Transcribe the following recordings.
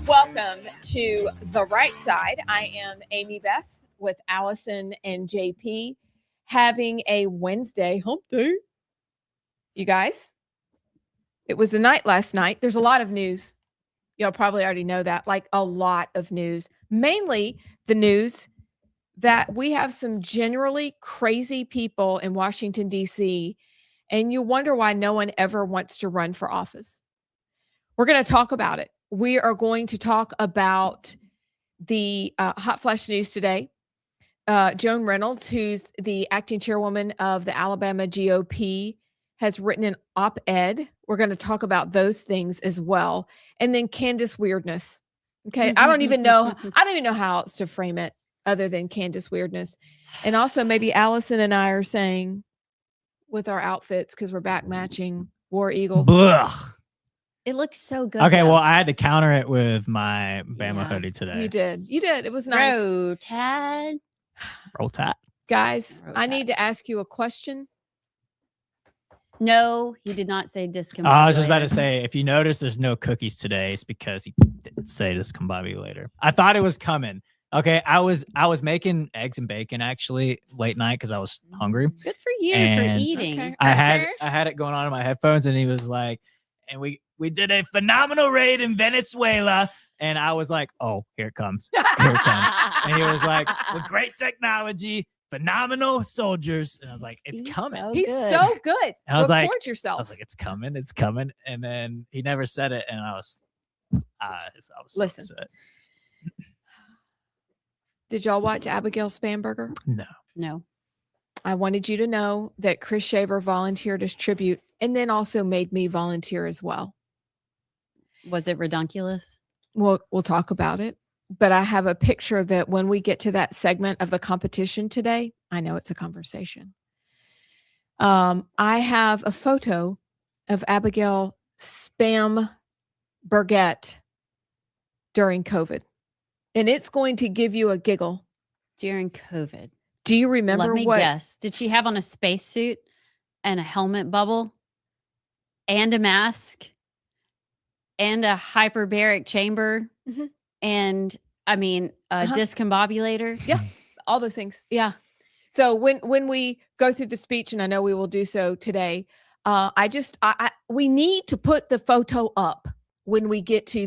Welcome to The Right Side. I am Amy Beth with Allison and JP having a Wednesday hump day. You guys, it was the night last night. There's a lot of news. Y'all probably already know that, like a lot of news. Mainly the news that we have some generally crazy people in Washington, D.C., and you wonder why no one ever wants to run for office. We're going to talk about it. We are going to talk about the hot flash news today. Joan Reynolds, who's the acting chairwoman of the Alabama GOP, has written an op-ed. We're going to talk about those things as well. And then Candace Weirdness. Okay. I don't even know how else to frame it other than Candace Weirdness. And also maybe Allison and I are saying with our outfits, because we're back matching War Eagle. Blah. It looks so good. Okay, though. well, I had to counter it with my Bama hoodie today. You did. It was nice. Roll Tide. Roll Tide. Guys, Roll I Tide. need to ask you a question. No, he did not say discombobulator. I was just about to say, if you notice there's no cookies today, it's because he didn't say discombobulator. I thought it was coming. Okay, I was making eggs and bacon actually late night because I was hungry. Good for you for And eating. Okay. I had it going on in my headphones, and he was like, and we did a phenomenal raid in Venezuela. And I was like, oh, here it comes. Here it comes. And he was like, with great technology, phenomenal soldiers. And I was like, it's He's coming. so He's good. so good. And I was like- Report yourself. I was like, it's coming. And then he never said it. And I was so Listen. upset. Did y'all watch Abigail Spanberger? No. I wanted you to know that Chris Shaver volunteered as tribute and then also made me volunteer as well. Was it redunculous? We'll talk about it. But I have a picture that when we get to that segment of the competition today, I know it's a conversation. I have a photo of Abigail Spam-Burgett during COVID. And it's going to give you a giggle. During COVID. Do you remember Let me what? guess. Did she have on a spacesuit and a helmet bubble and a mask and a hyperbaric chamber Mhm. and a discombobulator? Yeah, all those things. Yeah. So when we go through the speech, and I know we will do so today, we need to put the photo up when we get to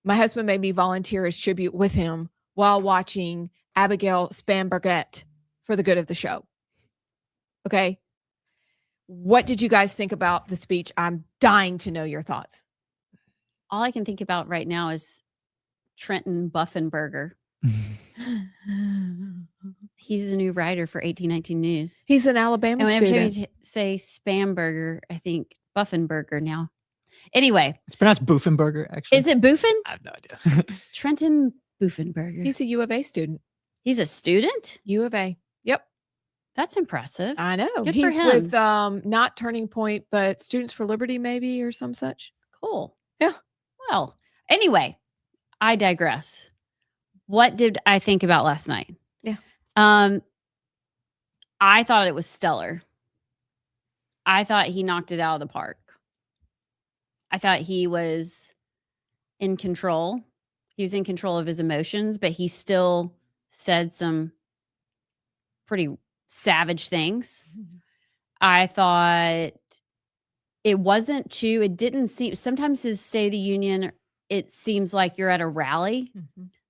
my husband made me volunteer as tribute with him while watching Abigail Spanbergett for the good of the show. Okay. What did you guys think about the speech? I'm dying to know your thoughts. All I can think about right now is Trenton Buffenberger. He's the new writer for 1819 News. He's an Alabama And whenever student. you say Spamberger, I think Buffenberger now. Anyway, It's pronounced Boofenberger, actually. is it Buffen? I have no idea. Trenton Buffenberger. He's a U of A student. He's a student? U of A. Yep. That's impressive. I know. Good for He's him. with not Turning Point, but Students for Liberty, maybe, or some such. Cool. Yeah. Well, anyway, I digress. What did I think about last night? Yeah. I thought it was stellar. I thought he knocked it out of the park. I thought he was in control. He was in control of his emotions, but he still said some pretty savage things. I thought it didn't seem, sometimes his State of the Union, it seems like you're at a rally.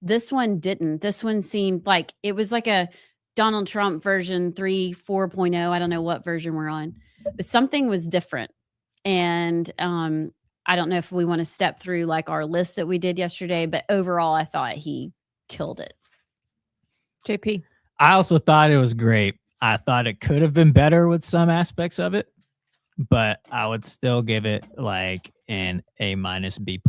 This one didn't. This one seemed like it was like a Donald Trump version 3.4.0. I don't know what version we're on, but something was different. And I don't know if we want to step through like our list that we did yesterday, but overall, I thought he killed it. JP. I also thought it was great. I thought it could have been better with some aspects of it, but I would still give it like an A-B+.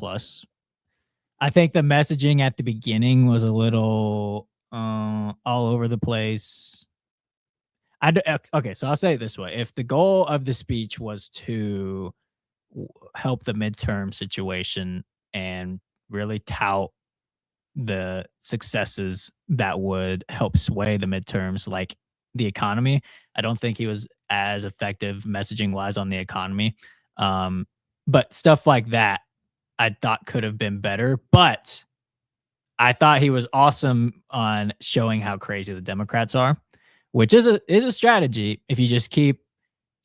I think the messaging at the beginning was a little all over the place. Okay, so I'll say it this way. If the goal of the speech was to help the midterm situation and really tout the successes that would help sway the midterms, like the economy, I don't think he was as effective messaging wise on the economy. But stuff like that, I thought could have been better, but I thought he was awesome on showing how crazy the Democrats are, which is a strategy if you just keep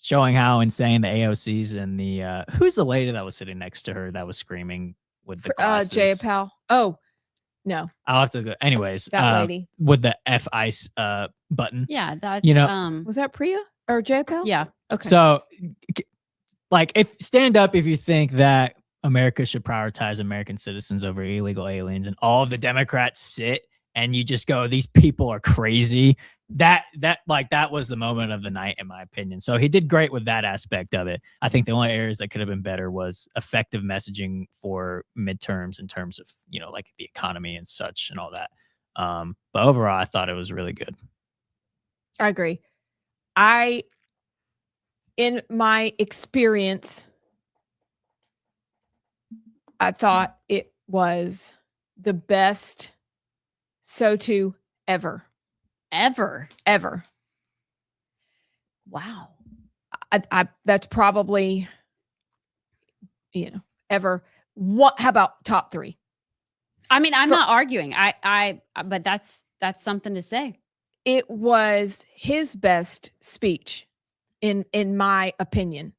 showing how insane the AOCs and the who's the lady that was sitting next to her that was screaming with the glasses? Jay Powell. Oh, no. I'll have to go. Anyways, That lady. with the F ice button. Yeah, that's Was that Priya or Jay Powell? yeah. Okay. So, like, if stand up if you think that America should prioritize American citizens over illegal aliens, and all of the Democrats sit and you just go, these people are crazy. That was the moment of the night, in my opinion. So he did great with that aspect of it. I think the only areas that could have been better was effective messaging for midterms in terms of, like the economy and such and all that. But overall, I thought it was really good. I agree. In my experience, I thought it was the best SOTU ever. Ever. Wow. I that's probably, ever. What? How about top 3? I mean, I'm not arguing. But that's something to say. It was his best speech, in my opinion.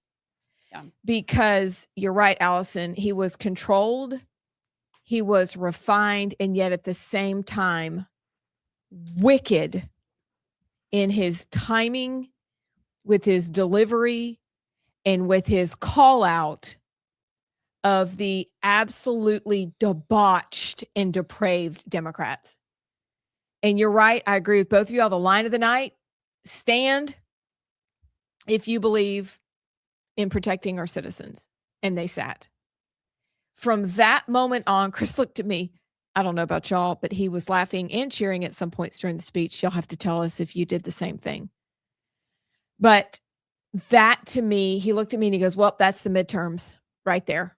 Yeah. Because you're right, Allison. He was controlled, he was refined, and yet at the same time, wicked in his timing, with his delivery, and with his call out of the absolutely debauched and depraved Democrats. And you're right. I agree with both of y'all. The line of the night: stand if you believe in protecting our citizens. And they sat. From that moment on, Chris looked at me. I don't know about y'all, but he was laughing and cheering at some points during the speech. Y'all have to tell us if you did the same thing. But that, to me, he looked at me and he goes, well, that's the midterms right there.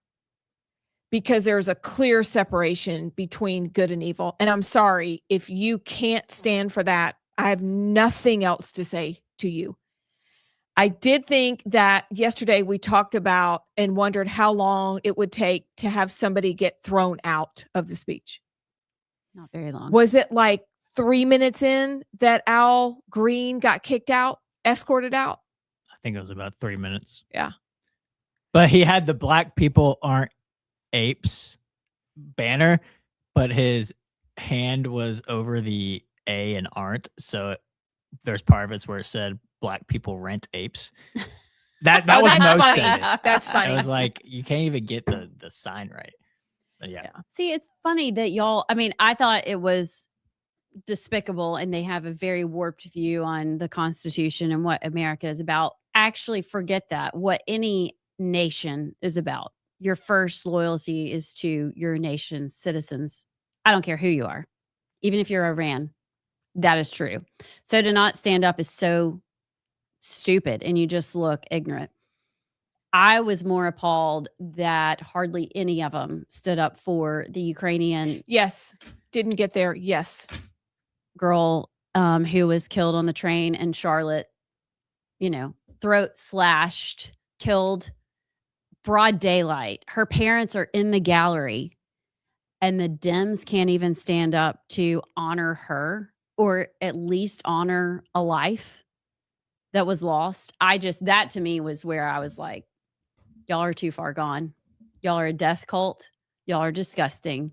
Because there's a clear separation between good and evil. And I'm sorry, if you can't stand for that, I have nothing else to say to you. I did think that yesterday we talked about and wondered how long it would take to have somebody get thrown out of the speech. Not very long. Was it like 3 minutes in that Al Green got kicked out, escorted out? I think it was about 3 minutes. Yeah. But he had the Black People Aren't Apes banner, but his hand was over the A and aren't. So there's part of it where it said Black people rent apes. That was that's most funny. of it. That's funny. I was like, you can't even get the sign right. But yeah. See, it's funny that y'all, I mean, I thought it was despicable and they have a very warped view on the Constitution and what America is about. Actually, forget that. What any nation is about. Your first loyalty is to your nation's citizens. I don't care who you are, even if you're Iran. That is true. So to not stand up is so stupid and you just look ignorant. I was more appalled that hardly any of them stood up for the Ukrainian. Yes. Didn't get there. Yes. Girl who was killed on the train in Charlotte, throat slashed, killed, broad daylight. Her parents are in the gallery and the Dems can't even stand up to honor her or at least honor a life that was lost. That to me was where I was like, y'all are too far gone. Y'all are a death cult. Y'all are disgusting.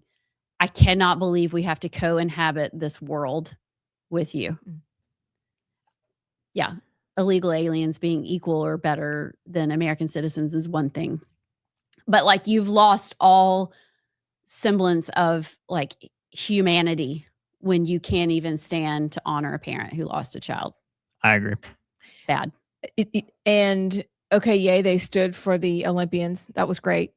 I cannot believe we have to co-inhabit this world with you. Yeah. Illegal aliens being equal or better than American citizens is one thing. But like you've lost all semblance of like humanity when you can't even stand to honor a parent who lost a child. I agree. Bad. And okay, yay, they stood for the Olympians. That was great.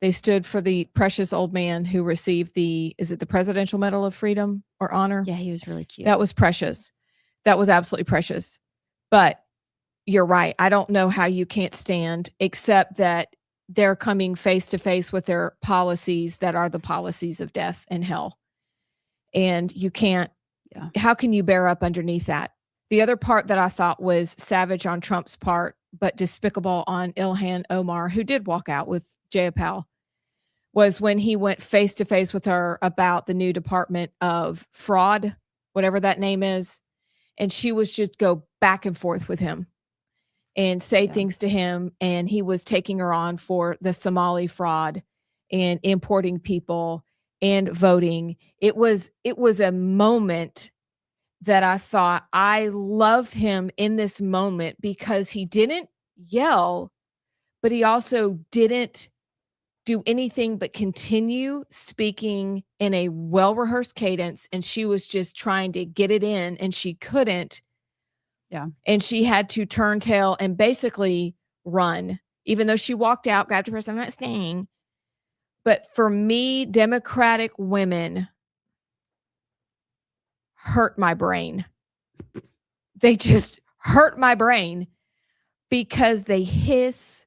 They stood for the precious old man who received is it the Presidential Medal of Freedom or Honor? Yeah, he was really cute. That was precious. That was absolutely precious. But you're right. I don't know how you can't stand, except that they're coming face to face with their policies that are the policies of death and hell. And you can't, how can you bear up underneath that? The other part that I thought was savage on Trump's part, but despicable on Ilhan Omar, who did walk out with Jay Powell, was when he went face to face with her about the new Department of Fraud, whatever that name is. And she was just go back and forth with him and say things to him. And he was taking her on for the Somali fraud and importing people and voting. It was a moment that I thought, I love him in this moment because he didn't yell, but he also didn't do anything but continue speaking in a well-rehearsed cadence. And she was just trying to get it in and she couldn't. Yeah. And she had to turn tail and basically run, even though she walked out, grabbed her purse. I'm not staying. But for me, Democratic women hurt my brain. They just hurt my brain because they hiss.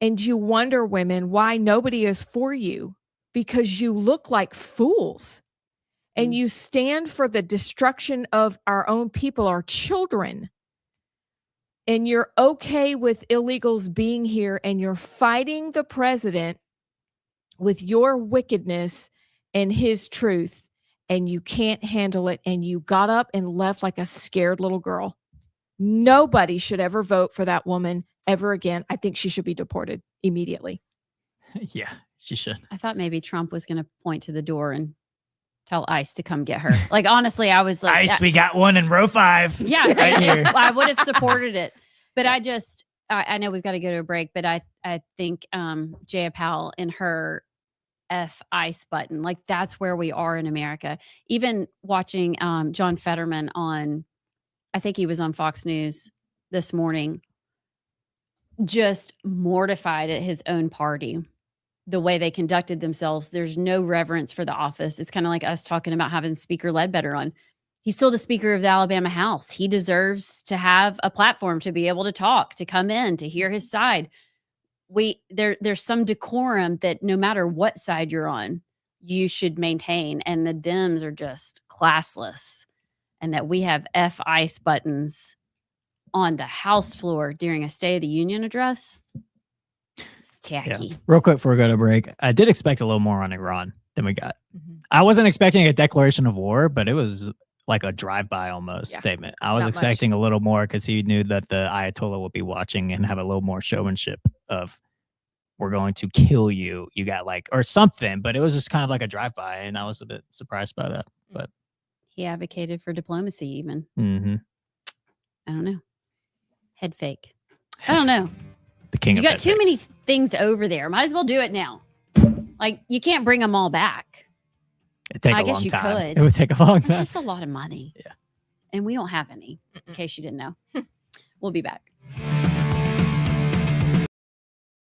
And you wonder, women, why nobody is for you, because you look like fools and you stand for the destruction of our own people, our children. And you're okay with illegals being here and you're fighting the president with your wickedness and his truth, and you can't handle it. And you got up and left like a scared little girl. Nobody should ever vote for that woman ever again. I think she should be deported immediately. Yeah, she should. I thought maybe Trump was going to point to the door and tell ICE to come get her. Like, honestly, I was like, ICE, we got one in row 5. yeah, right here. I would have supported it. But I know we've got to go to a break, but I think Jaya Powell and her F ICE button, like that's where we are in America. Even watching John Fetterman on, I think he was on Fox News this morning, just mortified at his own party, the way they conducted themselves. There's no reverence for the office. It's kind of like us talking about having Speaker Ledbetter on. He's still the Speaker of the Alabama House. He deserves to have a platform to be able to talk, to come in, to hear his side. There's some decorum that no matter what side you're on, you should maintain. And the Dems are just classless. And that we have F ICE buttons on the House floor during a State of the Union address. It's tacky. Yeah. Real quick before we go to break, I did expect a little more on Iran than we got. I wasn't expecting a declaration of war, but it was like a drive-by almost statement. I was expecting a little more because he knew that the Ayatollah would be watching and have a little more showmanship of, we're going to kill you. You got like, or something, but it was just kind of like a drive-by, and I was a bit surprised by that. But he advocated for diplomacy even. I don't know. Head fake. I don't know. The king you of got head too fakes. many things over there. Might as well do it now. Like, you can't bring them all back. It'd take I a guess long you time. could. It would take a long It's time. just a lot of money. Yeah. And we don't have any, in case you didn't know. We'll be back.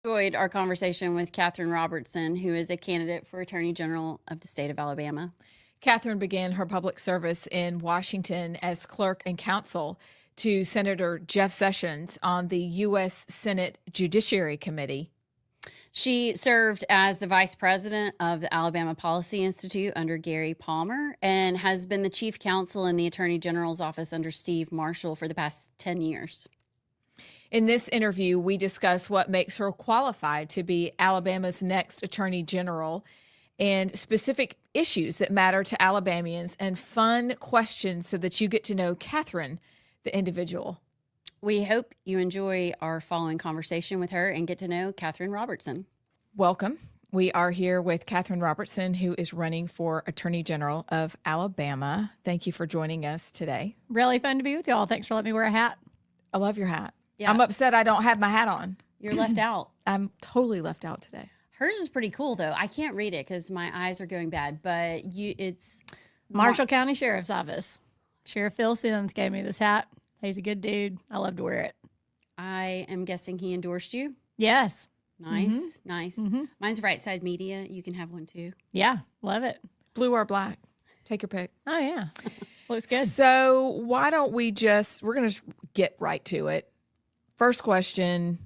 Enjoyed our conversation with Catherine Robertson, who is a candidate for Attorney General of the state of Alabama. Catherine began her public service in Washington as clerk and counsel to Senator Jeff Sessions on the U.S. Senate Judiciary Committee. She served as the vice president of the Alabama Policy Institute under Gary Palmer and has been the chief counsel in the Attorney General's office under Steve Marshall for the past 10 years. In this interview, we discuss what makes her qualified to be Alabama's next Attorney General and specific issues that matter to Alabamians and fun questions so that you get to know Catherine, the individual. We hope you enjoy our following conversation with her and get to know Catherine Robertson. Welcome. We are here with Catherine Robertson, who is running for Attorney General of Alabama. Thank you for joining us today. Really fun to be with y'all. Thanks for letting me wear a hat. I love your hat. Yeah. I'm upset I don't have my hat on. You're left out. I'm totally left out today. Hers is pretty cool, though. I can't read it because my eyes are going bad, but it's Marshall County Sheriff's Office. Sheriff Phil Sims gave me this hat. He's a good dude. I love to wear it. I am guessing he endorsed you. Yes. Nice, nice. Mine's Rightside Media. You can have one too. Yeah, love it. Blue or black? Take your pick. Oh, yeah. Looks good. So why don't we we're going to get right to it. First question,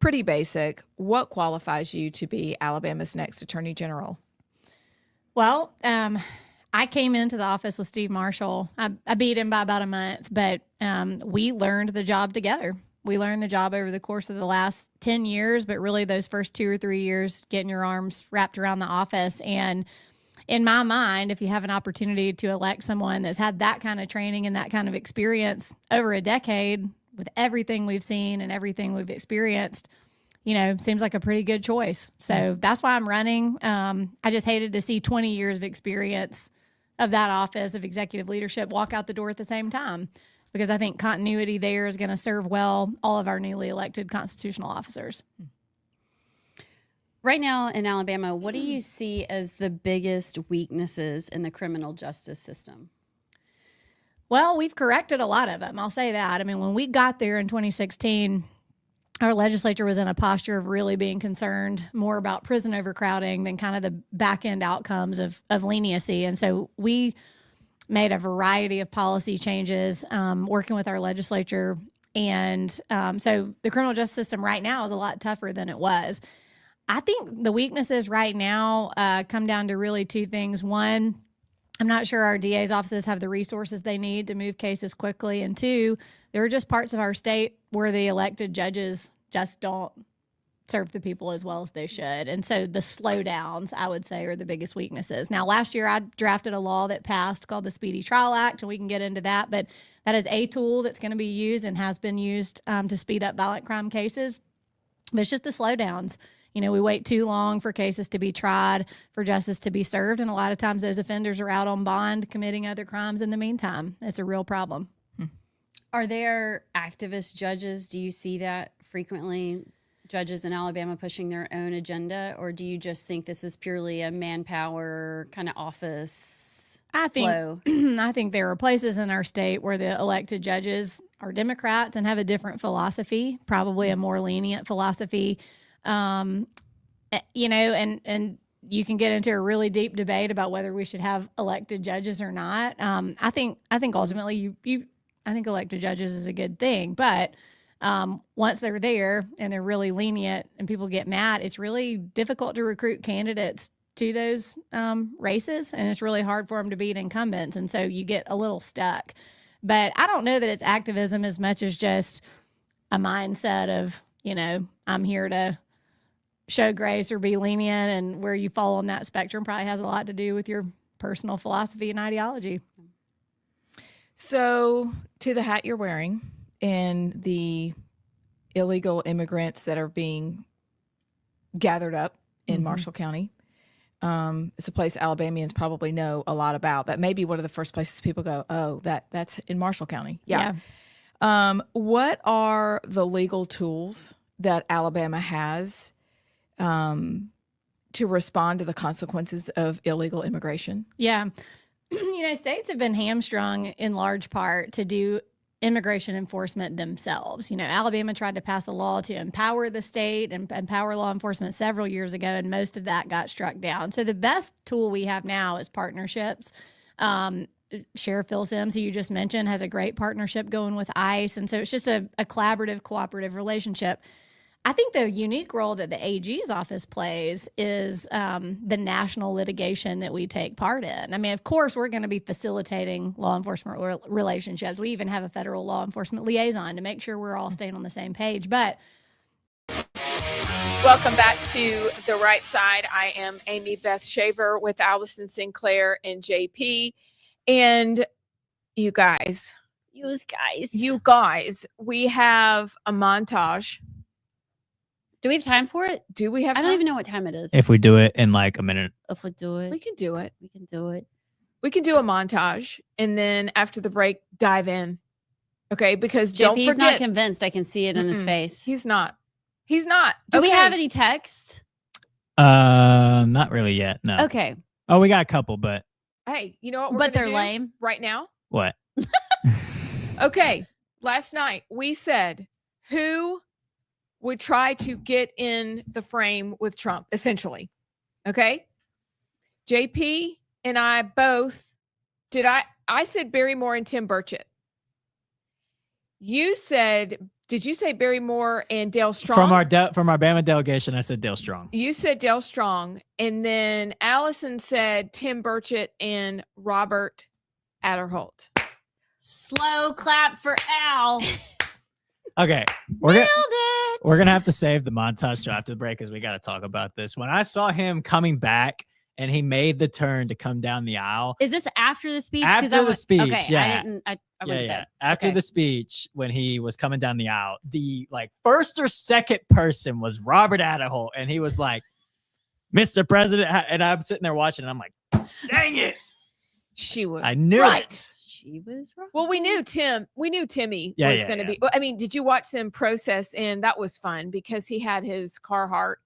pretty basic. What qualifies you to be Alabama's next Attorney General? Well, I came into the office with Steve Marshall. I beat him by about a month, but we learned the job together. We learned the job over the course of the last 10 years, but really those first 2 or 3 years getting your arms wrapped around the office. And in my mind, if you have an opportunity to elect someone that's had that kind of training and that kind of experience over a decade with everything we've seen and everything we've experienced, seems like a pretty good choice. So that's why I'm running. I just hated to see 20 years of experience of that office of executive leadership walk out the door at the same time, because I think continuity there is going to serve well all of our newly elected constitutional officers. Right now in Alabama, what do you see as the biggest weaknesses in the criminal justice system? Well, we've corrected a lot of them. I'll say that. I mean, when we got there in 2016, our legislature was in a posture of really being concerned more about prison overcrowding than kind of the back end outcomes of leniency. And so we made a variety of policy changes, working with our legislature. And so the criminal justice system right now is a lot tougher than it was. I think the weaknesses right now come down to really two things. One, I'm not sure our DA's offices have the resources they need to move cases quickly. And two, there are just parts of our state where the elected judges just don't serve the people as well as they should. And so the slowdowns, I would say, are the biggest weaknesses. Now, last year I drafted a law that passed called the Speedy Trial Act, and we can get into that. But that is a tool that's going to be used and has been used to speed up violent crime cases. But it's just the slowdowns. We wait too long for cases to be tried, for justice to be served. And a lot of times those offenders are out on bond committing other crimes in the meantime. It's a real problem. Are there activist judges? Do you see that frequently? Judges in Alabama pushing their own agenda? Or do you just think this is purely a manpower kind of office flow? I think there are places in our state where the elected judges are Democrats and have a different philosophy, probably a more lenient philosophy. And you can get into a really deep debate about whether we should have elected judges or not. I think ultimately I think elected judges is a good thing, but once they're there and they're really lenient and people get mad, it's really difficult to recruit candidates to those races, and it's really hard for them to beat incumbents, and so you get a little stuck. But I don't know that it's activism as much as just a mindset of, I'm here to show grace or be lenient, and where you fall on that spectrum probably has a lot to do with your personal philosophy and ideology. So, to the hat you're wearing and the illegal immigrants that are being gathered up in Marshall County, it's a place Alabamians probably know a lot about. That may be one of the first places people go, oh, that's in Marshall County. Yeah. What are the legal tools that Alabama has to respond to the consequences of illegal immigration? Yeah. States have been hamstrung in large part to do immigration enforcement themselves. Alabama tried to pass a law to empower the state and empower law enforcement several years ago, and most of that got struck down. So the best tool we have now is partnerships. Sheriff Phil Sims, who you just mentioned, has a great partnership going with ICE. And so it's just a collaborative, cooperative relationship. I think the unique role that the AG's office plays is the national litigation that we take part in. I mean, of course, we're going to be facilitating law enforcement relationships. We even have a federal law enforcement liaison to make sure we're all staying on the same page. But welcome back to The Right Side. I am Amy Beth Shaver with Allison Sinclair and JP. And you guys, we have a montage. Do we have time for it? Do we have I time? don't even know what time it is. If we do it in like a minute. If we do it. We can do it. We can do it. We can do a montage, and then after the break, dive in. Okay, because JP's don't forget, not convinced. I can see it in his face. He's not. He's not. Do we Okay. have any text? Not really yet. No. Okay. Oh, we got a couple, but Hey, you know what we're But gonna they're do lame. right now? what? Okay, last night we said who would try to get in the frame with Trump, essentially. Okay? JP and I both I said Barry Moore and Tim Burchett. You said, did you say Barry Moore and Dale Strong? From our Bama delegation, I said Dale Strong. You said Dale Strong, and then Allison said Tim Burchett and Robert Adderholt. Slow clap for Al. Okay, we're Nailed gonna it. we're gonna have to save the montage till after the break because we got to talk about this. When I saw him coming back and he made the turn to come down the aisle Is this after the speech? after the speech, Okay, yeah, I didn't. I went to bed. after Okay. the speech when he was coming down the aisle, the like first or second person was Robert Adeholt, and he was like, "Mr. President," and I'm sitting there watching, and I'm like, "Dang it, She was. I knew right. it." She was right. Well, we knew Timmy Yeah, was yeah, going to yeah. be. I mean, did you watch them process? And that was fun because he had his Carhartt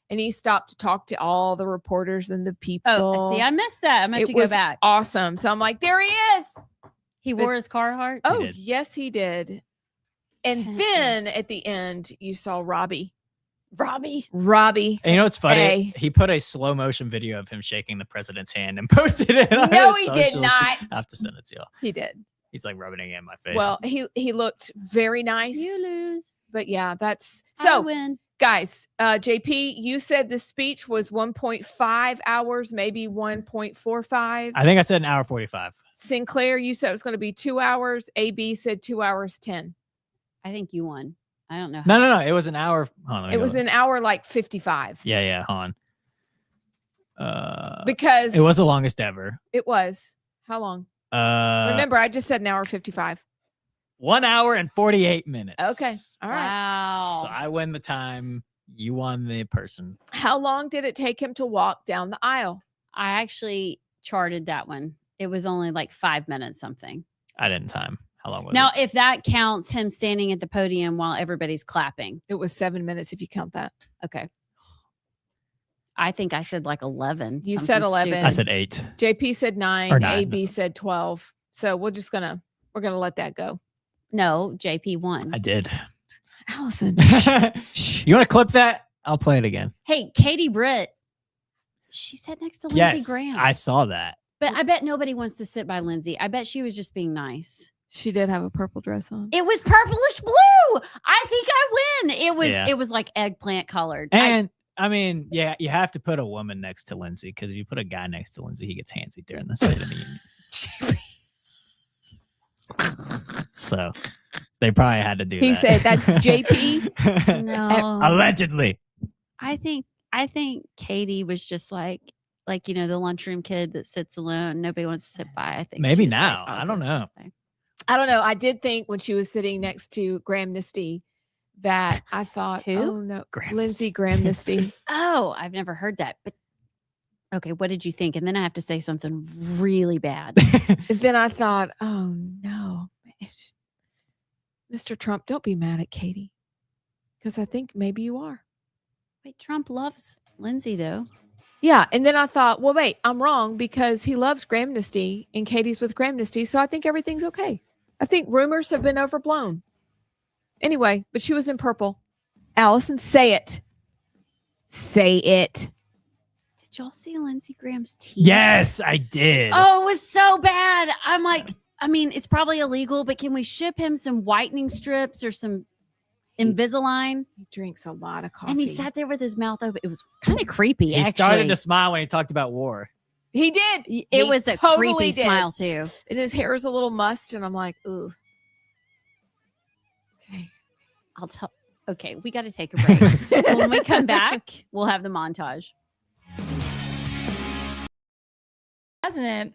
and he stopped to talk to all the reporters and the people. Oh, see, I missed that. I'm gonna have to go was back. awesome. So I'm like, there he is. He wore his Carhartt. Oh, did. yes, he did. And then at the end, you saw Robbie. Robbie. And you know what's funny? A. He put a slow motion video of him shaking the president's hand and posted it. On No, his he did socials. not. I have to send it to you. He did. He's like rubbing it in my face. Well, he looked very nice. You lose. But yeah, that's I so. win. Guys, JP, you said the speech was 1.5 hours, maybe 1.45. I think I said an hour 45. Sinclair, you said it was going to be 2 hours. AB said 2 hours 10. I think you won. I don't know. No. It was an hour. Hold on, let me It go was look. an hour like 55 Yeah. Hold on. because It was the longest ever. It was. How long? Remember, Remember, I just said an hour 55. 1 hour and 48 minutes. Okay. All right. Wow. So I win the time. You won the person. How long did it take him to walk down the aisle? I actually charted that one. It was only like 5 minutes something. I didn't time. How long was Now, it? if that counts him standing at the podium while everybody's clapping. It was 7 minutes if you count that. Okay. I think I said like 11. You something said 11. stupid. I said 8. JP said 9. Or 9, AB that's- said 12. So we're gonna let that go. No, JP won. I did. Allison. You want to clip that? I'll play it again. Hey, Katie Britt. She sat next to Lindsey Yes, Graham. I saw that. But I bet nobody wants to sit by Lindsey. I bet she was just being nice. She did have a purple dress on. It was purplish blue. I think I win. Yeah. It was like eggplant colored. And I mean, yeah, you have to put a woman next to Lindsay because if you put a guy next to Lindsay, he gets handsy during the State of the Union. So they probably had to do He that. said that's JP. No. Allegedly. I think Katie was just like the lunchroom kid that sits alone. Nobody wants to sit by. I think Maybe she's like, now. "I'll I don't go know." sit by." I don't know. I did think when she was sitting next to Graham Nisty that I thought, Who? oh no, Graham Lindsey Graham Nisty. Oh, I've never heard that. But okay, what did you think? And then I have to say something really bad. And then I thought, oh no, Mr. Trump, don't be mad at Katie. Because I think maybe you are. Wait, Trump loves Lindsay though. Yeah. And then I thought, well, wait, I'm wrong because he loves Graham Nisty and Katie's with Graham Nisty. So I think everything's okay. I think rumors have been overblown. Anyway, but she was in purple. Allison, say it. Say it. Did y'all see Lindsey Graham's teeth? Yes, I did. Oh, it was so bad. I'm like, I mean, it's probably illegal, but can we ship him some whitening strips or some Invisalign? He drinks a lot of coffee. And he sat there with his mouth open. It was kind of creepy, He actually. started to smile when he talked about war. He did. It was a totally creepy did. smile, too. And his hair is a little mussed, and I'm like, ugh. Okay. I'll tell. Okay, we got to take a break. When we come back, we'll have the montage. President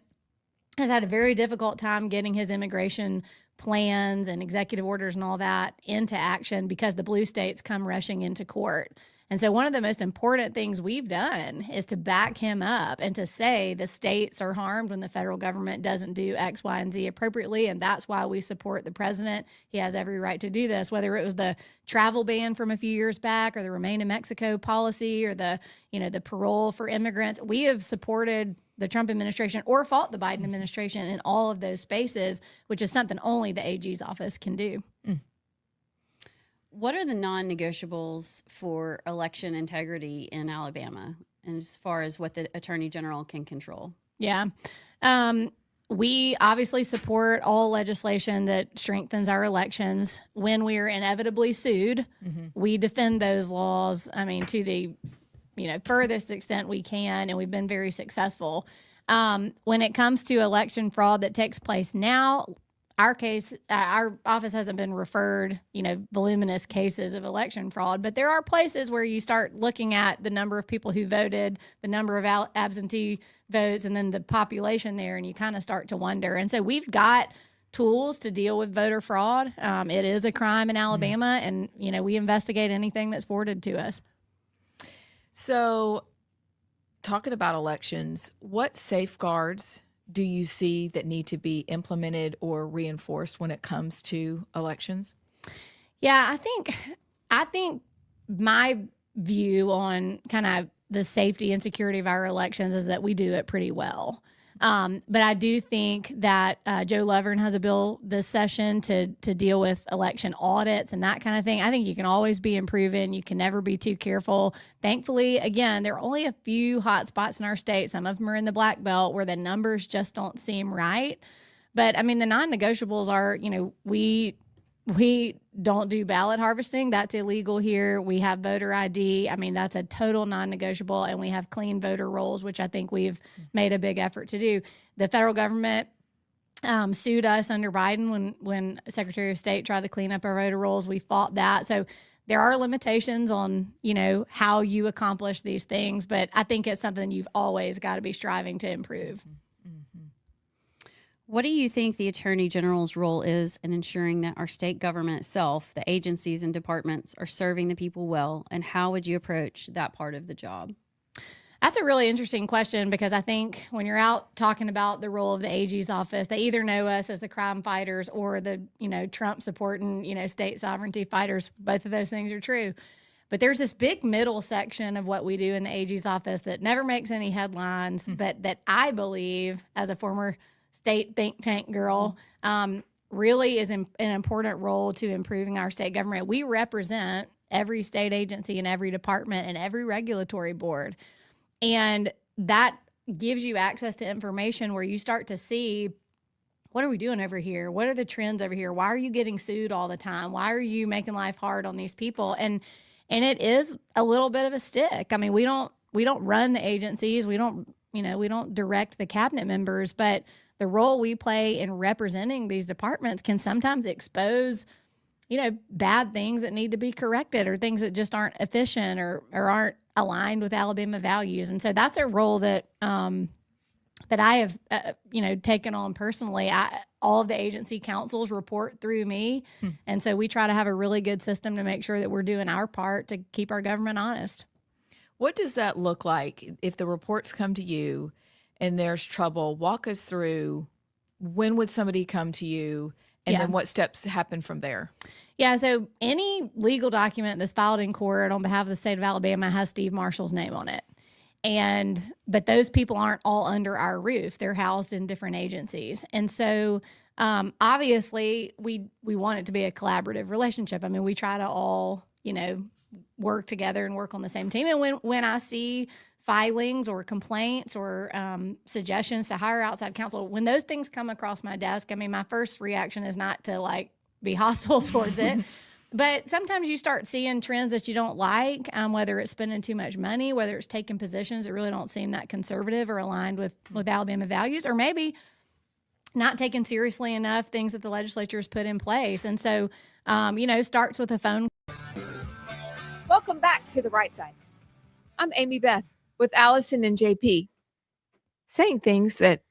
has had a very difficult time getting his immigration plans and executive orders and all that into action because the blue states come rushing into court. And so one of the most important things we've done is to back him up and to say the states are harmed when the federal government doesn't do X, Y, and Z appropriately. And that's why we support the president. He has every right to do this, whether it was the travel ban from a few years back or the Remain in Mexico policy or the parole for immigrants. We have supported the Trump administration or fought the Biden administration in all of those spaces, which is something only the AG's office can do. What are the non-negotiables for election integrity in Alabama, and as far as what the attorney general can control? Yeah. We obviously support all legislation that strengthens our elections. When we are inevitably sued, we defend those laws, to the furthest extent we can, and we've been very successful. When it comes to election fraud that takes place now, our case, our office hasn't been referred, voluminous cases of election fraud, but there are places where you start looking at the number of people who voted, the number of absentee votes, and then the population there, and you kind of start to wonder. And so we've got tools to deal with voter fraud. It is a crime in Alabama, and, we investigate anything that's forwarded to us. So talking about elections, what safeguards do you see that need to be implemented or reinforced when it comes to elections? Yeah, I think my view on kind of the safety and security of our elections is that we do it pretty well. But I do think that Joe Lovern has a bill this session to deal with election audits and that kind of thing. I think you can always be improving. You can never be too careful. Thankfully, again, there are only a few hot spots in our state. Some of them are in the Black Belt where the numbers just don't seem right. But I mean, the non-negotiables are, we don't do ballot harvesting. That's illegal here. We have voter ID. I mean, that's a total non-negotiable. And we have clean voter rolls, which I think we've made a big effort to do. The federal government sued us under Biden when Secretary of State tried to clean up our voter rolls. We fought that. So there are limitations on, how you accomplish these things. But I think it's something you've always got to be striving to improve. What do you think the Attorney General's role is in ensuring that our state government itself, the agencies and departments, are serving the people well? And how would you approach that part of the job? That's a really interesting question, because I think when you're out talking about the role of the AG's office, they either know us as the crime fighters or the, Trump supporting, state sovereignty fighters. Both of those things are true. But there's this big middle section of what we do in the AG's office that never makes any headlines, but that I believe, as a former state think tank girl, really is an important role to improving our state government. We represent every state agency and every department and every regulatory board. And that gives you access to information where you start to see, what are we doing over here? What are the trends over here? Why are you getting sued all the time? Why are you making life hard on these people? And it is a little bit of a stick. I mean, we don't run the agencies. We don't direct the cabinet members, but the role we play in representing these departments can sometimes expose, bad things that need to be corrected, or things that just aren't efficient or aren't aligned with Alabama values. And so that's a role that that I have, taken on personally. All of the agency councils report through me. And so we try to have a really good system to make sure that we're doing our part to keep our government honest. What does that look like if the reports come to you and there's trouble? Walk us through, when would somebody come to you, and then what steps happen from there? Yeah, so any legal document that's filed in court on behalf of the state of Alabama has Steve Marshall's name on it. But those people aren't all under our roof. They're housed in different agencies. And so obviously we want it to be a collaborative relationship. I mean, we try to all, work together and work on the same team. And when I see filings or complaints or suggestions to hire outside counsel, when those things come across my desk, I mean, my first reaction is not to be hostile towards it. But sometimes you start seeing trends that you don't like, whether it's spending too much money, whether it's taking positions that really don't seem that conservative or aligned with Alabama values, or maybe not taking seriously enough things that the legislature has put in place. And so, starts with a phone. Welcome back to The Right Side. I'm Amy Beth with Allison and JP, saying things that,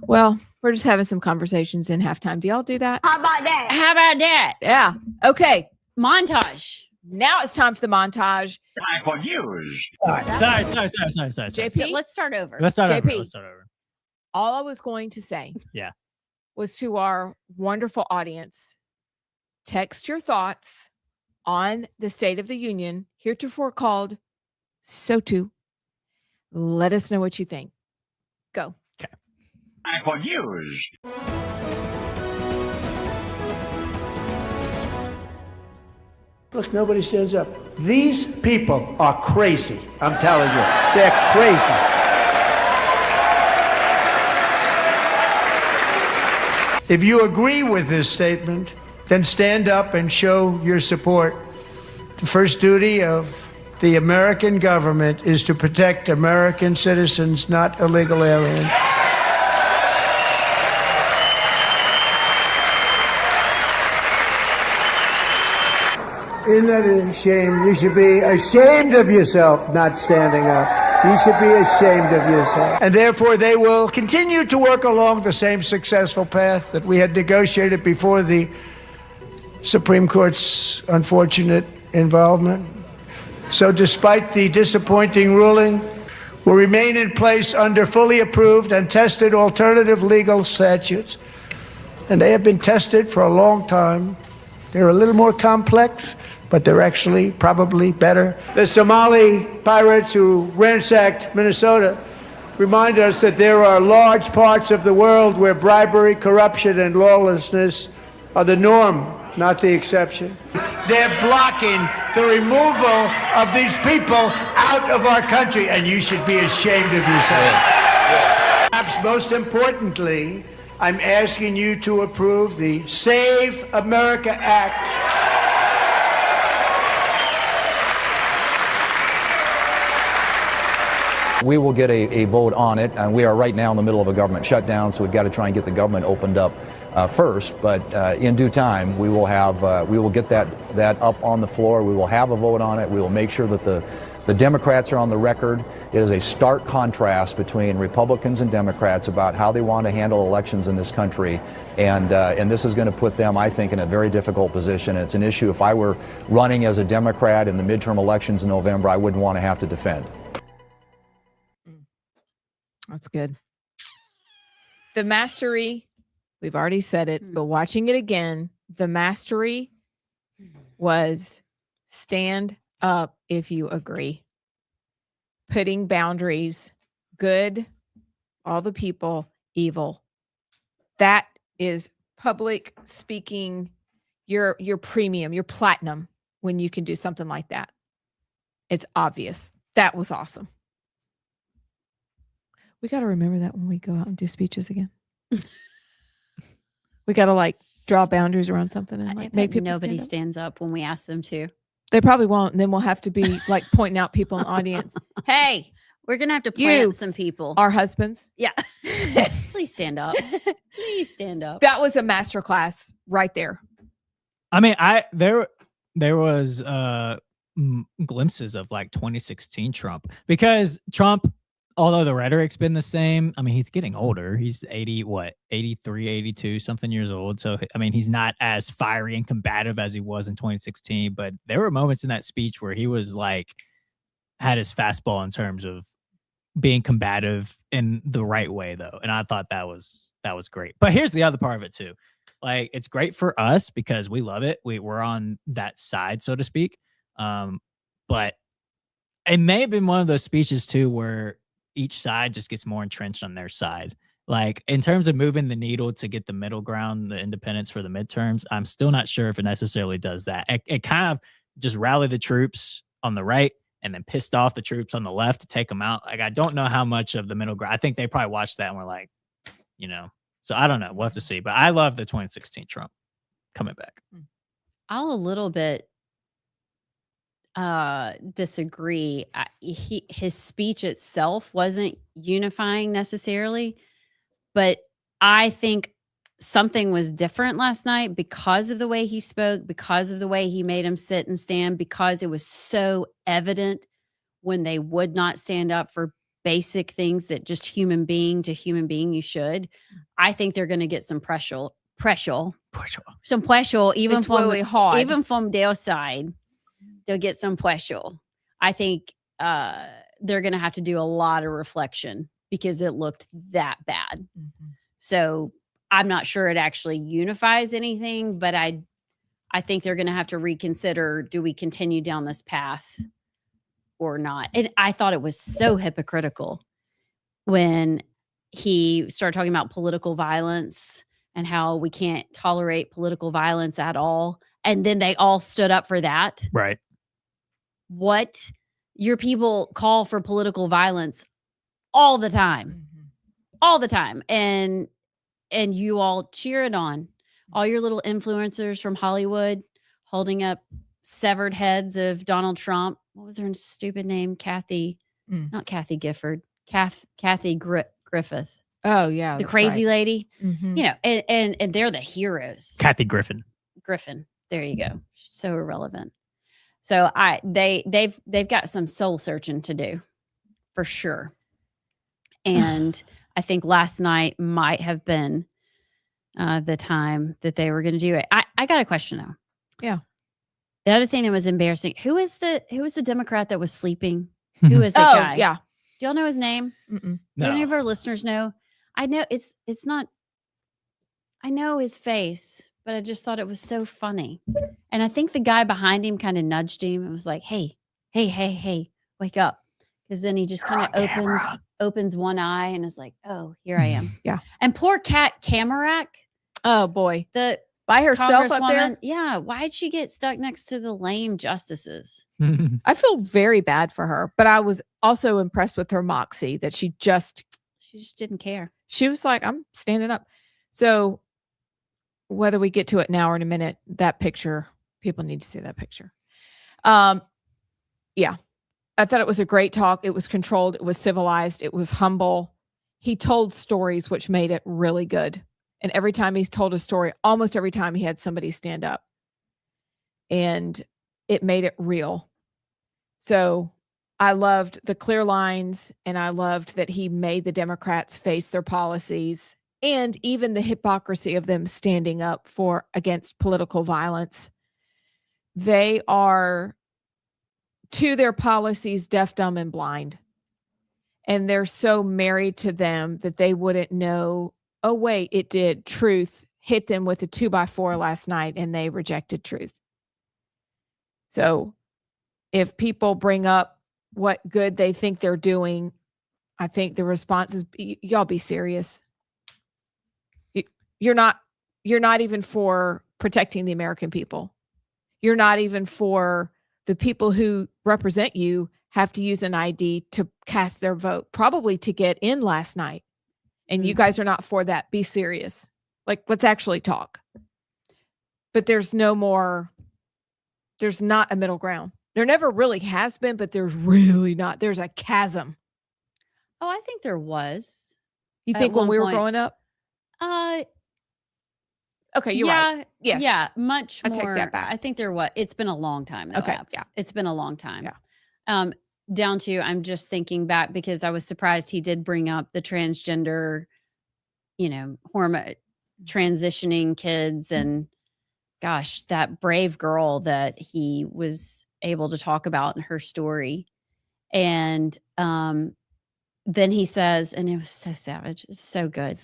well, we're just having some conversations in halftime. Do y'all do that? How about that? Yeah. Okay. Montage. Now it's time for the montage. Time for news. Sorry. JP, Let's start over. Let's start JP. over. all I was going to say was to our wonderful audience, text your thoughts on the State of the Union, heretofore called SOTU. Let us know what you think. Go. Time for news. Look, nobody stands up. These people are crazy. I'm telling you, they're crazy. If you agree with this statement, then stand up and show your support. The first duty of the American government is to protect American citizens, not illegal aliens. Isn't that a shame? You should be ashamed of yourself not standing up. You should be ashamed of yourself. And therefore, they will continue to work along the same successful path that we had negotiated before the Supreme Court's unfortunate involvement. So despite the disappointing ruling, will remain in place under fully approved and tested alternative legal statutes. And they have been tested for a long time. They're a little more complex, but they're actually probably better. The Somali pirates who ransacked Minnesota remind us that there are large parts of the world where bribery, corruption, and lawlessness are the norm, not the exception. They're blocking the removal of these people out of our country, and you should be ashamed of yourself. Perhaps most importantly, I'm asking you to approve the Save America Act. We will get a vote on it, and we are right now in the middle of a government shutdown, so we've got to try and get the government opened up first. But in due time, we will get that up on the floor. We will have a vote on it. We will make sure that the Democrats are on the record. It is a stark contrast between Republicans and Democrats about how they want to handle elections in this country, and this is going to put them, I think, in a very difficult position. It's an issue, if I were running as a Democrat in the midterm elections in November, I wouldn't want to have to defend. That's good. The mastery, we've already said it, but watching it again, the mastery was stand up if you agree. Putting boundaries, good, all the people, evil. That is public speaking, your premium, your platinum when you can do something like that. It's obvious. That was awesome. We got to remember that when we go out and do speeches again. We got to like draw boundaries around something and like make people nobody stands up when we ask them to. They probably won't. And then we'll have to be like pointing out people in the audience. Hey, we're going to have to plant some people. Our husbands. Yeah. Please stand up. Please stand up. That was a masterclass right there. I mean, there was glimpses of like 2016 Trump, because Trump, although the rhetoric's been the same, I mean, he's getting older. He's 83, 82, something years old. So, I mean, he's not as fiery and combative as he was in 2016. But there were moments in that speech where he was like, had his fastball in terms of being combative in the right way, though. And I thought that was great. But here's the other part of it, too. Like, it's great for us because we love it. We're on that side, so to speak. But it may have been one of those speeches, too, where each side just gets more entrenched on their side. Like, in terms of moving the needle to get the middle ground, the independents for the midterms, I'm still not sure if it necessarily does that. It kind of just rallied the troops on the right and then pissed off the troops on the left to take them out. Like, I don't know how much of the middle ground. I think they probably watched that and were like, so I don't know. We'll have to see. But I love the 2016 Trump coming back. I'll a little bit disagree. His speech itself wasn't unifying necessarily, but I think something was different last night because of the way he spoke, because of the way he made him sit and stand, because it was so evident when they would not stand up for basic things that just human being to human being you should. I think they're going to get some pressure, even It's from really hard. even from their side. They'll get some pressure. I think they're going to have to do a lot of reflection because it looked that bad. Mm-hmm. So I'm not sure it actually unifies anything, but I think they're going to have to reconsider, do we continue down this path or not? And I thought it was so hypocritical when he started talking about political violence and how we can't tolerate political violence at all. And then they all stood up for that. Right. What? Your people call for political violence all the time. All the time. And you all cheer it on. All your little influencers from Hollywood holding up severed heads of Donald Trump. What was her stupid name? Kathy, not Kathy Gifford, Kathy Griffith. Oh, yeah. The crazy lady. Mm-hmm. And they're the heroes. Kathy Griffin. There you go. She's so irrelevant. So they've got some soul searching to do for sure. And I think last night might have been the time that they were going to do it. I got a question though. Yeah. The other thing that was embarrassing, who was the Democrat that was sleeping? Who is that guy? Yeah. Do y'all know his name? Mm-mm. Do any of our listeners know? I know it's not. I know his face, but I just thought it was so funny. And I think the guy behind him kind of nudged him and was like, "Hey, wake up!" Because then he just kind of opens one eye and is like, "Oh, here I am." Yeah. And poor Kat Kamarack, Oh boy. the By herself up there. Congresswoman, yeah. Why'd she get stuck next to the lame justices? I feel very bad for her, but I was also impressed with her moxie that she just didn't care. She was like, I'm standing up. So whether we get to it now or in a minute, that picture, people need to see that picture. Yeah. I thought it was a great talk. It was controlled. It was civilized. It was humble. He told stories, which made it really good. And every time he's told a story, almost every time he had somebody stand up. And it made it real. So I loved the clear lines, and I loved that he made the Democrats face their policies and even the hypocrisy of them standing up against political violence. They are, to their policies, deaf, dumb, and blind. And they're so married to them that they wouldn't know, oh, wait, it did. Truth hit them with a 2x4 last night, and they rejected truth. So if people bring up what good they think they're doing, I think the response is, y'all be serious. You're not even for protecting the American people. You're not even for the people who represent you have to use an ID to cast their vote, probably to get in last night. And you guys are not for that. Be serious. Like, let's actually talk. But there's not a middle ground. There never really has been, but there's really not. There's a chasm. Oh, I think there was. You At think when one we were point. growing up? Okay, you're right. Yes. Yeah, much I more. take that back. I think there was. It's been a long time though. Okay, Abs. yeah. It's been a long time. Yeah. Down to, I'm just thinking back because I was surprised he did bring up the transgender, hormone transitioning kids, and gosh, that brave girl that he was able to talk about in her story. And then he says, and it was so savage, it's so good.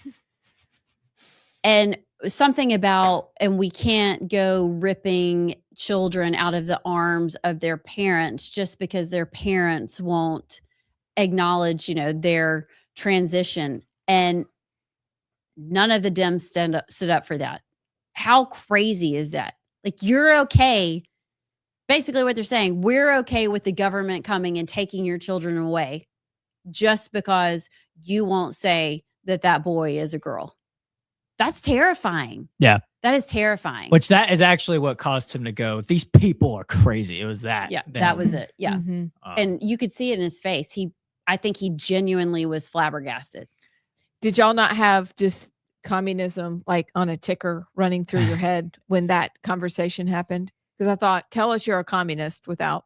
And something about, and we can't go ripping children out of the arms of their parents just because their parents won't acknowledge, their transition. And none of the Dems stood up for that. How crazy is that? Like, you're okay. Basically what they're saying, we're okay with the government coming and taking your children away just because you won't say that boy is a girl. That's terrifying. Yeah. That is terrifying. Which that is actually what caused him to go, these people are crazy. It was that. Yeah, that was it. Yeah. Mm-hmm. And you could see it in his face. I think he genuinely was flabbergasted. Did y'all not have just communism like on a ticker running through your head when that conversation happened? Because I thought, tell us you're a communist without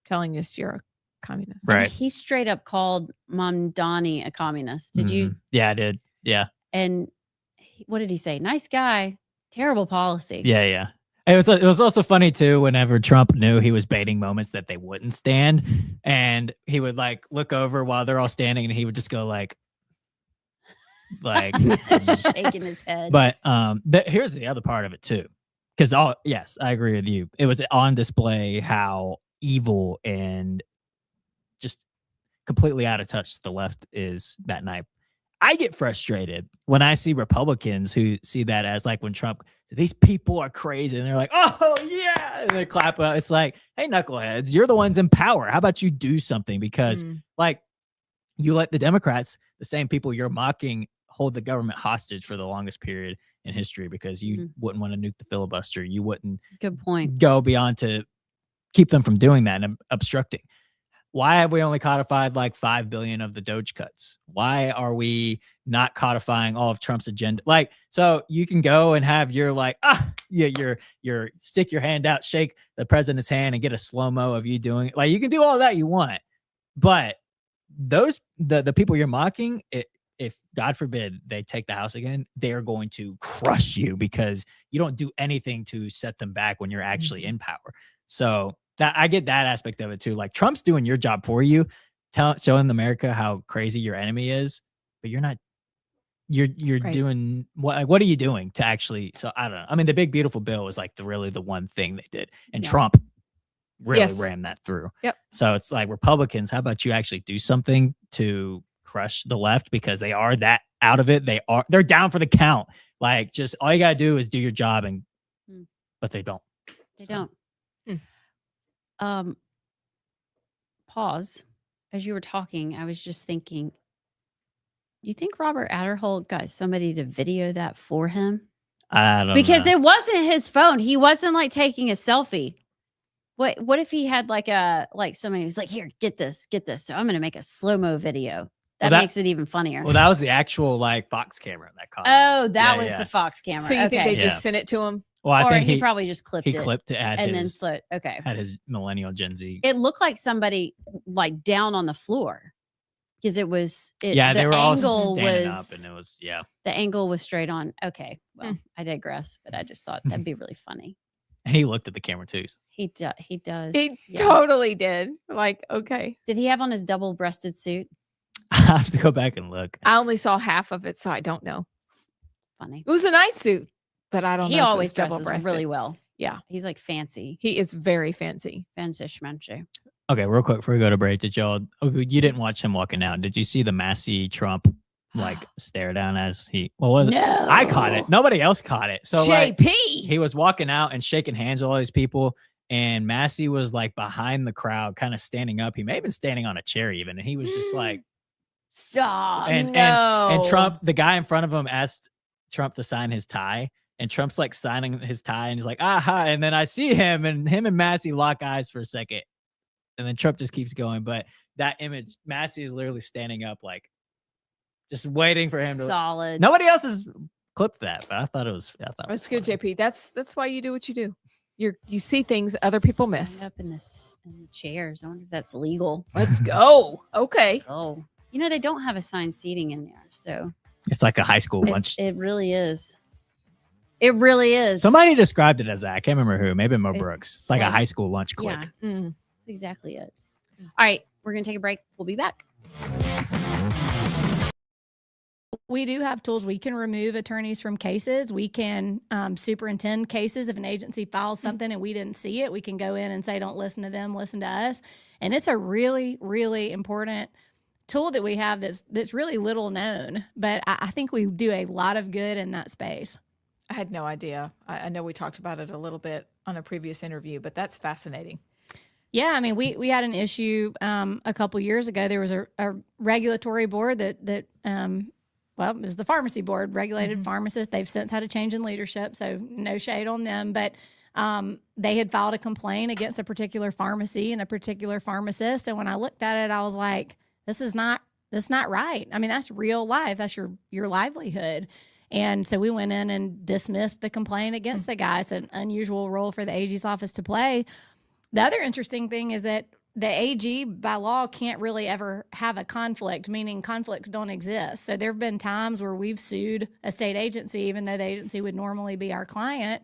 telling us you're a communist. Right. He straight up called Mamdani a communist. Did you? Yeah, I did. Yeah. And what did he say? Nice guy, terrible policy. Yeah. It was also funny too, whenever Trump knew he was baiting moments that they wouldn't stand, and he would like look over while they're all standing and he would just go like shaking his head. But here's the other part of it too. Because yes, I agree with you. It was on display how evil and just completely out of touch the left is that night. I get frustrated when I see Republicans who see that as like when Trump, these people are crazy, and they're like, oh yeah, and they clap out. It's like, hey, knuckleheads, you're the ones in power. How about you do something? Because like you let the Democrats, the same people you're mocking, hold the government hostage for the longest period in history because you wouldn't want to nuke the filibuster. You wouldn't Good point. Go beyond to keep them from doing that and obstructing. Why have we only codified like 5 billion of the Doge cuts? Why are we not codifying all of Trump's agenda? Like, so you can go and have your like, your stick your hand out, shake the president's hand, and get a slow-mo of you doing it. Like, you can do all that you want, but the people you're mocking, if God forbid they take the House again, they are going to crush you because you don't do anything to set them back when you're actually in power. So that I get that aspect of it too. Like, Trump's doing your job for you, showing America how crazy your enemy is, but you're not. You're Right. doing what are you doing to actually? So I don't know. I mean, the big beautiful bill was like really the one thing they did, and Yeah. Trump really Yes. ran that through. Yep. So it's like, Republicans, how about you actually do something to crush the left, because they are that out of it. They're down for the count. Like, just all you gotta do is do your job, but they don't. They So. don't. Pause. As you were talking, I was just thinking, you think Robert Adderholt got somebody to video that for him? I don't Because know. it wasn't his phone. He wasn't like taking a selfie. What if he had like somebody who's like, here, get this. So I'm gonna make a slow-mo video. That Well, makes it even funnier. Well, that was the actual like Fox camera that caught it. Oh, that Yeah, was yeah. the Fox camera. So you think they Yeah. just sent it to him? Well, I or think he probably just clipped he it clipped it at and then his slowed. Okay. at his millennial Gen Z. It looked like somebody like down on the floor because it was. Yeah, the they were all angle standing was, up, and it was the angle was straight on. Okay, well, I digress, but I just thought that'd be really funny. And he looked at the camera too. So. He does. He yeah. totally did. Like, okay. Did he have on his double-breasted suit? I have to go back and look. I only saw half of it, so I don't know. Funny. It was a nice suit, but I don't He know. If always it was dresses double-breasted. really well. Yeah. He's like fancy. He is very fancy. Fancy schmancy. Okay, real quick before we go to break, you didn't watch him walking out? Did you see the Massey Trump like stare down as he? Well, was No. I caught it. Nobody else caught it. So like, JP. he was walking out and shaking hands with all these people, and Massey was like behind the crowd, kind of standing up. He may have been standing on a chair even, and he was just like, Stop. and Trump, the guy in front of him asked Trump to sign his tie, and Trump's like signing his tie, and he's like, aha. And then I see him and Massey lock eyes for a second, and then Trump just keeps going. But that image, Massey is literally standing up, like just waiting for him to. Solid. Nobody else has clipped that, but I thought it was. That's good, JP. That's why you do what you do. You see things other people miss. Stand up in the chairs. I wonder if that's legal. Let's go. Okay. Oh, you know they don't have assigned seating in there, so It's like a high school lunch. it really is. It really is. Somebody described it as that. I can't remember who. Maybe Mo It's Brooks. It's like a like- high school lunch click. Yeah, Mm. that's exactly it. All right, we're gonna take a break. We'll be back. We do have tools. We can remove attorneys from cases. We can superintend cases. If an agency files something and we didn't see it, we can go in and say, don't listen to them, listen to us. And it's a really, really important tool that we have that's really little known. But I think we do a lot of good in that space. I had no idea. I know we talked about it a little bit on a previous interview, but that's fascinating. Yeah, I mean, we had an issue a couple years ago. There was a regulatory board that well, it was the pharmacy board, regulated pharmacists. They've since had a change in leadership, so no shade on them. But they had filed a complaint against a particular pharmacy and a particular pharmacist. And when I looked at it, I was like, that's not right. I mean, that's real life. That's your livelihood. And so we went in and dismissed the complaint against the guy. It's an unusual role for the AG's office to play. The other interesting thing is that the AG by law can't really ever have a conflict, meaning conflicts don't exist. So there have been times where we've sued a state agency, even though the agency would normally be our client,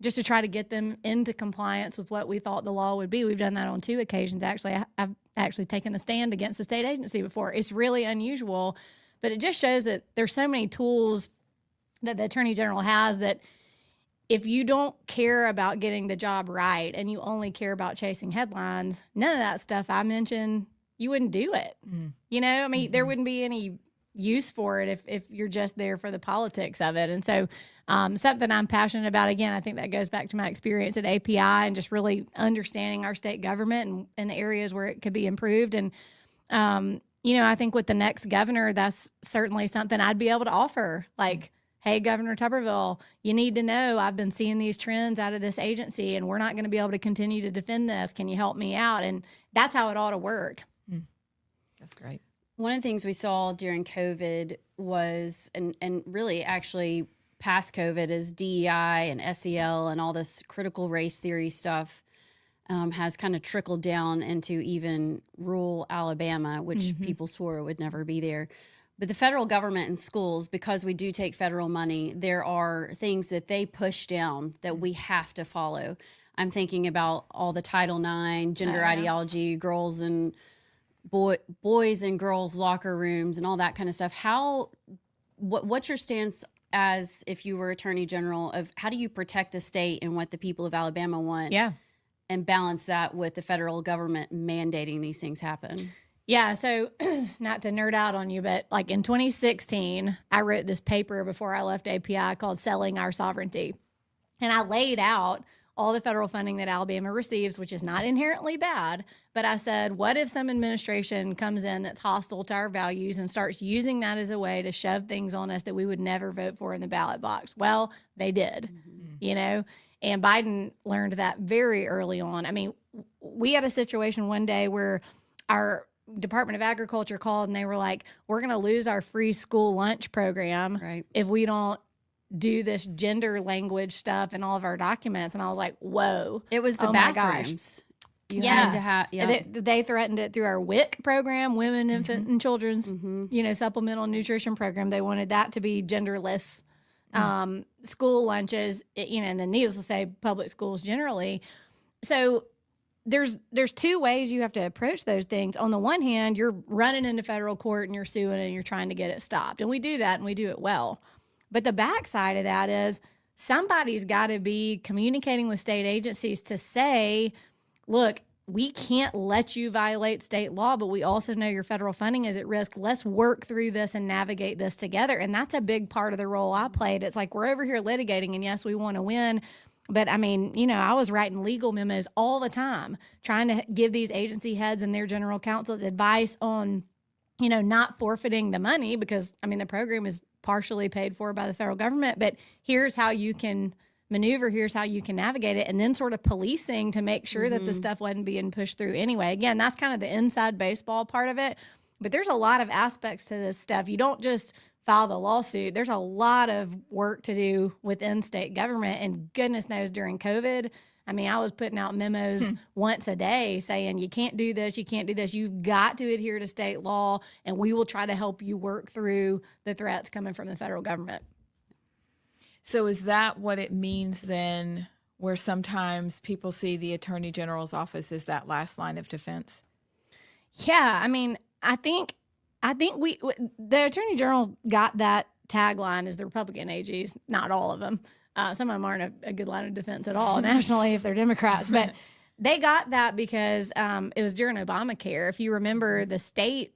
just to try to get them into compliance with what we thought the law would be. We've done that on 2 occasions. Actually, I've actually taken a stand against a state agency before. It's really unusual, but it just shows that there's so many tools that the Attorney General has that if you don't care about getting the job right and you only care about chasing headlines, none of that stuff I mentioned, you wouldn't do it. You know, I mean, there wouldn't be any use for it if you're just there for the politics of it. And so something I'm passionate about, again, I think that goes back to my experience at API and just really understanding our state government and the areas where it could be improved. And, you know, I think with the next governor, that's certainly something I'd be able to offer. Like, hey, Governor Tuberville, you need to know I've been seeing these trends out of this agency and we're not going to be able to continue to defend this. Can you help me out? And that's how it ought to work. That's great. One of the things we saw during COVID was, and really actually past COVID is DEI and SEL and all this critical race theory stuff has kind of trickled down into even rural Alabama, which people swore it would never be there. But the federal government and schools, because we do take federal money, there are things that they push down that we have to follow. I'm thinking about all the Title IX, gender ideology, girls and boys and girls locker rooms and all that kind of stuff. What's your stance as if you were Attorney General of how do you protect the state and what the people of Alabama want? Yeah. And balance that with the federal government mandating these things happen? Yeah, so not to nerd out on you, but like in 2016, I wrote this paper before I left API called Selling Our Sovereignty. And I laid out all the federal funding that Alabama receives, which is not inherently bad. But I said, what if some administration comes in that's hostile to our values and starts using that as a way to shove things on us that we would never vote for in the ballot box? Well, they did, you know, and Biden learned that very early on. I mean, we had a situation one day where our Department of Agriculture called and they were like, we're going to lose our free school lunch program if we don't do this gender language stuff in all of our documents. And I was like, whoa. It was the bathrooms. You had to have, They threatened it through our WIC program, Women, Infant, and Children's, you know, supplemental nutrition program. They wanted that to be genderless. School lunches, you know, and then needless to say, public schools generally. So there's two ways you have to approach those things. On the one hand, you're running into federal court and you're suing and you're trying to get it stopped. And we do that and we do it well. But the backside of that is somebody's got to be communicating with state agencies to say, look, we can't let you violate state law, but we also know your federal funding is at risk. Let's work through this and navigate this together. And that's a big part of the role I played. It's like, we're over here litigating and yes, we want to win. But I mean, you know, I was writing legal memos all the time, trying to give these agency heads and their general counsels advice on, you know, not forfeiting the money because, I mean, the program is partially paid for by the federal government, but here's how you can maneuver, here's how you can navigate it, and then sort of policing to make sure that the stuff wasn't being pushed through anyway. Again, that's kind of the inside baseball part of it, but there's a lot of aspects to this stuff. You don't just file the lawsuit. There's a lot of work to do within state government, and goodness knows during COVID, I mean, I was putting out memos once a day saying, you can't do this, you can't do this. You've got to adhere to state law, and we will try to help you work through the threats coming from the federal government. So is that what it means then, where sometimes people see the Attorney General's office as that last line of defense? Yeah, I mean, I think the Attorney General got that tagline as the Republican AGs, not all of them. Some of them aren't a good line of defense at all nationally if they're Democrats, but they got that because it was during Obamacare. If you remember, the state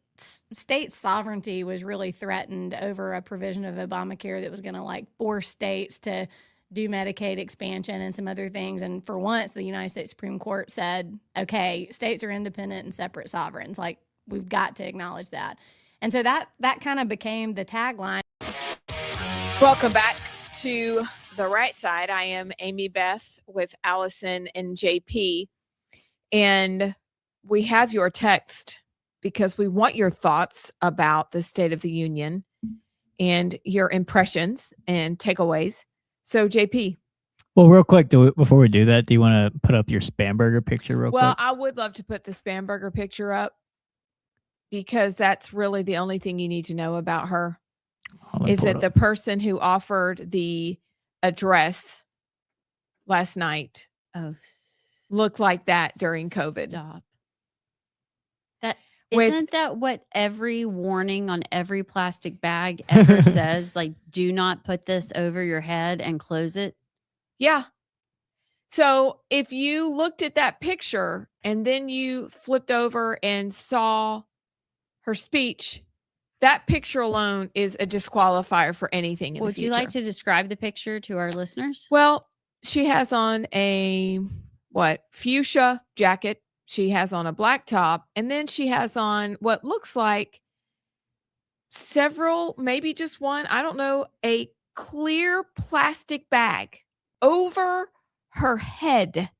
sovereignty was really threatened over a provision of Obamacare that was going to like force states to do Medicaid expansion and some other things. And for once, the United States Supreme Court said, okay, states are independent and separate sovereigns. Like, we've got to acknowledge that. And so that kind of became the tagline. Welcome back to The Right Side. I am Amy Beth with Allison and JP. And we have your text because we want your thoughts about the State of the Union and your impressions and takeaways. So, JP. Well, real quick, before we do that, do you want to put up your Spam Burger picture real quick? Well, I would love to put the Spam Burger picture up because that's really the only thing you need to know about her. Is that the person who offered the address last night looked like that during COVID. Stop. Isn't that what every warning on every plastic bag ever says? Like, do not put this over your head and close it. Yeah. So if you looked at that picture and then you flipped over and saw her speech, that picture alone is a disqualifier for anything in the future. Would you like to describe the picture to our listeners? Well, she has on a fuchsia jacket. She has on a black top, and then she has on what looks like several, maybe just one, I don't know, a clear plastic bag over her head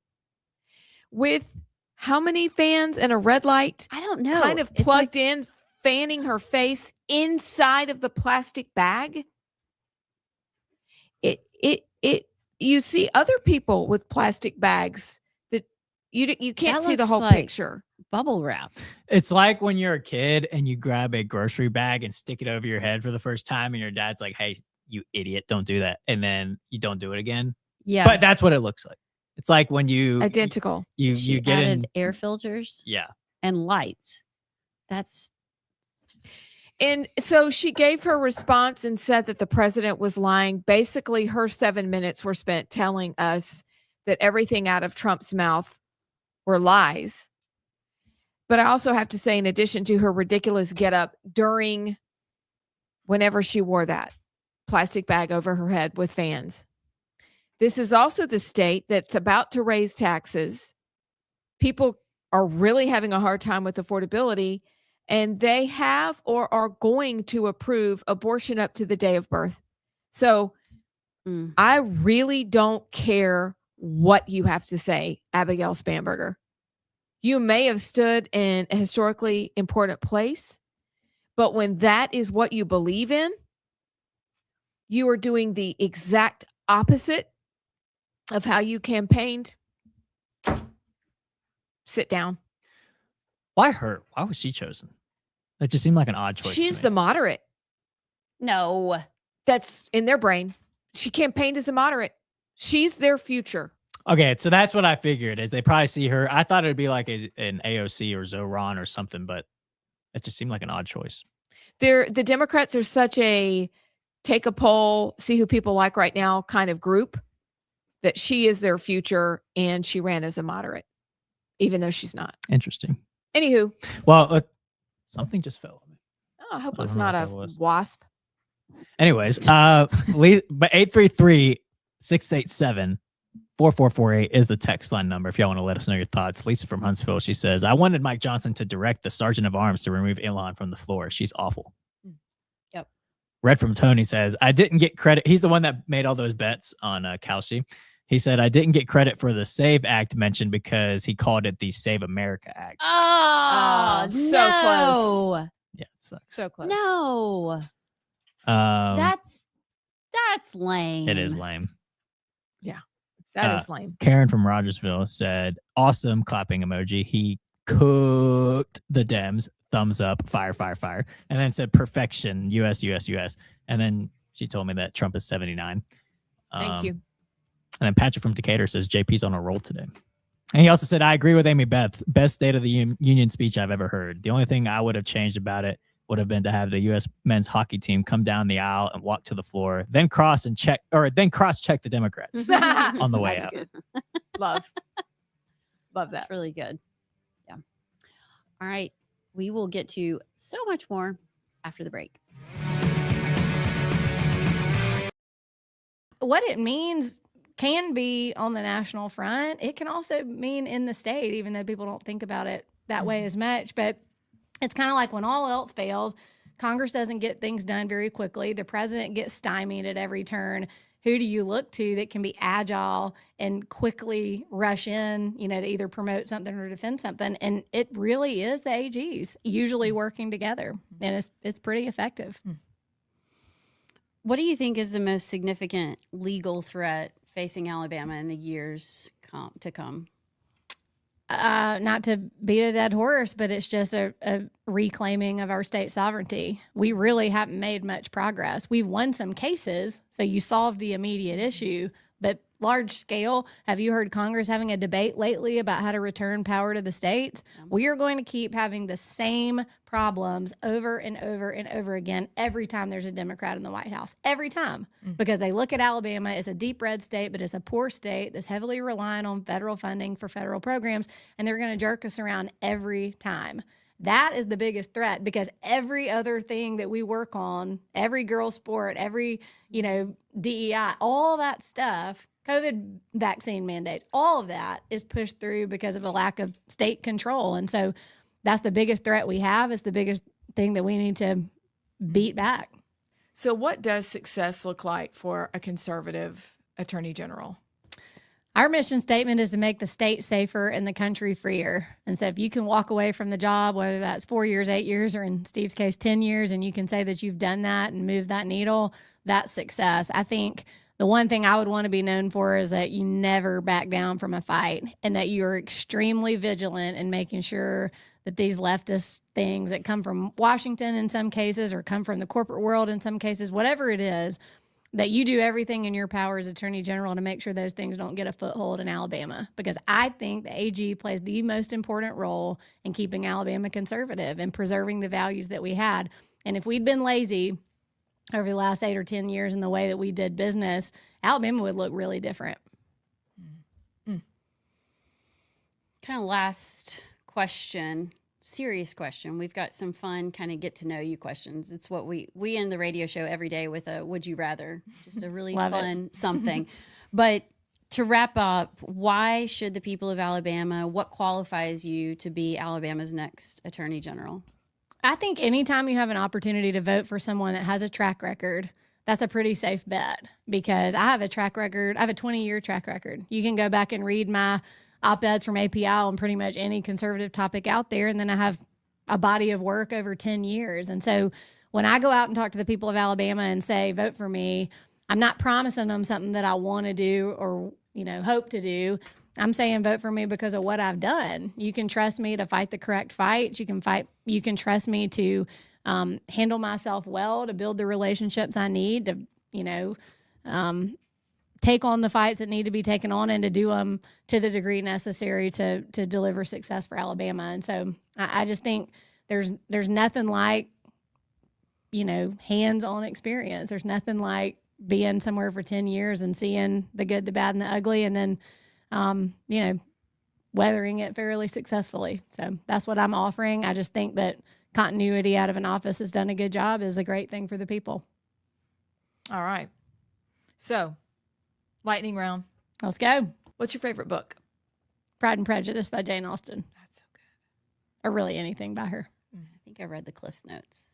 with how many fans and a red light? I don't know. Kind of plugged in, fanning her face inside of the plastic bag. you see other people with plastic bags that you can't That see the looks whole like- picture. Bubble wrap. It's like when you're a kid and you grab a grocery bag and stick it over your head for the first time, and your dad's like, "Hey, you idiot, don't do that," and then you don't do it again. Yeah. But that's what it looks like. It's like when you Identical. you She get added in. air filters Yeah. and lights. That's And so she gave her response and said that the president was lying. Basically, her 7 minutes were spent telling us that everything out of Trump's mouth were lies. But I also have to say, in addition to her ridiculous getup during whenever she wore that plastic bag over her head with fans, this is also the state that's about to raise taxes. People are really having a hard time with affordability, and they have or are going to approve abortion up to the day of birth. So I really don't care what you have to say, Abigail Spanberger. You may have stood in a historically important place, but when that is what you believe in, you are doing the exact opposite of how you campaigned. Sit down. Why her? Why was she chosen? That just seemed like an odd choice. She's to the me. moderate. no. That's in their brain. She campaigned as a moderate. She's their future. Okay, so that's what I figured. Is they probably see her. I thought it'd be like an AOC or Zoran or something, but it just seemed like an odd choice. The Democrats are such a take a poll, see who people like right now kind of group that she is their future, and she ran as a moderate, even though she's not. Interesting. Anywho, Well, something just fell on me. I hope I it's don't know not what a that was. wasp. Anyways, but 833-687-4448 is the text line number if y'all want to let us know your thoughts. Lisa from Huntsville, she says, I wanted Mike Johnson to direct the Sergeant of Arms to remove Elon from the floor. She's awful. Yep. Red from Tony says, I didn't get credit. He's the one that made all those bets on Kalshi. He said, I didn't get credit for the SAVE Act mentioned because he called it the Save America Act. Oh, so no. close. Yeah, it sucks. So close. No. That's lame. It is lame. That is lame. Karen from Rogersville said, awesome clapping emoji. He cooked the Dems. Thumbs up, fire, fire, fire. And then said perfection, US, US, US. And then she told me that Trump is 79. Thank you. And then Patrick from Decatur says, JP's on a roll today. And he also said, I agree with Amy Beth. Best State of the Union speech I've ever heard. The only thing I would have changed about it would have been to have the U.S. men's hockey team come down the aisle and walk to the floor, then cross check the Democrats on the way That's out. good. Love that. That's really good. Yeah. All right. We will get to so much more after the break. What it means can be on the national front. It can also mean in the state, even though people don't think about it that way as much. But it's kind of like when all else fails, Congress doesn't get things done very quickly. The president gets stymied at every turn. Who do you look to that can be agile and quickly rush in, to either promote something or defend something? And it really is the AGs usually working together, and it's pretty effective. What do you think is the most significant legal threat facing Alabama in the years to come? Not to beat a dead horse, but it's just a reclaiming of our state sovereignty. We really haven't made much progress. We've won some cases, so you solved the immediate issue, but large scale, have you heard Congress having a debate lately about how to return power to the states? We are going to keep having the same problems over and over and over again every time there's a Democrat in the White House. Every time. Because they look at Alabama as a deep red state, but it's a poor state that's heavily reliant on federal funding for federal programs, and they're going to jerk us around every time. That is the biggest threat, because every other thing that we work on, every girl sport, every, DEI, all that stuff, COVID vaccine mandates, all of that is pushed through because of a lack of state control. And so that's the biggest threat we have. It's the biggest thing that we need to beat back. So what does success look like for a conservative attorney general? Our mission statement is to make the state safer and the country freer. And so if you can walk away from the job, whether that's 4 years, 8 years, or in Steve's case, 10 years, and you can say that you've done that and moved that needle, that's success. I think the one thing I would want to be known for is that you never back down from a fight and that you're extremely vigilant in making sure that these leftist things that come from Washington in some cases or come from the corporate world in some cases, whatever it is, that you do everything in your power as Attorney General to make sure those things don't get a foothold in Alabama. Because I think the AG plays the most important role in keeping Alabama conservative and preserving the values that we had. And if we'd been lazy over the last 8 or 10 years in the way that we did business, Alabama would look really different. Kind of last question, serious question. We've got some fun kind of get to know you questions. It's what we end the radio show every day with a would you rather, just a really fun something. But to wrap up, why should the people of Alabama, what qualifies you to be Alabama's next Attorney General? I think anytime you have an opportunity to vote for someone that has a track record, that's a pretty safe bet, because I have a track record. I have a 20-year track record. You can go back and read my op-eds from API on pretty much any conservative topic out there. And then I have a body of work over 10 years. And so when I go out and talk to the people of Alabama and say, vote for me, I'm not promising them something that I want to do or, hope to do. I'm saying vote for me because of what I've done. You can trust me to fight the correct fights. You can trust me to handle myself well, to build the relationships I need to, take on the fights that need to be taken on and to do them to the degree necessary to deliver success for Alabama. And so I just think there's nothing like, hands-on experience. There's nothing like being somewhere for 10 years and seeing the good, the bad, and the ugly, and then, weathering it fairly successfully. So that's what I'm offering. I just think that continuity out of an office has done a good job is a great thing for the people. All right. So, lightning round. Let's go. What's your favorite book? Pride and Prejudice by Jane Austen. That's so good. Or really anything by her. I think I read the Cliff's Notes.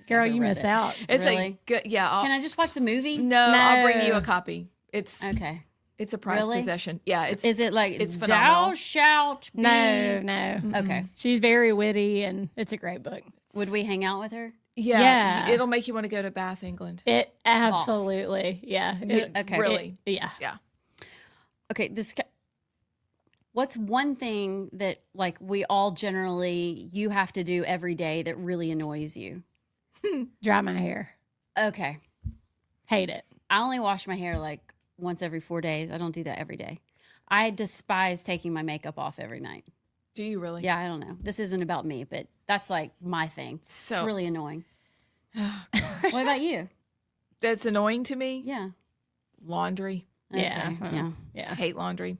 Girl, you miss out. It's Really? like good. Yeah. Can I just watch the movie? No, I'll bring you a copy. It's Okay. It's a prized Really? possession. Yeah. Is it like it's phenomenal. thou shalt be? No. Okay. She's very witty, and it's a great book. Would we hang out with her? Yeah. Yeah. It'll make you want to go to Bath, England. It absolutely, yeah. Okay. Really. Yeah. Yeah. Okay, what's one thing that like we all generally you have to do every day that really annoys you? Dry my hair. Okay. Hate it. I only wash my hair like once every 4 days. I don't do that every day. I despise taking my makeup off every night. Do you really? Yeah, I don't know. This isn't about me, but that's like my thing. So- it's really annoying. What about you? That's annoying to me. Yeah. Laundry. Yeah. Okay, yeah. I Yeah. hate laundry.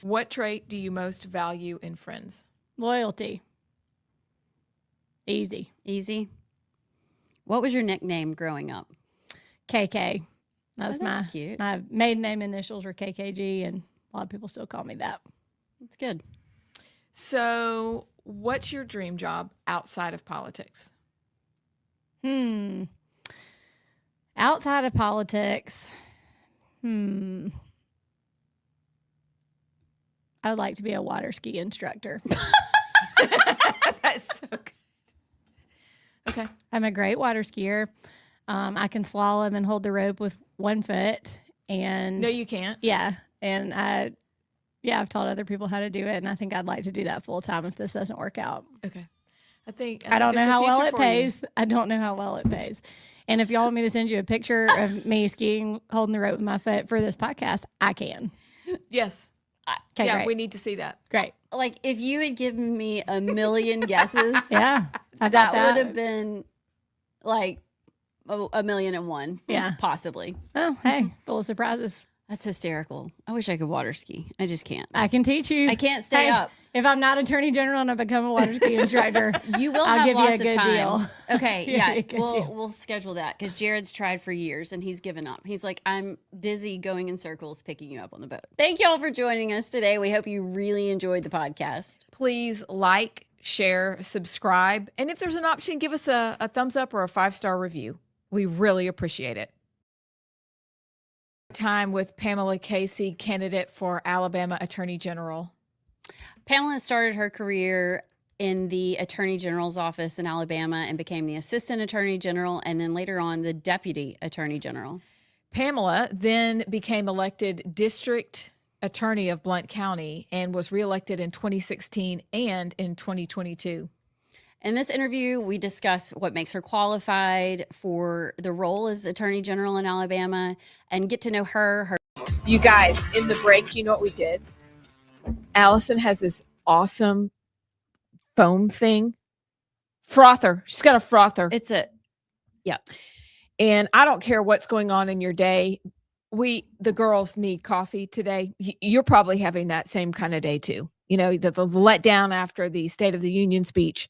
What trait do you most value in friends? Loyalty. Easy. Easy. What was your nickname growing up? KK. That's that's cute. my maiden name initials were KKG, and a lot of people still call me that. That's good. So, what's your dream job outside of politics? Outside of politics, I would like to be a water ski instructor. That's so good. Okay. I'm a great water skier. I can slalom and hold the rope with 1 foot. And No, you can't. yeah, and I've taught other people how to do it, and I think I'd like to do that full time if this doesn't work out. Okay. I think I don't know there's a how well future it for you. pays. I don't know how well it pays. And if y'all want me to send you a picture of me skiing, holding the rope with my foot for this podcast, I can. Yes. Okay, Yeah, great. we need to see that. Great. Like if you had given me a million guesses, Yeah. I that thought would have been like a million and one. Yeah. Possibly. Oh, hey, full of surprises. That's hysterical. I wish I could water ski. I just can't. I can teach you. I can't stay Hey, up. If I'm not Attorney General and I become a water ski instructor, You will I'll have give you a lots good of time. deal. Okay, Give you yeah, a good deal. we'll schedule that because Jared's tried for years and he's given up. He's like, I'm dizzy going in circles picking you up on the boat. Thank you all for joining us today. We hope you really enjoyed the podcast. Please like, share, subscribe, and if there's an option, give us a thumbs up or a 5-star review. We really appreciate it. Time with Pamela Casey, candidate for Alabama Attorney General. Pamela started her career in the Attorney General's office in Alabama and became the Assistant Attorney General and then later on the Deputy Attorney General. Pamela then became elected district attorney of Blount County and was reelected in 2016 and in 2022. In this interview, we discuss what makes her qualified for the role as Attorney General in Alabama and get to know her. You guys, in the break, you know what we did? Allison has this awesome foam thing. Frother. She's got a frother. It's a, yeah. And I don't care what's going on in your day. The girls need coffee today. You're probably having that same kind of day too. You know, the letdown after the State of the Union speech.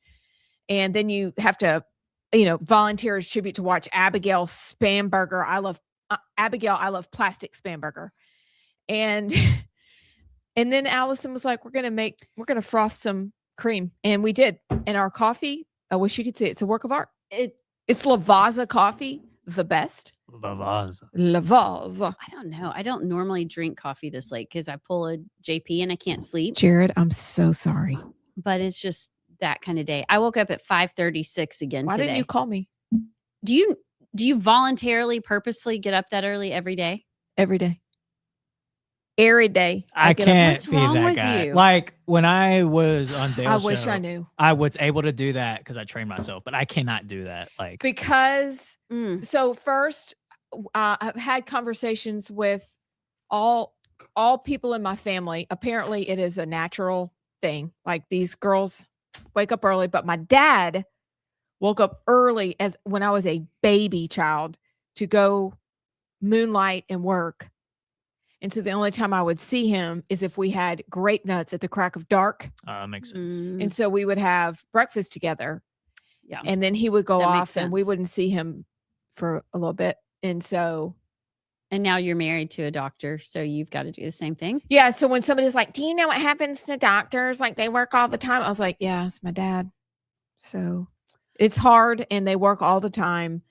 And then you have to, volunteer as tribute to watch Abigail Spamberger. I love Abigail. I love plastic Spamberger. And then Allison was like, we're going to froth some cream. And we did. And our coffee, I wish you could see it. It's a work of art. It's Lavazza coffee, the best. Lavazza. I don't know. I don't normally drink coffee this late because I pull a JP and I can't sleep. Jared, I'm so sorry. But it's just that kind of day. I woke up at 5:36 again Why today. didn't you call me? Do you voluntarily, purposefully get up that early every day? Every day. Every day. I get up. can't What's be wrong that with guy. you? Like when I was on Dale's I wish show, I knew. I was able to do that because I trained myself, but I cannot do that. Like Because so first, I've had conversations with all people in my family. Apparently, it is a natural thing. Like these girls wake up early, but my dad woke up early as when I was a baby child to go moonlight and work. And so the only time I would see him is if we had grape nuts at the crack of dark. that makes sense. And so we would have breakfast together. Yeah. And then he would go That makes off and we sense. wouldn't see him for a little bit. And so, And now you're married to a doctor, so you've got to do the same thing. yeah. So when somebody's like, do you know what happens to doctors? Like they work all the time. I was like, yeah, it's my dad. So it's hard and they work all the time.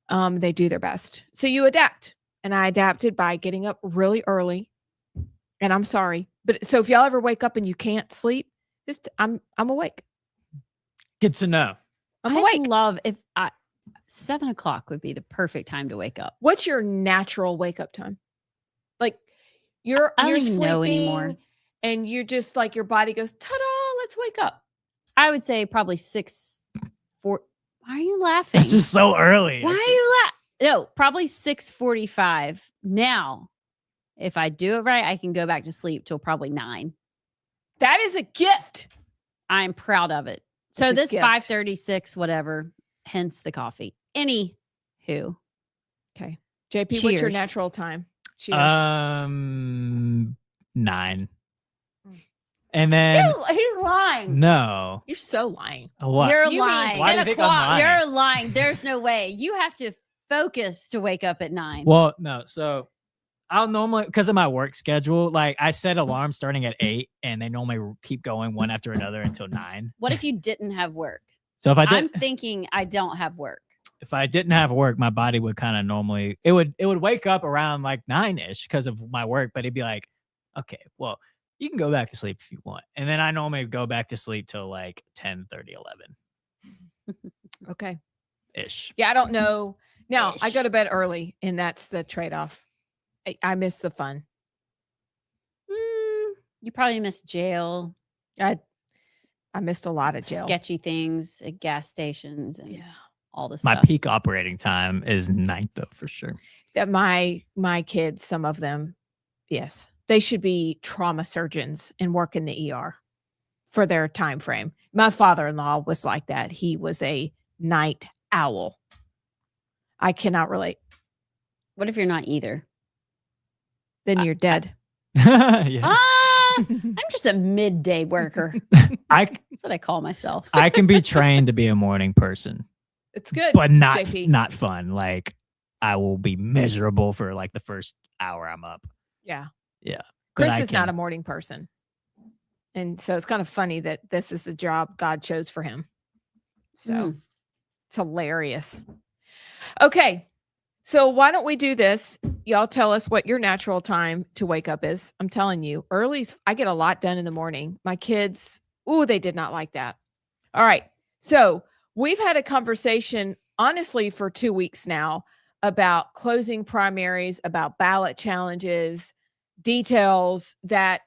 They do their best. So you adapt. And I adapted by getting up really early. And I'm sorry. But so if y'all ever wake up and you can't sleep, just I'm awake. Good to know. I'm I awake. love 7 o'clock would be the perfect time to wake up. What's your natural wake up time? Like you're I don't you're even know anymore. sleeping and you're just like your body goes, ta-da, let's wake up. I would say probably 6:4. Why are you laughing? It's just so early. Why are you laughing? No, probably 6:45. Now, if I do it right, I can go back to sleep till probably 9. That is a gift. I'm proud of it. So It's a this gift. 5:36, whatever, hence the coffee. Anywho, Okay. JP, what's your Cheers. natural time? Cheers. 9. Mm. And then you're lying. no. You're so lying. What? You're You mean lying. 10 Why do you think I'm o'clock? lying? You're lying. There's no way. You have to focus to wake up at 9. Well, no. So I'll normally, because of my work schedule, like I set alarms starting at 8 and they normally keep going one after another until 9. What if you didn't have work? So if I I'm did, thinking I don't have work. if I didn't have work, my body would kind of normally, it would wake up around like 9ish because of my work, but it'd be like, okay, well, you can go back to sleep if you want. And then I normally go back to sleep till like 10:30, 11 Okay. ish. Yeah, I don't know. Now I go Ish. to bed early and that's the trade-off. I miss the fun. You probably missed jail, I missed a lot of jail. sketchy things at gas stations, and Yeah. all this My stuff. peak operating time is 9 though, for sure. That my kids, some of them, yes, they should be trauma surgeons and work in the ER for their time frame. My father-in-law was like that. He was a night owl. I cannot relate. What if you're not either? Then you're dead. Yeah. I'm just a midday worker. I That's what I call myself. I can be trained to be a morning person, It's good. but not JP. not fun. Like I will be miserable for like the first hour I'm up. Yeah. Yeah. But Chris I is not a can- morning person. And so it's kind of funny that this is the job God chose for him. So Mm. it's hilarious. Okay. So why don't we do this? Y'all tell us what your natural time to wake up is. I'm telling you, I get a lot done in the morning. My kids, they did not like that. All right. So we've had a conversation, honestly, for 2 weeks now about closing primaries, about ballot challenges, details that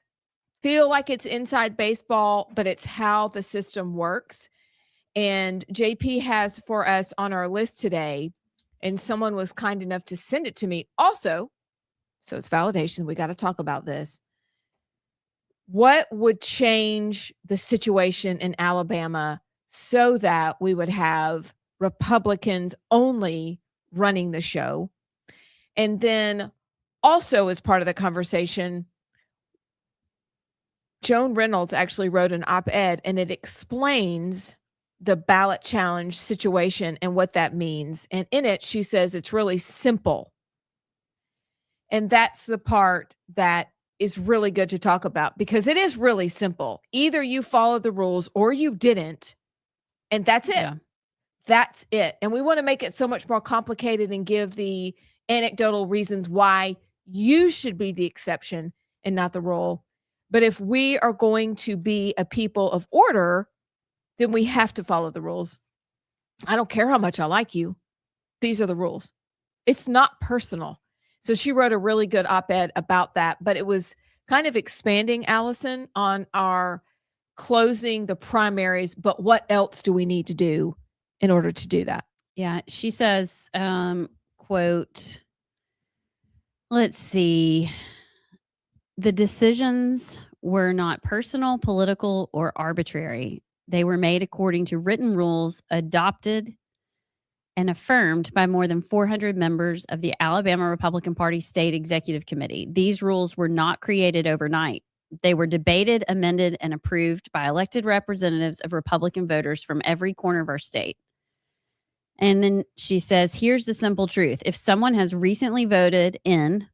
feel like it's inside baseball, but it's how the system works. And JP has for us on our list today, and someone was kind enough to send it to me also. So it's validation. We got to talk about this. What would change the situation in Alabama so that we would have Republicans only running the show? And then also, as part of the conversation, Joan Reynolds actually wrote an op-ed, and it explains the ballot challenge situation and what that means. And in it, she says it's really simple. And that's the part that is really good to talk about, because it is really simple. Either you follow the rules or you didn't, and that's it. Yeah. That's it. And we want to make it so much more complicated and give the anecdotal reasons why you should be the exception and not the rule. But if we are going to be a people of order, then we have to follow the rules. I don't care how much I like you. These are the rules. It's not personal. So she wrote a really good op-ed about that, but it was kind of expanding, Allison, on our closing the primaries, but what else do we need to do in order to do that? Yeah. She says, quote, let's see. The decisions were not personal, political, or arbitrary. They were made according to written rules adopted and affirmed by more than 400 members of the Alabama Republican Party State Executive Committee. These rules were not created overnight. They were debated, amended, and approved by elected representatives of Republican voters from every corner of our state. And then she says, here's the simple truth. If someone has recently voted in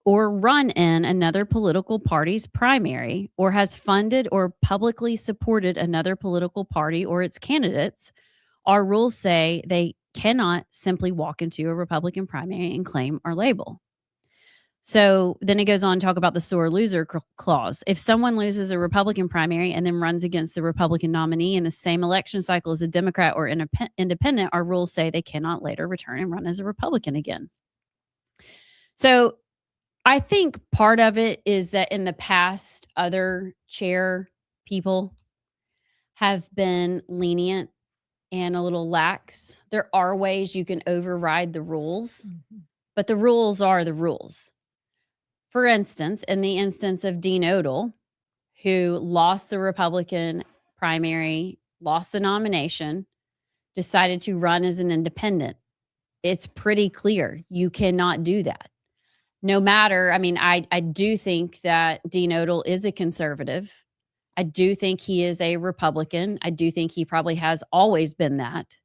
or run in another political party's primary, or has funded or publicly supported another political party or its candidates, our rules say they cannot simply walk into a Republican primary and claim our label. So then it goes on to talk about the sore loser clause. If someone loses a Republican primary and then runs against the Republican nominee in the same election cycle as a Democrat or independent, our rules say they cannot later return and run as a Republican again. So I think part of it is that in the past, other chair people have been lenient and a little lax. There are ways you can override the rules, but the rules are the rules. For instance, in the instance of Dean Odle, who lost the Republican primary, lost the nomination, decided to run as an independent, it's pretty clear you cannot do that. No matter, I mean, I do think that Dean Odle is a conservative. I do think he is a Republican. I do think he probably has always been that.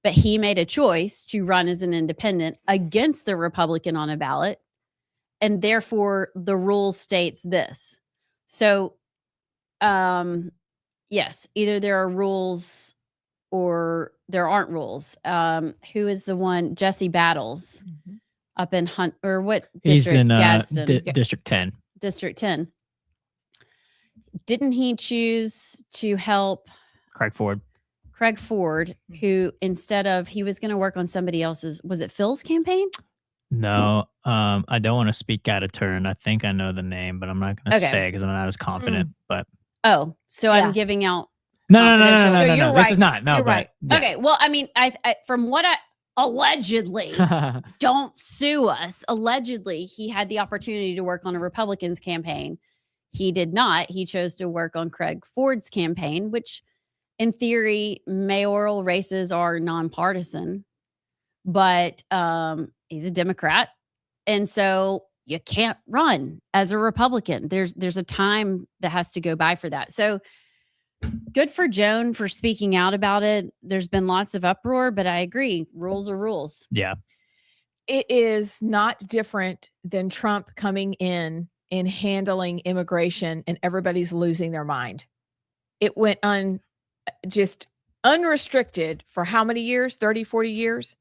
But he made a choice to run as an independent against the Republican on a ballot. And therefore, the rule states this. So, yes, either there are rules or there aren't rules. Who is the one? Jesse Battles. Up in Hunt, or what district? He's in Gadsden. District 10. District 10. Didn't he choose to help Craig Ford, who instead of, he was going to work on somebody else's, was it Phil's campaign? No, I don't want to speak out of turn. I think I know the name, but I'm not going to say it because I'm not as confident. But oh, so Yeah. I'm giving out. no. You're This right. is not. No, You're but, right. yeah. Okay, well, I mean, I from what I allegedly, don't sue us. Allegedly, he had the opportunity to work on a Republican's campaign. He did not. He chose to work on Craig Ford's campaign, which in theory, mayoral races are nonpartisan, but he's a Democrat. And so you can't run as a Republican. There's a time that has to go by for that. So good for Joan for speaking out about it. There's been lots of uproar, but I agree. Rules are rules. Yeah. It is not different than Trump coming in and handling immigration and everybody's losing their mind. It went on just unrestricted for how many years? 30, 40 years?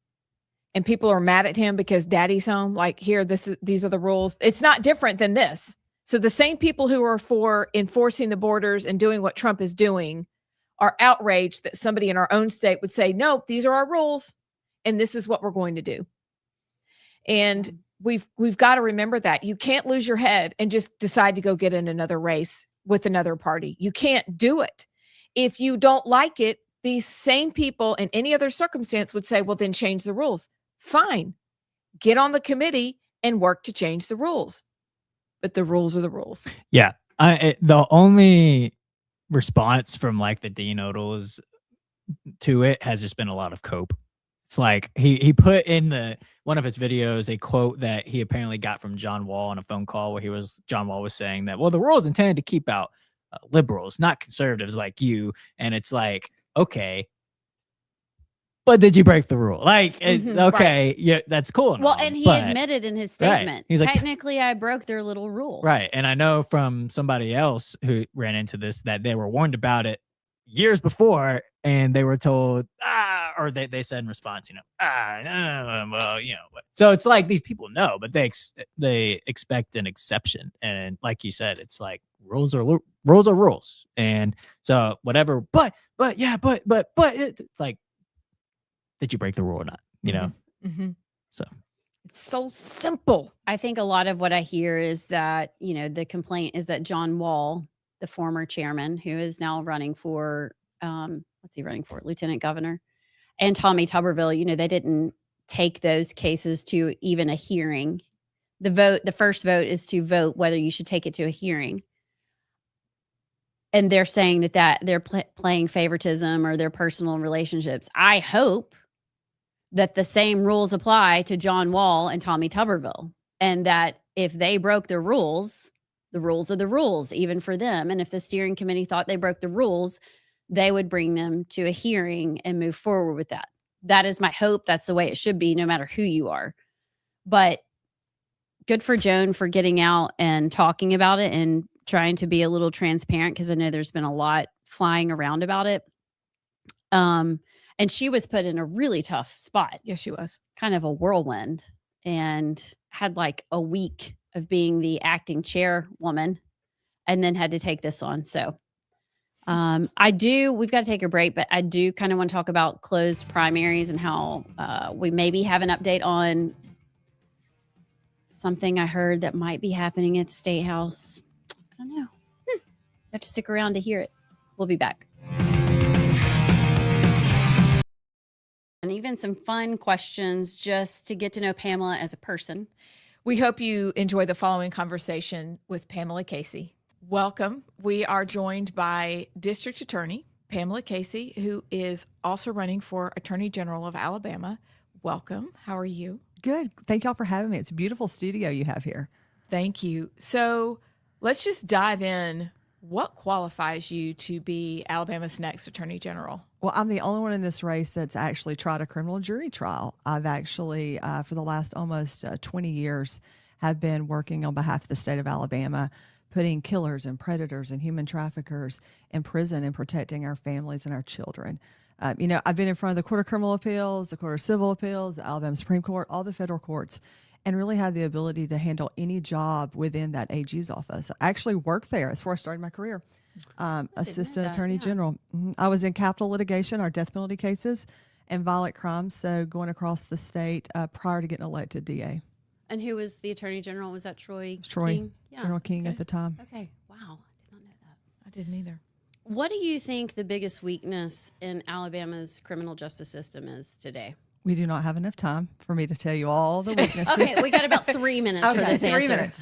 And people are mad at him because daddy's home. Like, here, these are the rules. It's not different than this. So the same people who are for enforcing the borders and doing what Trump is doing are outraged that somebody in our own state would say, no, these are our rules, and this is what we're going to do. And we've got to remember that you can't lose your head and just decide to go get in another race with another party. You can't do it. If you don't like it, these same people in any other circumstance would say, well, then change the rules. Fine. Get on the committee and work to change the rules. But the rules are the rules. Yeah. The only response from like the Dean Odals to it has just been a lot of cope. It's like he put in one of his videos a quote that he apparently got from John Wall on a phone call where John Wall was saying that, well, the rule is intended to keep out liberals, not conservatives like you. And it's like, okay, but did you break the rule? Like, okay, right. Yeah, that's cool. Well, and he admitted in his statement, right. He's like, technically I broke their little rule. Right. And I know from somebody else who ran into this that they were warned about it years before and they were told, or they said in response, well, so it's like these people know, but they expect an exception. And like you said, it's like rules are rules. And so whatever, but it's like, did you break the rule or not? So it's so simple. I think a lot of what I hear is that, the complaint is that John Wall, the former chairman, who is now running for, what's he running for? Lieutenant governor, and Tommy Tuberville, they didn't take those cases to even a hearing. The first vote is to vote whether you should take it to a hearing. And they're saying that they're playing favoritism or their personal relationships. I hope that the same rules apply to John Wall and Tommy Tuberville, and that if they broke the rules are the rules, even for them. And if the steering committee thought they broke the rules, they would bring them to a hearing and move forward with that. That is my hope. That's the way it should be, no matter who you are. But good for Joan for getting out and talking about it and trying to be a little transparent, because I know there's been a lot flying around about it. And she was put in a really tough spot. Yes, she was. Kind of a whirlwind, and had like a week of being the acting chairwoman and then had to take this on. So we've got to take a break, but I do kind of want to talk about closed primaries and how we maybe have an update on something I heard that might be happening at the State House. I don't know. You have to stick around to hear it. We'll be back. And even some fun questions just to get to know Pamela as a person. We hope you enjoy the following conversation with Pamela Casey. Welcome. We are joined by District Attorney Pamela Casey, who is also running for Attorney General of Alabama. Welcome. How are you? Good. Thank y'all for having me. It's a beautiful studio you have here. Thank you. So let's just dive in. What qualifies you to be Alabama's next Attorney General? Well, I'm the only one in this race that's actually tried a criminal jury trial. I've actually, for the last almost 20 years, have been working on behalf of the state of Alabama, putting killers and predators and human traffickers in prison and protecting our families and our children. I've been in front of the Court of Criminal Appeals, the Court of Civil Appeals, the Alabama Supreme Court, all the federal courts, and really had the ability to handle any job within that AG's office. I actually worked there. That's where I started my career. Assistant Attorney General. I was in capital litigation, our death penalty cases, and violent crimes, so going across the state prior to getting elected DA. And who was the Attorney General? Was that Troy King? Yeah. General King at the time. Okay. Wow. I did not know that. I didn't either. What do you think the biggest weakness in Alabama's criminal justice system is today? We do not have enough time for me to tell you all the weaknesses. Okay, we got about 3 minutes for this answer. 3 minutes.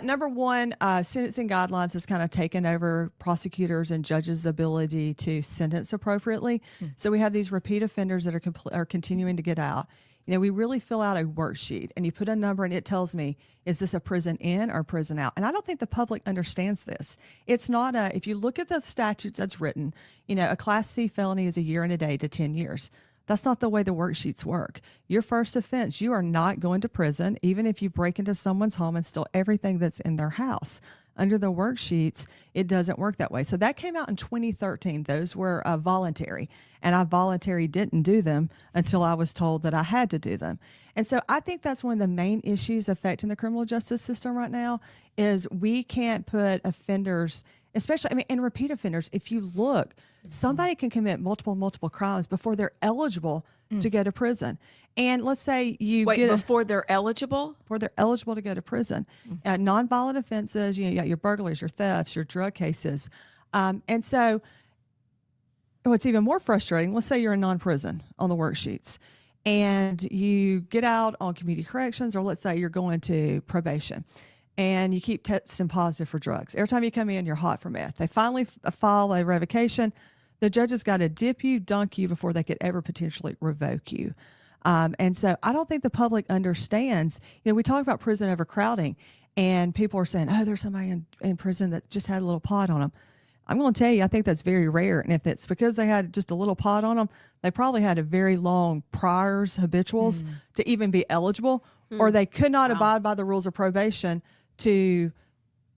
Number one, sentencing guidelines has kind of taken over prosecutors and judges' ability to sentence appropriately. So we have these repeat offenders that are continuing to get out. We really fill out a worksheet and you put a number and it tells me, is this a prison in or prison out? And I don't think the public understands this. It's not if you look at the statutes that's written, a Class C felony is a year and a day to 10 years. That's not the way the worksheets work. Your first offense, you are not going to prison, even if you break into someone's home and steal everything that's in their house. Under the worksheets, it doesn't work that way. So that came out in 2013. Those were voluntary, and I voluntarily didn't do them until I was told that I had to do them. And so I think that's one of the main issues affecting the criminal justice system right now is we can't put offenders, especially, and repeat offenders. If you look, somebody can commit multiple crimes before they're eligible to go to prison. And let's say you Wait, get before they're eligible? before they're eligible to go to prison. Nonviolent offenses, you got your burglaries, your thefts, your drug cases. And so what's even more frustrating, let's say you're in non-prison on the worksheets and you get out on community corrections, or let's say you're going to probation and you keep testing positive for drugs. Every time you come in, you're hot for meth. They finally file a revocation. The judge has got to dip you, dunk you before they could ever potentially revoke you. And so I don't think the public understands, we talk about prison overcrowding and people are saying, oh, there's somebody in prison that just had a little pot on them. I'm going to tell you, I think that's very rare. And if it's because they had just a little pot on them, they probably had a very long priors, habituals to even be eligible, or they could not abide by the rules of probation to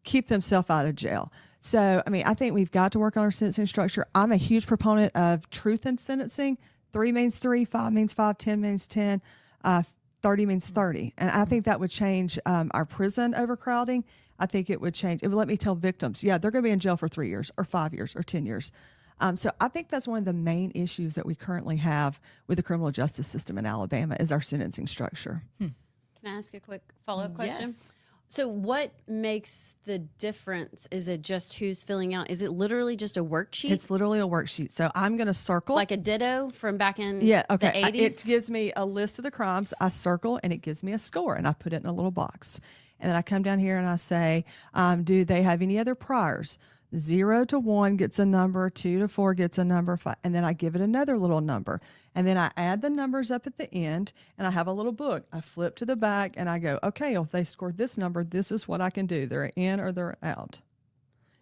keep themselves out of jail. So, I mean, I think we've got to work on our sentencing structure. I'm a huge proponent of truth in sentencing. 3 means 3, 5 means 5, 10 means 10, 30 means 30. And I think that would change our prison overcrowding. I think it would change. It would let me tell victims, yeah, they're going to be in jail for 3 years or 5 years or 10 years. So I think that's one of the main issues that we currently have with the criminal justice system in Alabama is our sentencing structure. Can I ask a quick follow-up question? Yes. So what makes the difference? Is it just who's filling out? Is it literally just a worksheet? It's literally a worksheet. So I'm going to circle. like a ditto from back in the It 80s? gives me a list of the crimes. I circle and it gives me a score and I put it in a little box. And then I come down here and I say, do they have any other priors? 0 to 1 gets a number, 2 to 4 gets a number, 5, and then I give it another little number. And then I add the numbers up at the end and I have a little book. I flip to the back and I go, okay, if they scored this number, this is what I can do. They're in or they're out.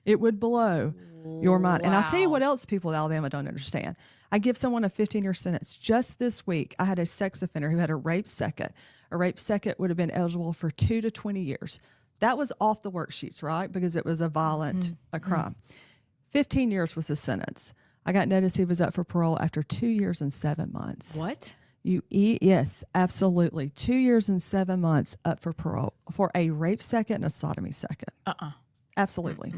It would blow your mind. And I'll tell you what else people in Alabama don't understand. I give someone a 15-year sentence. Just this week, I had a sex offender who had a rape second. A rape second would have been eligible for 2 to 20 years. That was off the worksheets, right? Because it was a violent crime. 15 years was his sentence. I got notice he was up for parole after 2 years and 7 months. What? Yes, absolutely. 2 years and 7 months up for parole for a rape second and a sodomy second. Absolutely.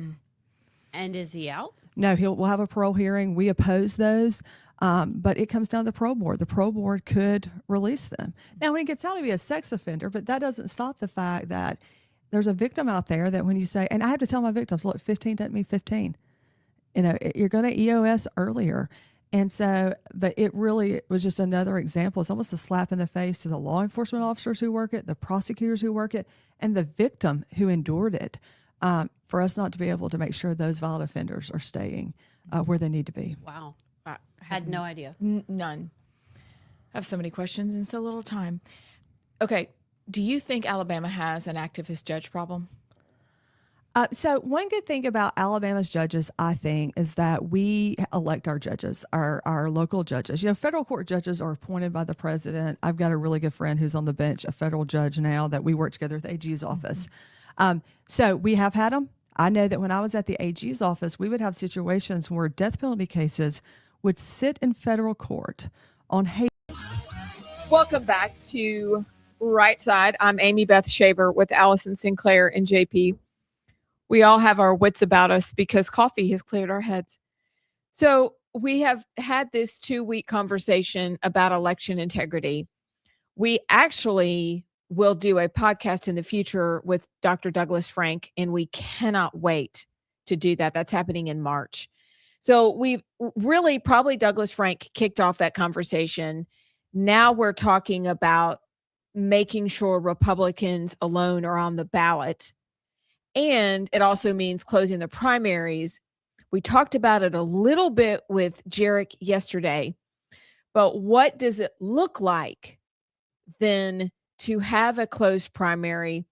And is he out? No, we'll have a parole hearing. We oppose those, but it comes down to the parole board. The parole board could release them. Now, when he gets out, he'll be a sex offender, but that doesn't stop the fact that there's a victim out there that when you say, and I have to tell my victims, look, 15 doesn't mean 15. You're going to EOS earlier. And so, but it really was just another example. It's almost a slap in the face to the law enforcement officers who work it, the prosecutors who work it, and the victim who endured it, for us not to be able to make sure those violent offenders are staying where they need to be. Wow. I had no idea. None. I have so many questions and so little time. Okay. Do you think Alabama has an activist judge problem? So one good thing about Alabama's judges, I think, is that we elect our judges, our local judges. Federal court judges are appointed by the president. I've got a really good friend who's on the bench, a federal judge now that we work together at the AG's office. So we have had them. I know that when I was at the AG's office, we would have situations where death penalty cases would sit in federal court on hate. Welcome back to Rightside. I'm Amy Beth Shaver with Allison Sinclair and JP. We all have our wits about us because coffee has cleared our heads. So we have had this 2-week conversation about election integrity. We actually will do a podcast in the future with Dr. Douglas Frank, and we cannot wait to do that. That's happening in March. So we've really probably Douglas Frank kicked off that conversation. Now we're talking about making sure Republicans alone are on the ballot. And it also means closing the primaries. We talked about it a little bit with Jarek yesterday, but what does it look like then to have a closed primary?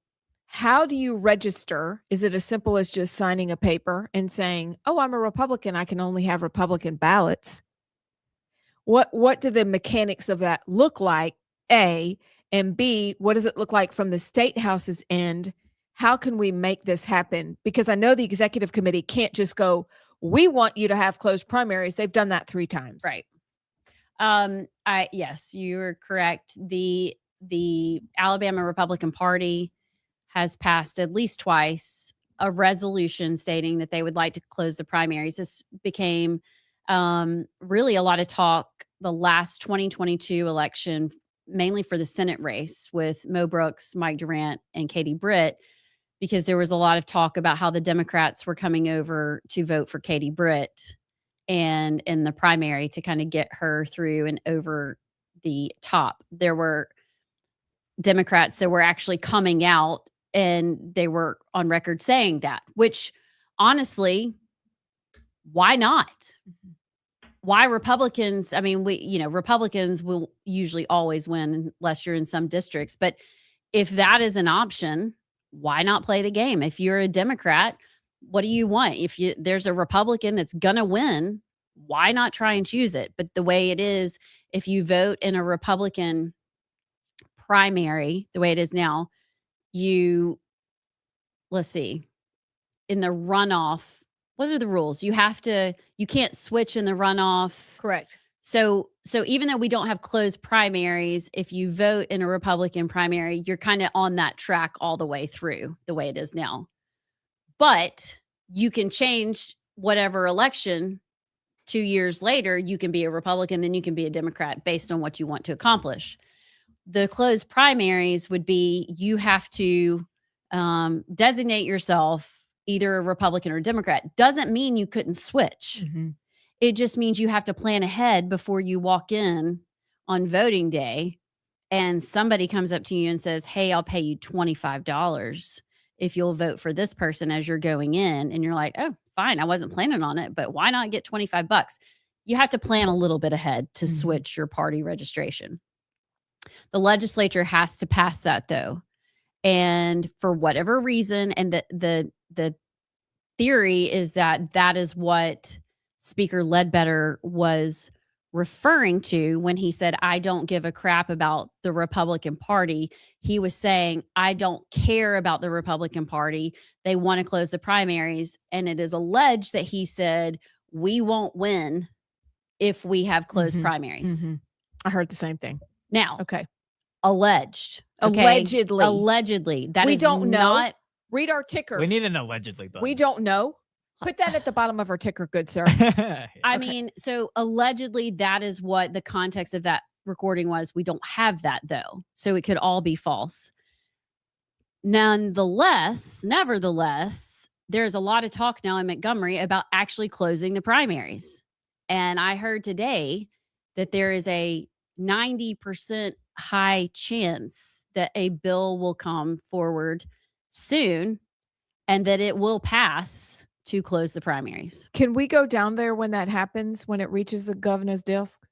How do you register? Is it as simple as just signing a paper and saying, oh, I'm a Republican, I can only have Republican ballots? What do the mechanics of that look like, A? And B, what does it look like from the state house's end? How can we make this happen? Because I know the executive committee can't just go, we want you to have closed primaries. They've done that 3 times. Right. Yes, you're correct. The Alabama Republican Party has passed at least twice a resolution stating that they would like to close the primaries. This became really a lot of talk the last 2022 election, mainly for the Senate race with Mo Brooks, Mike Durant, and Katie Britt, because there was a lot of talk about how the Democrats were coming over to vote for Katie Britt and in the primary to kind of get her through and over the top. There were Democrats that were actually coming out and they were on record saying that, which honestly, why not? Why Republicans? I mean, Republicans will usually always win unless you're in some districts. But if that is an option, why not play the game? If you're a Democrat, what do you want? If there's a Republican that's going to win, why not try and choose it? But the way it is, if you vote in a Republican primary, the way it is now, let's see, in the runoff, what are the rules? You can't switch in the runoff. Correct. So even though we don't have closed primaries, if you vote in a Republican primary, you're kind of on that track all the way through the way it is now. But you can change whatever election 2 years later, you can be a Republican, then you can be a Democrat based on what you want to accomplish. The closed primaries would be you have to designate yourself either a Republican or Democrat. Doesn't mean you couldn't switch. Mm-hmm. It just means you have to plan ahead before you walk in on voting day and somebody comes up to you and says, hey, I'll pay you $25 if you'll vote for this person as you're going in. And you're like, oh, fine. I wasn't planning on it, but why not get $25? You have to plan a little bit ahead to switch your party registration. The legislature has to pass that though. And for whatever reason, and the theory is that is what Speaker Ledbetter was referring to when he said, I don't give a crap about the Republican Party. He was saying, I don't care about the Republican Party. They want to close the primaries. And it is alleged that he said, we won't win if we have closed primaries. Mm-hmm. I heard the same thing. Now, Okay. Alleged. Okay? Allegedly. That We is don't know. not. Read our ticker. We need an allegedly button. We don't know. Put that at the bottom of our ticker, good sir. I mean, so allegedly that is what the context of that recording was. We don't have that though. So it could all be false. Nevertheless, there's a lot of talk now in Montgomery about actually closing the primaries. And I heard today that there is a 90% high chance that a bill will come forward soon and that it will pass to close the primaries. Can we go down there when that happens, when it reaches the governor's desk?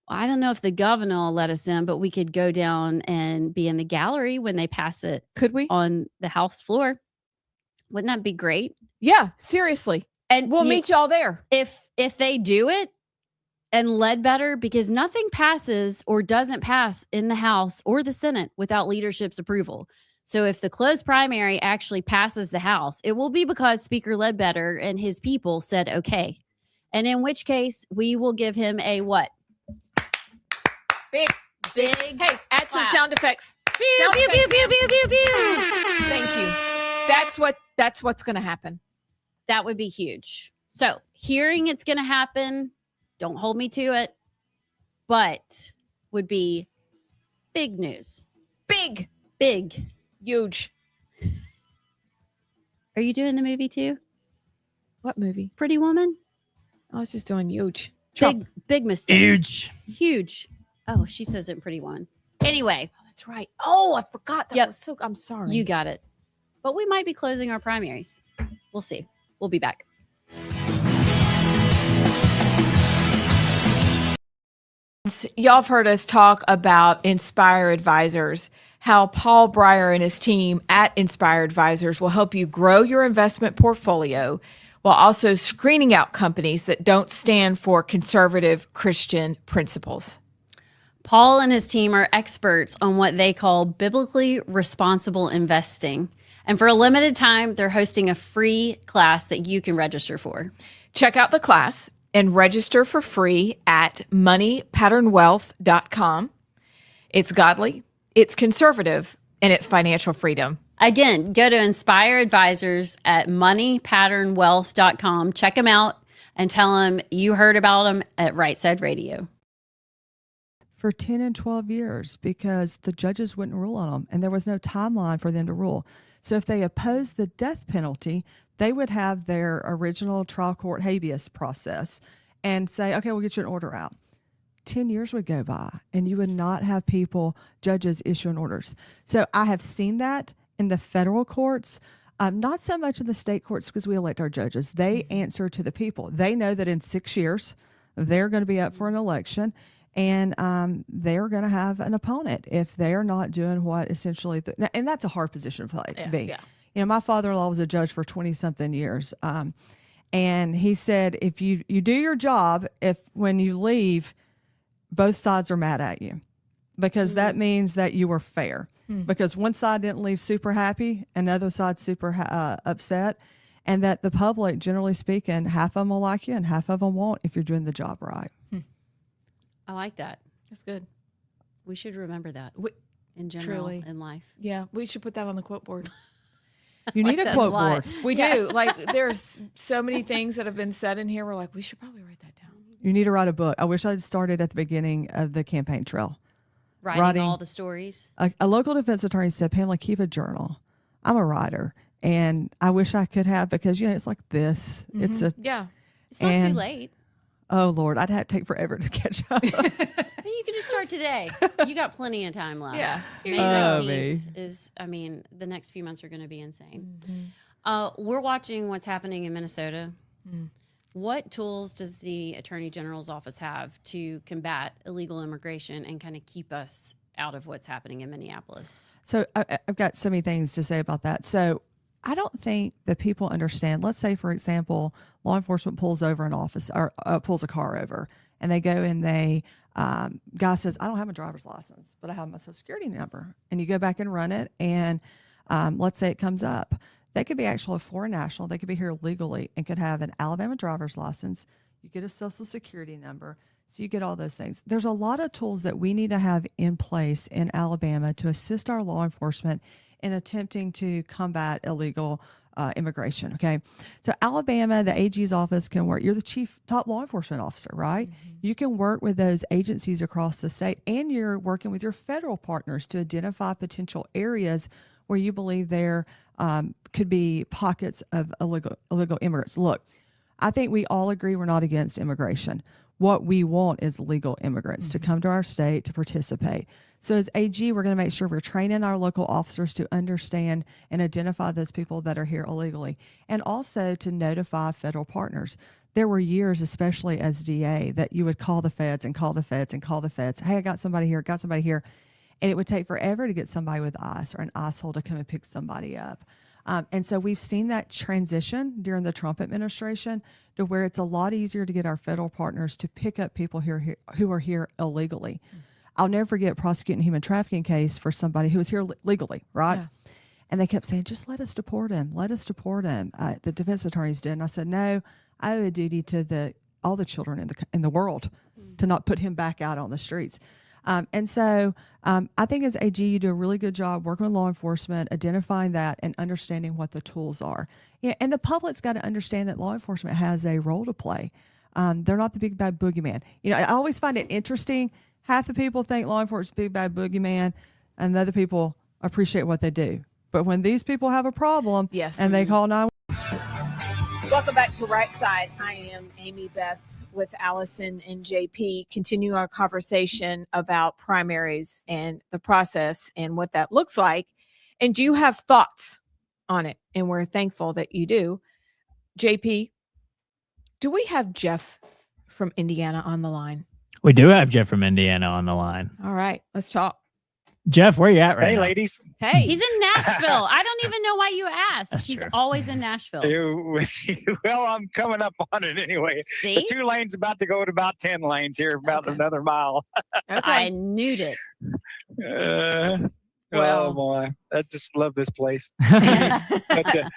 I don't know if the governor will let us in, but we could go down and be in the gallery when they pass it. Could we? On the House floor. Wouldn't that be great? Yeah, seriously. And We'll meet y'all there. If they do it and Ledbetter, because nothing passes or doesn't pass in the House or the Senate without leadership's approval. So if the closed primary actually passes the House, it will be because Speaker Ledbetter and his people said okay. And in which case, we will give him a what? Big. Hey, add some clap. sound effects. Pew, Sound pew, pew, effects. pew, pew, pew, pew. Thank you. That's what's going to happen. That would be huge. So hearing it's going to happen, don't hold me to it, but would be big news. Big. Huge. Are you doing the movie too? What movie? Pretty Woman? I was just doing huge. Trump. Big mistake. Huge. Oh, she says it in Pretty Woman. Anyway, Oh, that's right. Oh, I forgot. That Yep. was so. I'm sorry. you got it. But we might be closing our primaries. We'll see. We'll be back. Y'all have heard us talk about Inspire Advisors, how Paul Breyer and his team at Inspire Advisors will help you grow your investment portfolio while also screening out companies that don't stand for conservative Christian principles. Paul and his team are experts on what they call biblically responsible investing. And for a limited time, they're hosting a free class that you can register for. Check out the class and register for free at moneypatternwealth.com. It's godly, it's conservative, and it's financial freedom. Again, go to Inspire Advisors at moneypatternwealth.com. Check them out and tell them you heard about them at Rightside Radio. for 10 and 12 years because the judges wouldn't rule on them and there was no timeline for them to rule. So if they opposed the death penalty, they would have their original trial court habeas process and say, okay, we'll get you an order out. 10 years would go by and you would not have judges issuing orders. So I have seen that in the federal courts, not so much in the state courts because we elect our judges. They answer to the people. They know that in 6 years, they're going to be up for an election and they're going to have an opponent if they're not doing what essentially, and that's a hard position to be. Yeah. You know, my father-in-law was a judge for 20-something years. And he said, if you do your job, if when you leave, both sides are mad at you because that means that you were fair. Because one side didn't leave super happy, another side super upset, and that the public, generally speaking, half of them will like you and half of them won't if you're doing the job right. I like that. That's good. We should remember that in general truly. in life. Yeah, we should put that on the quote board. You need a quote board. We do. Like, there's so many things that have been said in here. We're like, we should probably write that down. You need to write a book. I wish I'd started at the beginning of the campaign trail. Writing all the stories. A local defense attorney said, Pamela, keep a journal. I'm a writer, and I wish I could have because, you know, it's like this. It's a Yeah. It's not too late. Oh, Lord, I'd have to take forever to catch up. You can just start today. You got plenty of time left. Yeah. May 19th is, I mean, the next few months are going to be insane. We're watching what's happening in Minnesota. What tools does the Attorney General's office have to combat illegal immigration and kind of keep us out of what's happening in Minneapolis? So I've got so many things to say about that. So I don't think that people understand. Let's say, for example, law enforcement pulls over an office or pulls a car over, and they go and guy says, I don't have a driver's license, but I have my social security number. And you go back and run it, and let's say it comes up. They could be actually a foreign national. They could be here legally and could have an Alabama driver's license. You get a social security number. So you get all those things. There's a lot of tools that we need to have in place in Alabama to assist our law enforcement in attempting to combat illegal immigration. Okay. So Alabama, the AG's office can work. You're the top law enforcement officer, right? You can work with those agencies across the state, and you're working with your federal partners to identify potential areas where you believe there could be pockets of illegal immigrants. Look, I think we all agree we're not against immigration. What we want is legal immigrants to come to our state to participate. So as AG, we're going to make sure we're training our local officers to understand and identify those people that are here illegally, and also to notify federal partners. There were years, especially as DA, that you would call the feds and call the feds and call the feds. Hey, I got somebody here, And it would take forever to get somebody with ICE or an ICE hold to come and pick somebody up. And so we've seen that transition during the Trump administration to where it's a lot easier to get our federal partners to pick up people who are here illegally. I'll never forget prosecuting a human trafficking case for somebody who was here legally, right? Yeah. And they kept saying, just let us deport him. Let us deport him. The defense attorneys did. And I said, no, I owe a duty to all the children in the world to not put him back out on the streets. And so I think as AG, you do a really good job working with law enforcement, identifying that and understanding what the tools are. Yeah, and the public's got to understand that law enforcement has a role to play. They're not the big bad boogeyman. You know, I always find it interesting. Half the people think law enforcement's big bad boogeyman, and the other people appreciate what they do. But when these people have a problem, and they call 911. Welcome back to Rightside. I am Amy Beth with Allison and JP, continuing our conversation about primaries and the process and what that looks like. And do you have thoughts on it? And we're thankful that you do. JP, do we have Jeff from Indiana on the line? We do have Jeff from Indiana on the line. All right, let's talk. Jeff, where you at right now? Hey, ladies. Hey. He's in Nashville. I don't even know why you asked. That's He's true. always in Nashville. Well, I'm coming up on it anyway. See? The 2 lanes about to go to about 10 lanes here, about another mile. I knew it. Well. Oh, boy. I just love this place.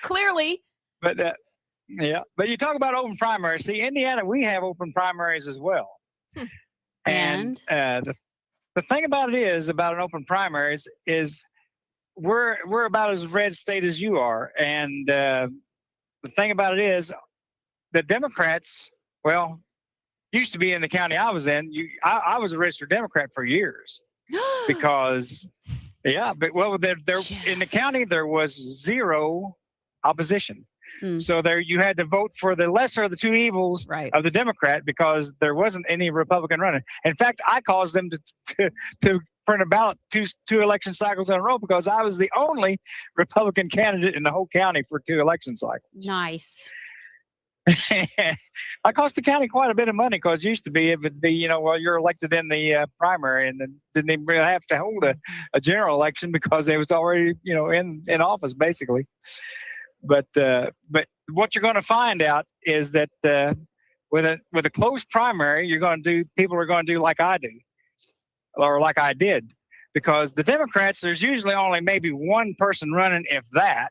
Clearly. But yeah. But you talk about open primaries. See, Indiana, we have open primaries as well. And the thing about it is, about an open primaries is we're about as red state as you are. And the thing about it is the Democrats, well, used to be in the county I was in, I was a registered Democrat for years because, but there in the county there was zero opposition. So there you had to vote for the lesser of the two evils of the Democrat because there wasn't any Republican running. In fact, I caused them to print a ballot two election cycles in a row because I was the only Republican candidate in the whole county for 2 election cycles. Nice. I cost the county quite a bit of money because it used to be, it would be, you're elected in the primary and then didn't even really have to hold a general election because they was already, in office basically. But what you're going to find out is that with a closed primary, people are going to do like I do or like I did, because the Democrats, there's usually only maybe one person running, if that,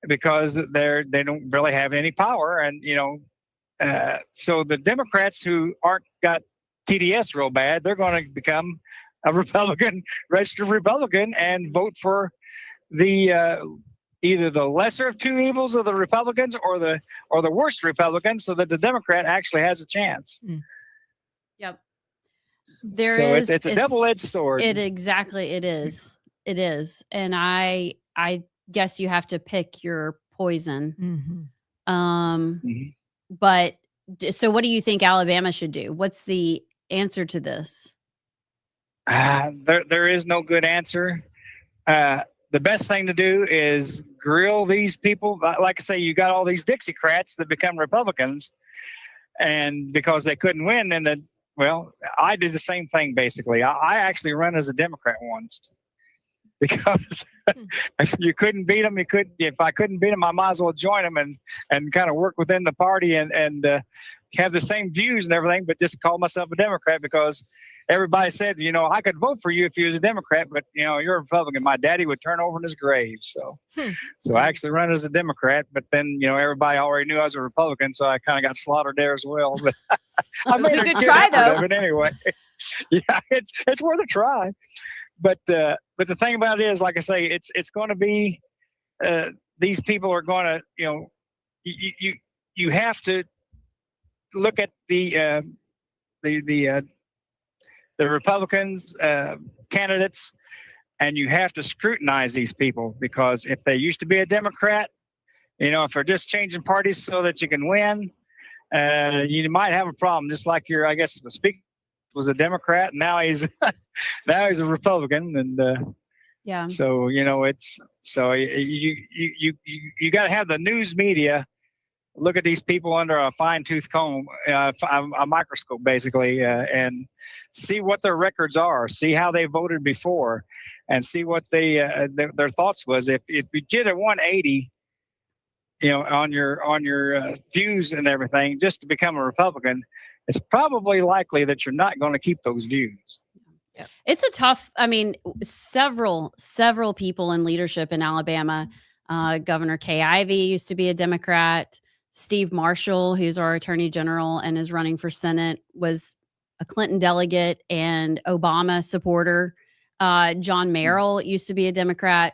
because they don't really have any power. And, so the Democrats who aren't got TDS real bad, they're going to become a Republican, registered Republican, and vote for the either the lesser of two evils of the Republicans or the worst Republicans, so that the Democrat actually has a chance. Yep. It's a double-edged sword. It is. It is. And I guess you have to pick your poison. But so what do you think Alabama should do? What's the answer to this? There is no good answer. The best thing to do is grill these people. Like I say, you got all these Dixiecrats that become Republicans, and because they couldn't win, I did the same thing basically. I actually run as a Democrat once because if you couldn't beat them, if I couldn't beat them, I might as well join them and kind of work within the party and have the same views and everything, but just call myself a Democrat because everybody said, I could vote for you if you was a Democrat, but you're a Republican. My daddy would turn over in his grave. So I actually run as a Democrat, but then, everybody already knew I was a Republican. So I kind of got slaughtered there as well. But it was a good try though. But anyway, it's worth a try. But the thing about it is, like I say, it's going to be, these people are going to, you have to look at the Republicans candidates, and you have to scrutinize these people, because if they used to be a Democrat, if they're just changing parties so that you can win, you might have a problem. Just like I guess the speaker was a Democrat, and now he's a Republican, and so it's so you got to have the news media look at these people under a fine-tooth comb, a microscope, basically, and see what their records are, see how they voted before, and see what their thoughts was. If you get a 180, on your views and everything, just to become a Republican, it's probably likely that you're not going to keep those views. It's a tough. I mean, several people in leadership in Alabama. Governor Kay Ivey used to be a Democrat. Steve Marshall, who's our attorney general and is running for Senate, was a Clinton delegate and Obama supporter. John Merrill used to be a Democrat.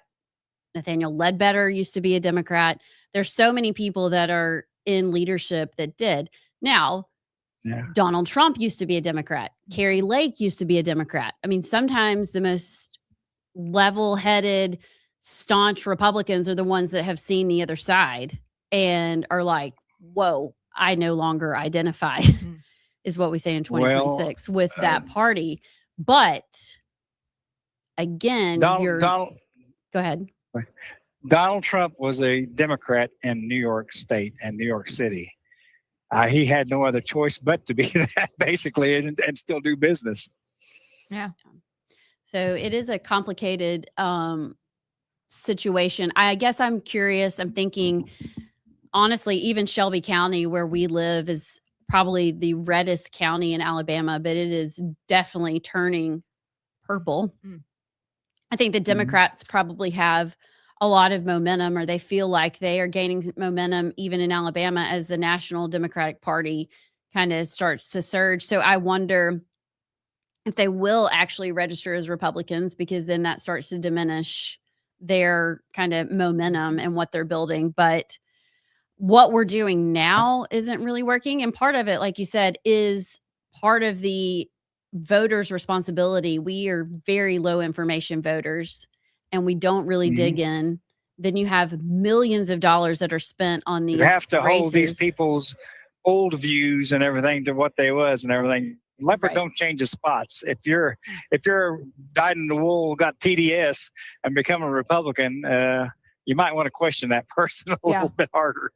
Nathaniel Ledbetter used to be a Democrat. There's so many people that are in leadership that did. Now, Donald Trump used to be a Democrat. Carrie Lake used to be a Democrat. I mean, sometimes the most level-headed, staunch Republicans are the ones that have seen the other side and are like, whoa, I no longer identify, is what we say in 2026 with that party. But again, go ahead. Donald Trump was a Democrat in New York State and New York City. He had no other choice but to be that, basically, and still do business. Yeah. So it is a complicated situation. I guess I'm curious. I'm thinking, honestly, even Shelby County, where we live, is probably the reddest county in Alabama, but it is definitely turning purple. I think the Democrats probably have a lot of momentum, or they feel like they are gaining momentum even in Alabama as the National Democratic Party kind of starts to surge. So I wonder if they will actually register as Republicans, because then that starts to diminish their kind of momentum and what they're building. But what we're doing now isn't really working. And part of it, like you said, is part of the voters' responsibility. We are very low information voters and we don't really dig in. Then you have millions of dollars that are spent on these You have to races. hold these people's old views and everything to what they was and everything. Leopard Right. don't change the spots. If you're dyed in the wool, got TDS, and become a Republican, you might want to question that person a little bit harder.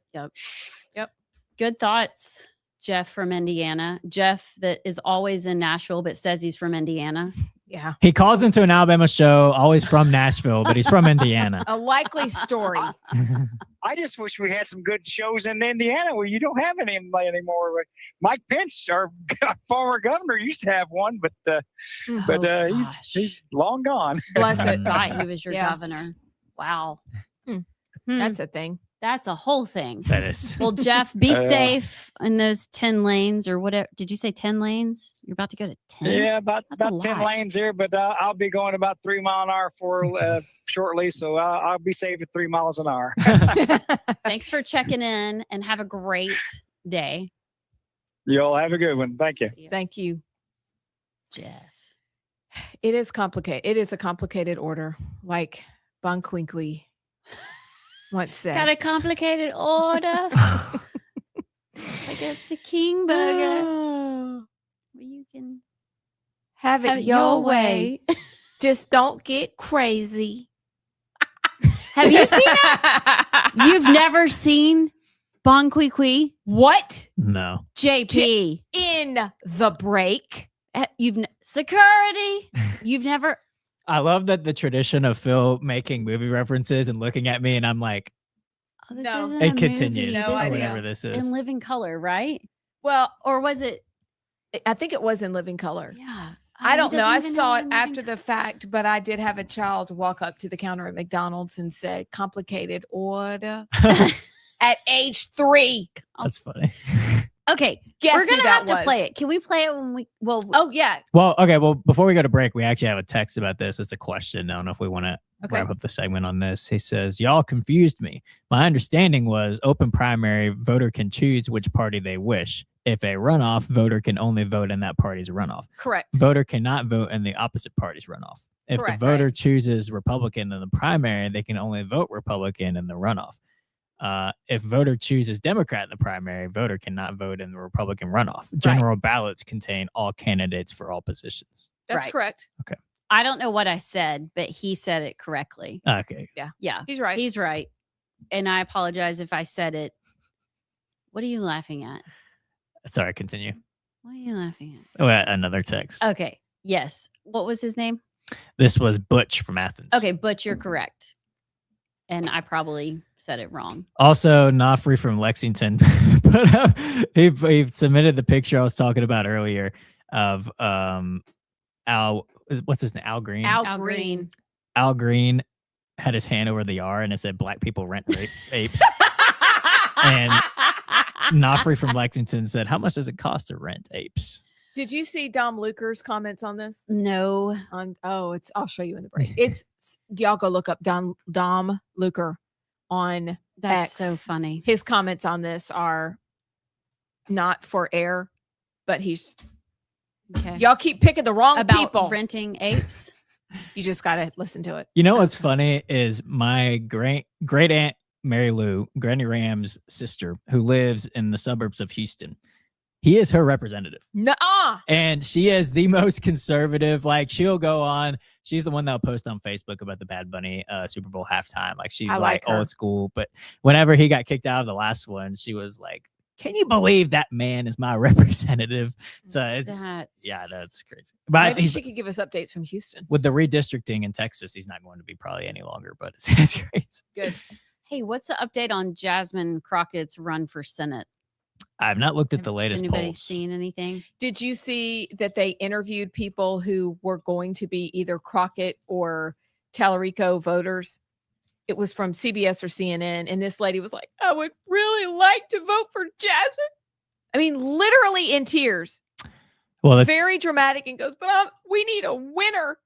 Good thoughts, Jeff from Indiana. Jeff that is always in Nashville but says he's from Indiana. Yeah. He calls into an Alabama show, always from Nashville, but he's from Indiana. A likely story. I just wish we had some good shows in Indiana where you don't have any anymore. Mike Pence, our former governor, used to have one, but he's long gone. Bless it. Thought he was your Yeah. governor. Wow. That's a thing. That's a whole thing. That is. Well, Jeff, be safe in those 10 lanes or whatever. Did you say 10 lanes? You're about to go to 10? Yeah, about That's a 10 lot. lanes here, but I'll be going about 3 mile an hour for shortly, so I'll be safe at 3 miles an hour. Thanks for checking in and have a great day. You all have a good one. Thank you. See ya. Thank you. Jeff. It is complicated. It is a complicated order, like Bonquinqui once said. Got a complicated order. Like the king burger. Oh, Where you can have it have it your way. Just don't get crazy. Have you seen that? You've never seen Bon Qui Qui? What? No. JP. In the break. Security. You've never. I love that the tradition of Phil making movie references and looking at me, and I'm like, Oh, this No. isn't it a continues. movie. No or idea. whatever this is. In living color, right? Well, Or was it? I think it was in living color. Yeah. I don't know. I He doesn't even saw know it in after living the fact, but I did have a child walk up to the counter at McDonald's and say, complicated order at age 3. That's funny. Okay, Guess we're who gonna that have to was? play it. Can we play it when we? Well, Oh, yeah. Well, okay. Well, before we go to break, we actually have a text about this. It's a question. I don't know if we want to Okay. wrap up the segment on this. He says, y'all confused me. My understanding was open primary, voter can choose which party they wish. If a runoff, voter can only vote in that party's runoff. Correct. Voter cannot vote in the opposite party's runoff. If Correct, the voter chooses Republican in the primary, they can only vote Republican in the runoff. If voter chooses Democrat in the primary, voter cannot vote in the Republican runoff. General ballots contain all candidates for all positions. That's Right. correct. I don't know what I said, but he said it correctly. Okay. Yeah, He's right. he's right. And I apologize if I said it. What are you laughing at? Sorry, continue. What are you laughing Oh, another text. at? Okay. Yes. What was his name? This was Butch from Athens. Okay, but you're correct. And I probably said it wrong. Also, Nofri from Lexington put up, he submitted the picture I was talking about earlier of Al, what's his name? Al Green. Al Green. Al Green had his hand over the R and it said black people rent apes. And Nofri from Lexington said, how much does it cost to rent apes? Did you see Dom Luker's comments on this? No. I'll show you in the break. It's y'all go look up Dom Luker on That's X. so funny. His comments on this are not for air, but he's Okay. y'all keep picking the wrong About people. renting apes. You just gotta listen to it. You know what's funny is my great aunt Mary Lou, Granny Ram's sister, who lives in the suburbs of Houston. He is her representative. Nuh-uh. And she is the most conservative. Like, she'll go on. She's the one that'll post on Facebook about the Bad Bunny Super Bowl halftime. Like, she's I like like her. old school. But whenever he got kicked out of the last one, she was like, can you believe that man is my representative? So it's that's crazy. But Maybe she could give us updates from Houston. with the redistricting in Texas, he's not going to be probably any longer. But it's great. Good. Hey, what's the update on Jasmine Crockett's run for Senate? I've not looked at the Has latest anybody polls. seen anything? Did you see that they interviewed people who were going to be either Crockett or Tallarico voters? It was from CBS or CNN. And this lady was like, I would really like to vote for Jasmine. I mean, literally in tears. Well, Very dramatic, and goes, but we need a winner.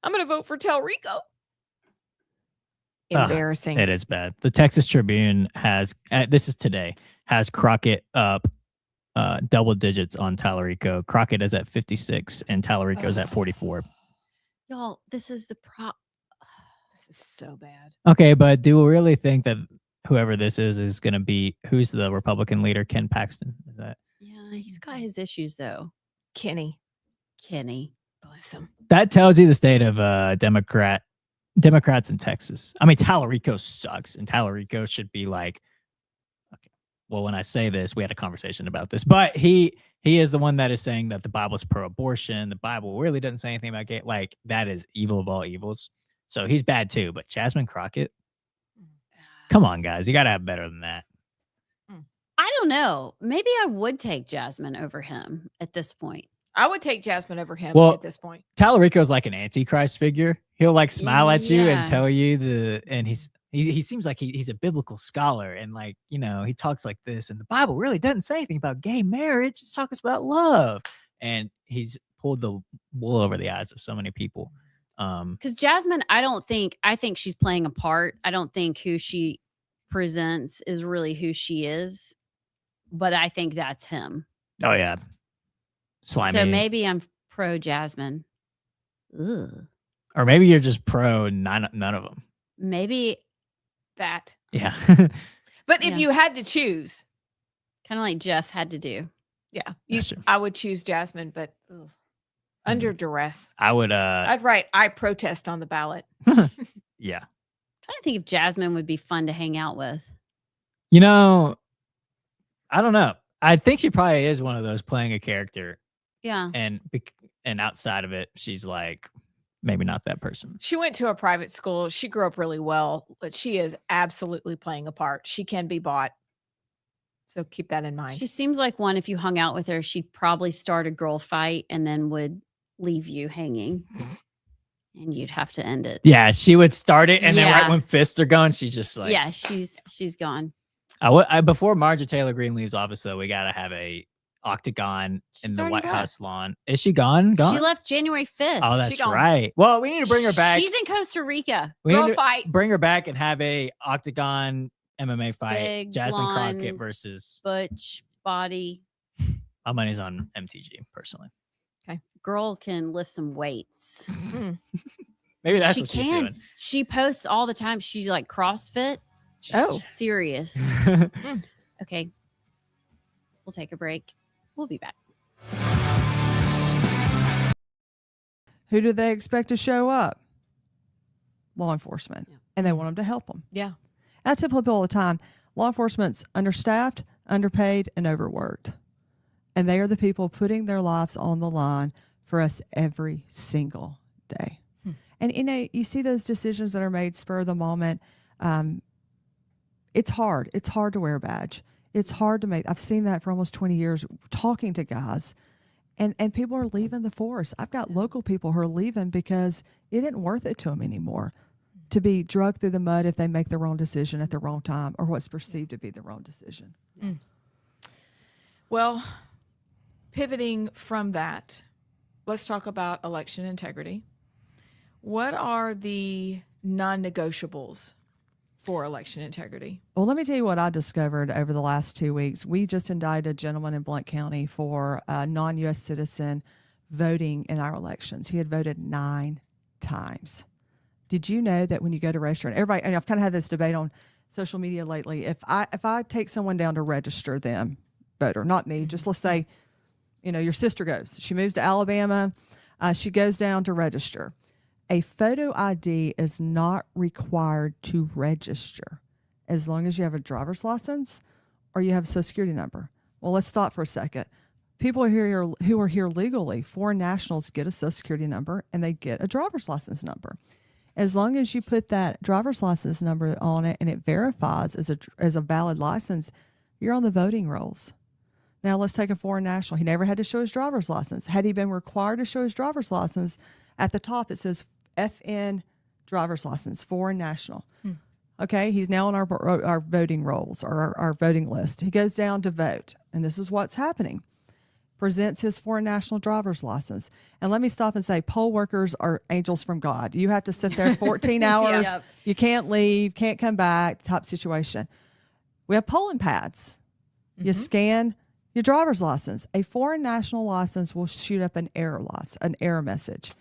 I'm going to vote for Tallarico. embarrassing. It is bad. The Texas Tribune has, this is today, has Crockett up double digits on Tallarico. Crockett is at 56 and Tallarico is at 44. Y'all, this is the This is so bad. Okay, but do we really think that whoever this is going to be, who's the Republican leader? Ken Paxton? Is that? Yeah, he's got his issues though. Kenny. Bless him. That tells you the state of Democrats in Texas. I mean, Tallarico sucks, and Tallarico should be like, okay. Well, when I say this, we had a conversation about this, but he is the one that is saying that the Bible's pro-abortion. The Bible really doesn't say anything about gay. Like, that is evil of all evils. So he's bad too. But Jasmine Crockett, come on, guys, you got to have better than that. I don't know. Maybe I would take Jasmine over him at this point. I would take Jasmine over him Well, at this point. Tallarico's like an antichrist figure. He'll like smile at you Yeah. and tell you and he seems like he's a biblical scholar, and like, you know, he talks like this, and the Bible really doesn't say anything about gay marriage. It talks about love. And he's pulled the wool over the eyes of so many people. Because Jasmine, I think she's playing a part. I don't think who she presents is really who she is, but I think that's him. Oh yeah. Slimy. So maybe I'm pro Jasmine. Ugh. Or maybe you're just pro none of them. Maybe That. Yeah. But if Yeah. you had to choose, kind of like Jeff had to do. yeah, That's true. I would choose Jasmine, but under duress. I would I'd write I protest on the ballot. yeah. Trying to think if Jasmine would be fun to hang out with. You know, I don't know. I think she probably is one of those playing a character, Yeah. and outside of it, she's like maybe not that person. She went to a private school. She grew up really well, but she is absolutely playing a part. She can be bought. So keep that in mind. She seems like one, if you hung out with her, she'd probably start a girl fight and then would leave you hanging. And you'd have to end it. Yeah, she would start it, and then right Yeah. when fists are going, she's just like, Yeah, she's gone. Before Marjorie Taylor Greene leaves office, though, we gotta have a octagon in She's the already White House left. lawn. Is she gone? She left January 5th. Oh, She that's gone. right. Well, we need to bring her back. She's in Costa Rica. We Girl need to fight. bring her back and have a octagon MMA fight. Big, Jasmine Crockett blonde, versus Butch body. my money's on MTG personally. Girl can lift some weights. Maybe that's She what she's can. doing. She posts all the time. She's like CrossFit. Oh. Serious. Okay. We'll take a break. We'll be back. Who do they expect to show up? Law enforcement. Yeah. And they want them to help them. Yeah. And I tell people all the time, law enforcement's understaffed, underpaid, and overworked. And they are the people putting their lives on the line for us every single day. And, you know, you see those decisions that are made spur of the moment. It's hard. It's hard to wear a badge. It's hard to make. I've seen that for almost 20 years talking to guys. And people are leaving the force. I've got local people who are leaving because it isn't worth it to them anymore to be dragged through the mud if they make the wrong decision at the wrong time or what's perceived to be the wrong decision. Well, pivoting from that, let's talk about election integrity. What are the non-negotiables for election integrity? Well, let me tell you what I discovered over the last 2 weeks. We just indicted a gentleman in Blount County for a non-U.S. citizen voting in our elections. He had voted 9 times. Did you know that when you go to register, and everybody, and I've kind of had this debate on social media lately, if I take someone down to register them, voter, not me, just let's say, you know, your sister goes, she moves to Alabama, she goes down to register. A photo ID is not required to register as long as you have a driver's license or you have a social security number. Well, let's stop for a second. People who are here legally, foreign nationals get a social security number and they get a driver's license number. As long as you put that driver's license number on it and it verifies as a valid license, you're on the voting rolls. Now, let's take a foreign national. He never had to show his driver's license. Had he been required to show his driver's license, at the top it says FN driver's license, foreign national. Okay, he's now on our voting rolls or our voting list. He goes down to vote, and this is what's happening. presents his foreign national driver's license. And let me stop and say, poll workers are angels from God. You have to sit there 14 hours. Yep. You can't leave, can't come back, type situation. We have polling pads. You scan your driver's license. A foreign national license will shoot up an error message.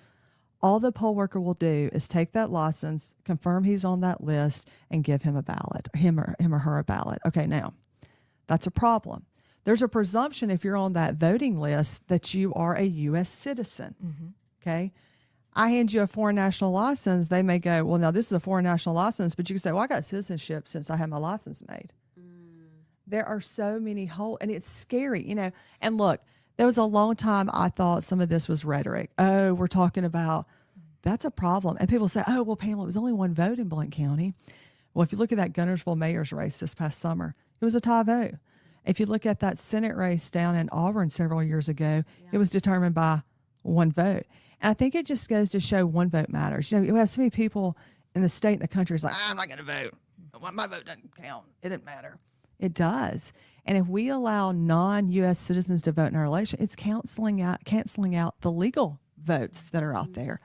All the poll worker will do is take that license, confirm he's on that list, and give him a ballot, him or her a ballot. Okay, now, that's a problem. There's a presumption if you're on that voting list that you are a U.S. citizen. Okay? I hand you a foreign national license, they may go, well, now this is a foreign national license, but you can say, well, I got citizenship since I had my license made. There are so many holes, and it's scary, you know. And look, there was a long time I thought some of this was rhetoric. Oh, we're talking about, that's a problem. And people say, oh, well, Pamela, it was only one vote in Blount County. Well, if you look at that Guntersville mayor's race this past summer, it was a tie vote. If you look at that Senate race down in Auburn several years ago, it was determined by one vote. And I think it just goes to show one vote matters. You know, you have so many people in the state and the country is like, I'm not going to vote. My vote doesn't count. It didn't matter. It does. And if we allow non-U.S. citizens to vote in our election, it's canceling out the legal votes that are out there.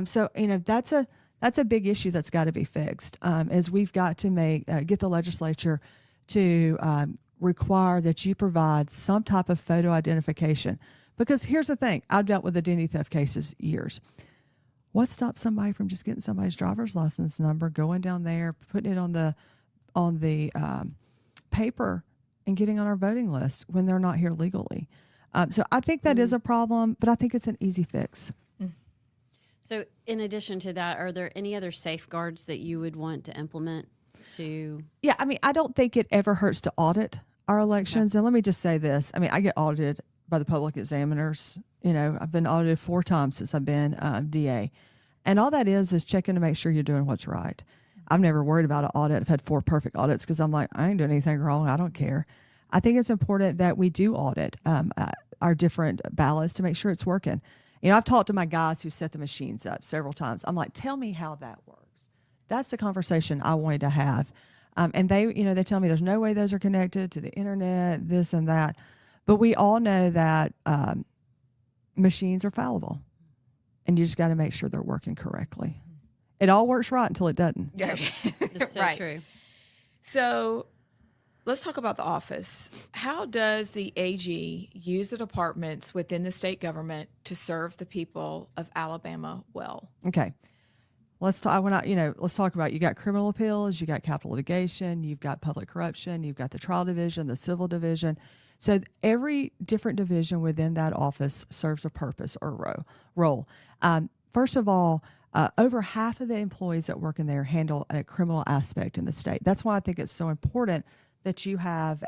So, you know, that's a big issue that's got to be fixed, is we've got to get the legislature to require that you provide some type of photo identification. Because here's the thing. I've dealt with identity theft cases years. What stops somebody from just getting somebody's driver's license number, going down there, putting it on the paper and getting on our voting list when they're not here legally? So I think that is a problem, but I think it's an easy fix. So in addition to that, are there any other safeguards that you would want to implement to? Yeah, I mean, I don't think it ever hurts to audit our elections. Okay. And let me just say this. I mean, I get audited by the public examiners. You know, I've been audited 4 times since I've been DA. And all that is checking to make sure you're doing what's right. I've never worried about an audit. I've had 4 perfect audits because I'm like, I ain't doing anything wrong. I don't care. I think it's important that we do audit our different ballots to make sure it's working. You know, I've talked to my guys who set the machines up several times. I'm like, tell me how that works. That's the conversation I wanted to have. And they tell me there's no way those are connected to the internet, this and that. But we all know that machines are fallible, and you just got to make sure they're working correctly. It all works right until it doesn't. Yeah. It's so Right. true. So let's talk about the office. How does the AG use the departments within the state government to serve the people of Alabama well? Okay. Let's talk about, you got criminal appeals, you got capital litigation, you've got public corruption, you've got the trial division, the civil division. So every different division within that office serves a purpose or role. First of all, over half of the employees that work in there handle a criminal aspect in the state. That's why I think it's so important that you have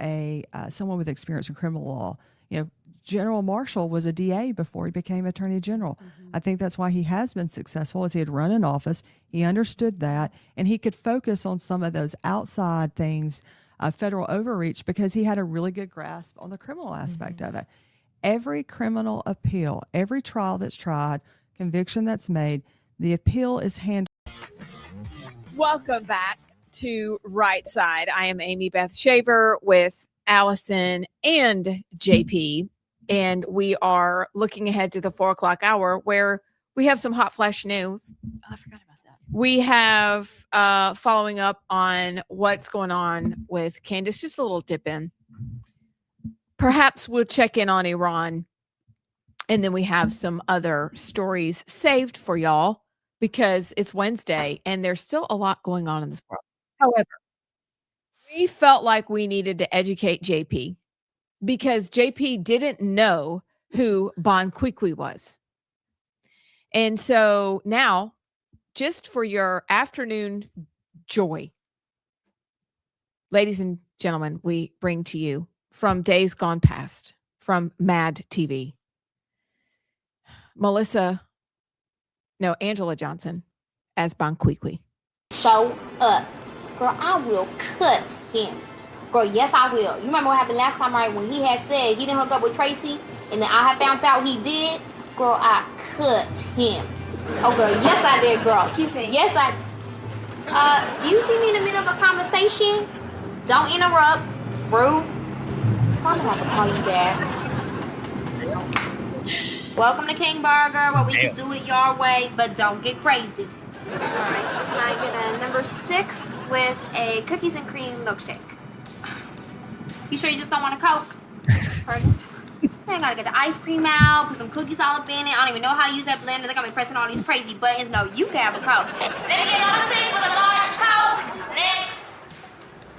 someone with experience in criminal law. You know, General Marshall was a DA before he became Attorney General. I think that's why he has been successful, as he had run an office. He understood that, and he could focus on some of those outside things, federal overreach, because he had a really good grasp on the criminal aspect of it. Every criminal appeal, every trial that's tried, conviction that's made, the appeal is handled. Welcome back to Rightside. I am Amy Beth Shaver with Allison and JP, and we are looking ahead to the 4:00 hour where we have some hot flash news. Oh, I forgot about that. We have following up on what's going on with Candace, just a little dip in. Perhaps we'll check in on Iran, and then we have some other stories saved for y'all because it's Wednesday and there's still a lot going on in this world. However, we felt like we needed to educate JP because JP didn't know who Bon Kwikwi was. And so now, just for your afternoon joy, ladies and gentlemen, we bring to you from days gone past, from Mad TV, Angela Johnson as Bon Kwikwi. Show up. Girl, I will cut him. Girl, yes, I will. You remember what happened last time, right? When he had said he didn't hook up with Tracy, and then I had found out he did. Girl, I cut him. Oh, girl, yes, I did, girl. Excuse me. Yes, you see me in the middle of a conversation? Don't interrupt. Rude. I'm gonna have to call you back. Welcome to King Burger, where we can do it your way, but don't get crazy. All right. Can I get a number 6 with a cookies and cream milkshake? You sure you just don't want a Coke? Pardon? I gotta get the ice cream out, put some cookies all up in it. I don't even know how to use that blender. They're gonna be pressing all these crazy buttons. No, you can have a Coke. Let me get number 6 with a large Coke. Next.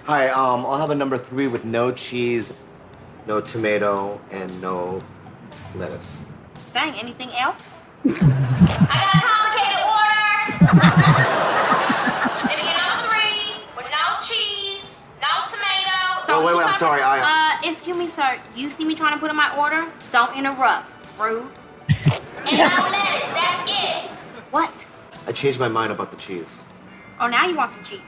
Hi, I'll have a number 3 with no cheese, no tomato, and no lettuce. Dang, anything else? I got a complicated order. Let me get number 3 with no cheese, no tomato. Oh, wait, I'm sorry. Excuse me, sir. You see me trying to put in my order? Don't interrupt. Rude. And no lettuce. That's it. What? I changed my mind about the cheese. Oh, now you want some cheese.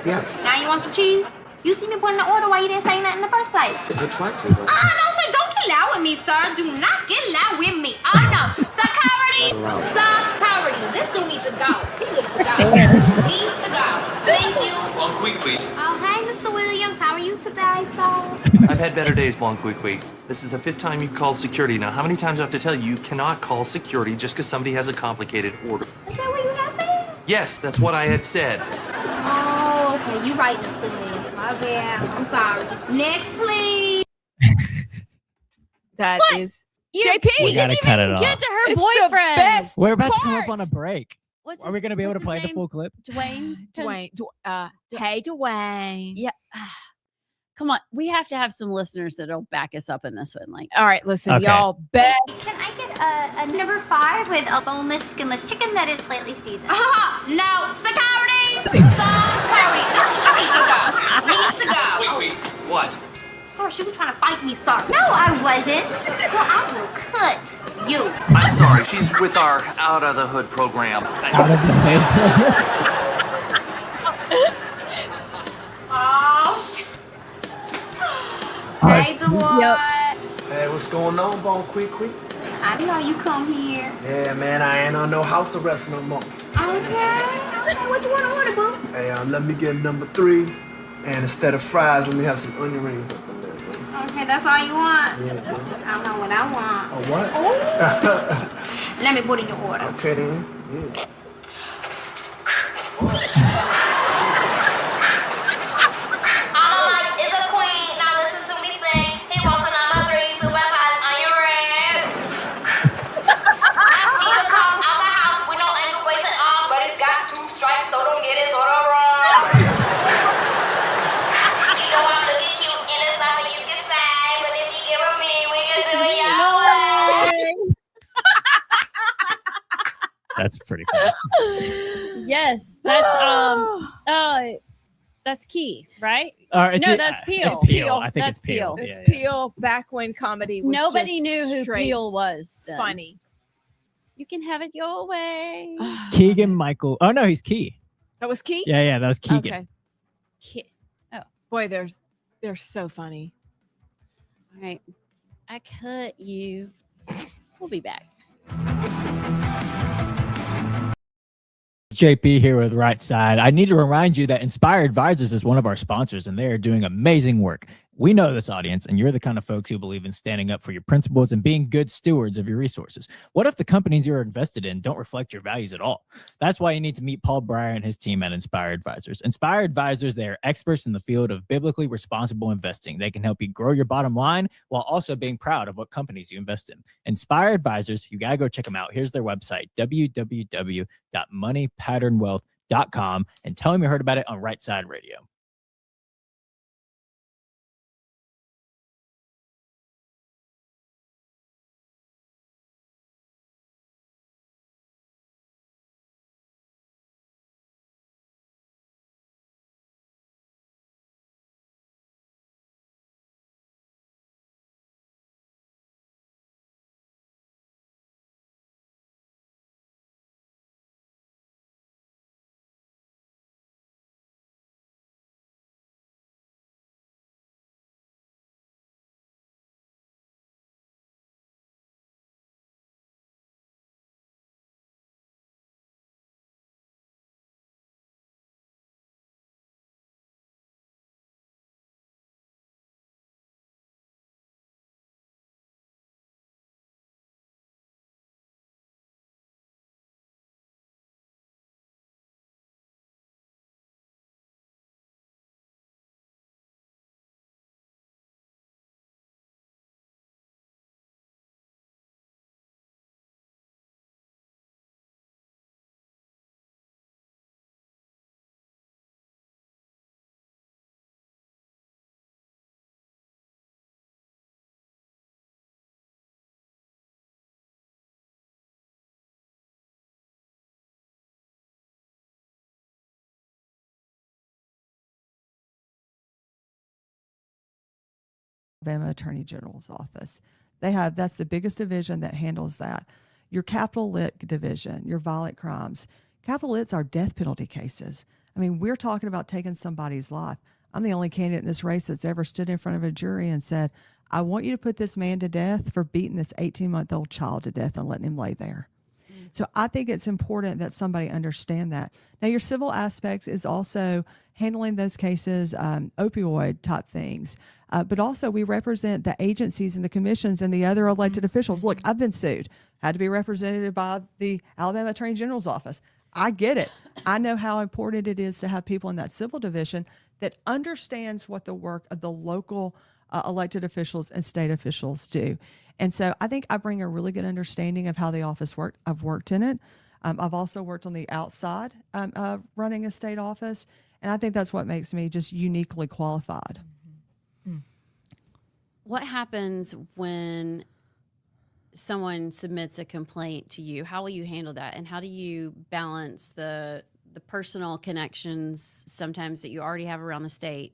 Yes. Now you want some cheese? You see me put in the order why you didn't say nothing in the first place. I tried to, but... No, sir. Don't get loud with me, sir. Do not get loud with me. Oh, no. Security. Security. This dude needs to go. He needs to go. Needs to go. Thank you. Bon Qui. Oh, hey, Mr. Williams. How are you today, sir? I've had better days, Bon Qui. This is the 5th time you've called security. Now, how many times do I have to tell you cannot call security just because somebody has a complicated order? Is that what you have said? Yes, that's what I had said. Oh, okay. You right, Mr. Williams. My bad. I'm sorry. Next, please. That What? is You, JP. we We gotta didn't cut even it off. get to her It's the boyfriend. best. We're about to come up part. on a break. What's Are we going to be able to what's play his the name? full clip? Dwayne. Hey, Dwayne. Yeah. Come on. We have to have some listeners that'll back us up in this one. Like, All right, listen, Okay. y'all. Bet. Can I get a number 5 with a boneless, skinless chicken that is slightly seasoned? No. Security. Security. Need to go. Need to go. What? Sir, she was trying to fight me, sir. No, I wasn't. Well, I will cut you. I'm sorry, she's with our Out of the Hood program. Out of the head. Oh. Hey, Dewar. Hey, what's going on, Bon Quick? I didn't know you come here. Yeah, man, I ain't on no house arrest no more. Okay. What you want to order, boo? Hey, let me get number 3, and instead of fries, let me have some onion rings up in there, bro. Okay, that's all you want. Yeah, bro. I don't know what I want. Oh, what? Oh. Let me put in your order. Okay, then. Yeah. I'm like, it's a queen. Now listen to me sing. He wants a number 3 supersized onion rings. He could come out the house with no ankle bracelet on, but he's got 2 stripes, so don't get his order wrong. You know I'm looking cute, and there's nothing you can say, but if you give it me, we can do it your way. That's pretty funny. yes, that's key, right? No, that's Peel. It's Peel. I think That's it's Peel. Peel. It's Yeah, yeah. Peel back when comedy was Nobody just knew who straight Peel was. Then. funny. You can have it your way. Keegan Michael. Oh, no, he's Key. That was Key? Yeah, that was Keegan. Okay. Ke- Boy, they're so funny. All right. I cut you. We'll be back. JP here with Rightside. I need to remind you that Inspire Advisors is one of our sponsors, and they are doing amazing work. We know this audience, and you're the kind of folks who believe in standing up for your principles and being good stewards of your resources. What if the companies you're invested in don't reflect your values at all? That's why you need to meet Paul Breyer and his team at Inspire Advisors. Inspire Advisors, they are experts in the field of biblically responsible investing. They can help you grow your bottom line while also being proud of what companies you invest in. Inspire Advisors, you got to go check them out. Here's their website, www.moneypatternwealth.com, and tell them you heard about it on Rightside Radio. Alabama Attorney General's office. That's the biggest division that handles that. Your capital lit division, your violent crimes. Capital lit's our death penalty cases. I mean, we're talking about taking somebody's life. I'm the only candidate in this race that's ever stood in front of a jury and said, I want you to put this man to death for beating this 18-month-old child to death and letting him lay there. So I think it's important that somebody understand that. Now, your civil aspects is also handling those cases, opioid type things. But also we represent the agencies and the commissions and the other elected officials. Look, I've been sued, had to be represented by the Alabama Attorney General's office. I get it. I know how important it is to have people in that civil division that understands what the work of the local elected officials and state officials do. And so I think I bring a really good understanding of how the office worked. I've worked in it. I've also worked on the outside of running a state office. And I think that's what makes me just uniquely qualified. What happens when someone submits a complaint to you? How will you handle that? And how do you balance the personal connections sometimes that you already have around the state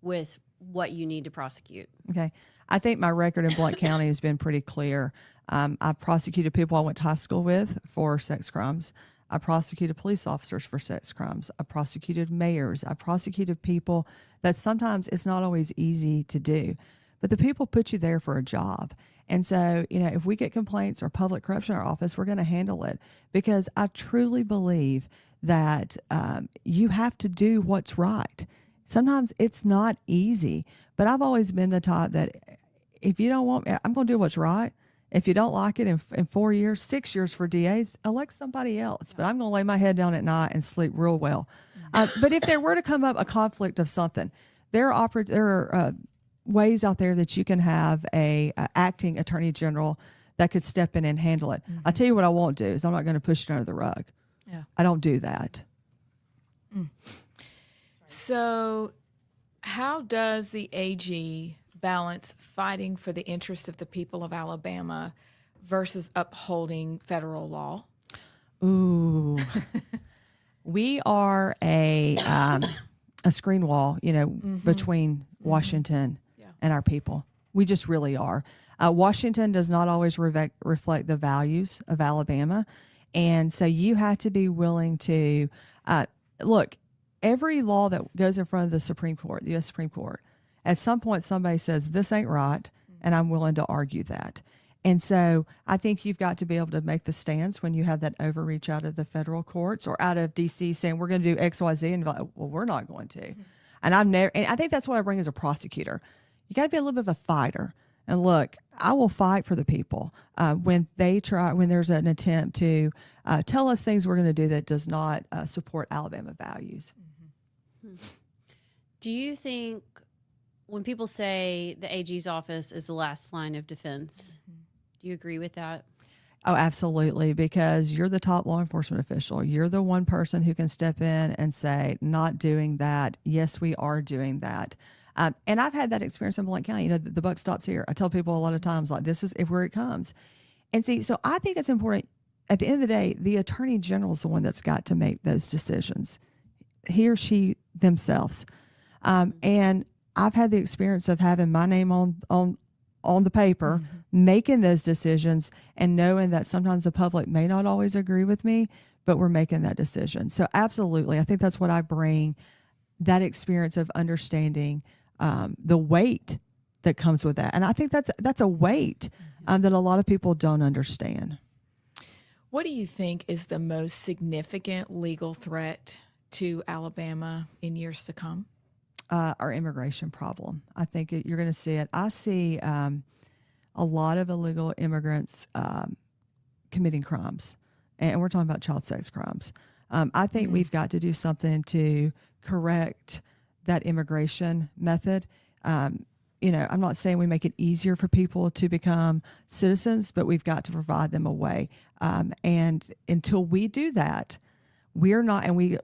with what you need to prosecute? Okay. I think my record in Blount County has been pretty clear. I've prosecuted people I went to high school with for sex crimes. I prosecuted police officers for sex crimes. I prosecuted mayors. I prosecuted people that sometimes it's not always easy to do. But the people put you there for a job. And so, if we get complaints or public corruption in our office, we're going to handle it, because I truly believe that you have to do what's right. Sometimes it's not easy, but I've always been the type that if you don't want me, I'm going to do what's right. If you don't like it in 4 years, 6 years for DAs, elect somebody else. But I'm going to lay my head down at night and sleep real well. But if there were to come up a conflict of something, there are ways out there that you can have a acting attorney general that could step in and handle it. I'll tell you what I won't do is I'm not going to push it under the rug. Yeah. I don't do that. So how does the AG balance fighting for the interests of the people of Alabama versus upholding federal law? Ooh. We are a screen wall, between Washington and our people. We just really are. Washington does not always reflect the values of Alabama. And so you have to be willing to look, every law that goes in front of the Supreme Court, the U.S. Supreme Court, at some point somebody says, this ain't right, and I'm willing to argue that. And so I think you've got to be able to make the stance when you have that overreach out of the federal courts or out of D.C. saying, we're going to do X, Y, Z, and be like, well, we're not going to. And I think that's what I bring as a prosecutor. You got to be a little bit of a fighter. And look, I will fight for the people when there's an attempt to tell us things we're going to do that does not support Alabama values. Do you think when people say the AG's office is the last line of defense, do you agree with that? Oh, absolutely, because you're the top law enforcement official. You're the one person who can step in and say, not doing that. Yes, we are doing that. And I've had that experience in Blount County. The buck stops here. I tell people a lot of times, like, this is where it comes. And see, so I think it's important. At the end of the day, the attorney general is the one that's got to make those decisions, he or she themselves. And I've had the experience of having my name on the paper, making those decisions, and knowing that sometimes the public may not always agree with me, but we're making that decision. So absolutely, I think that's what I bring, that experience of understanding the weight that comes with that. And I think that's a weight that a lot of people don't understand. What do you think is the most significant legal threat to Alabama in years to come? Our immigration problem. I think you're going to see it. I see a lot of illegal immigrants committing crimes, and we're talking about child sex crimes. I think we've got to do something to correct that immigration method. I'm not saying we make it easier for people to become citizens, but we've got to provide them a way. And until we do that, we're not. And we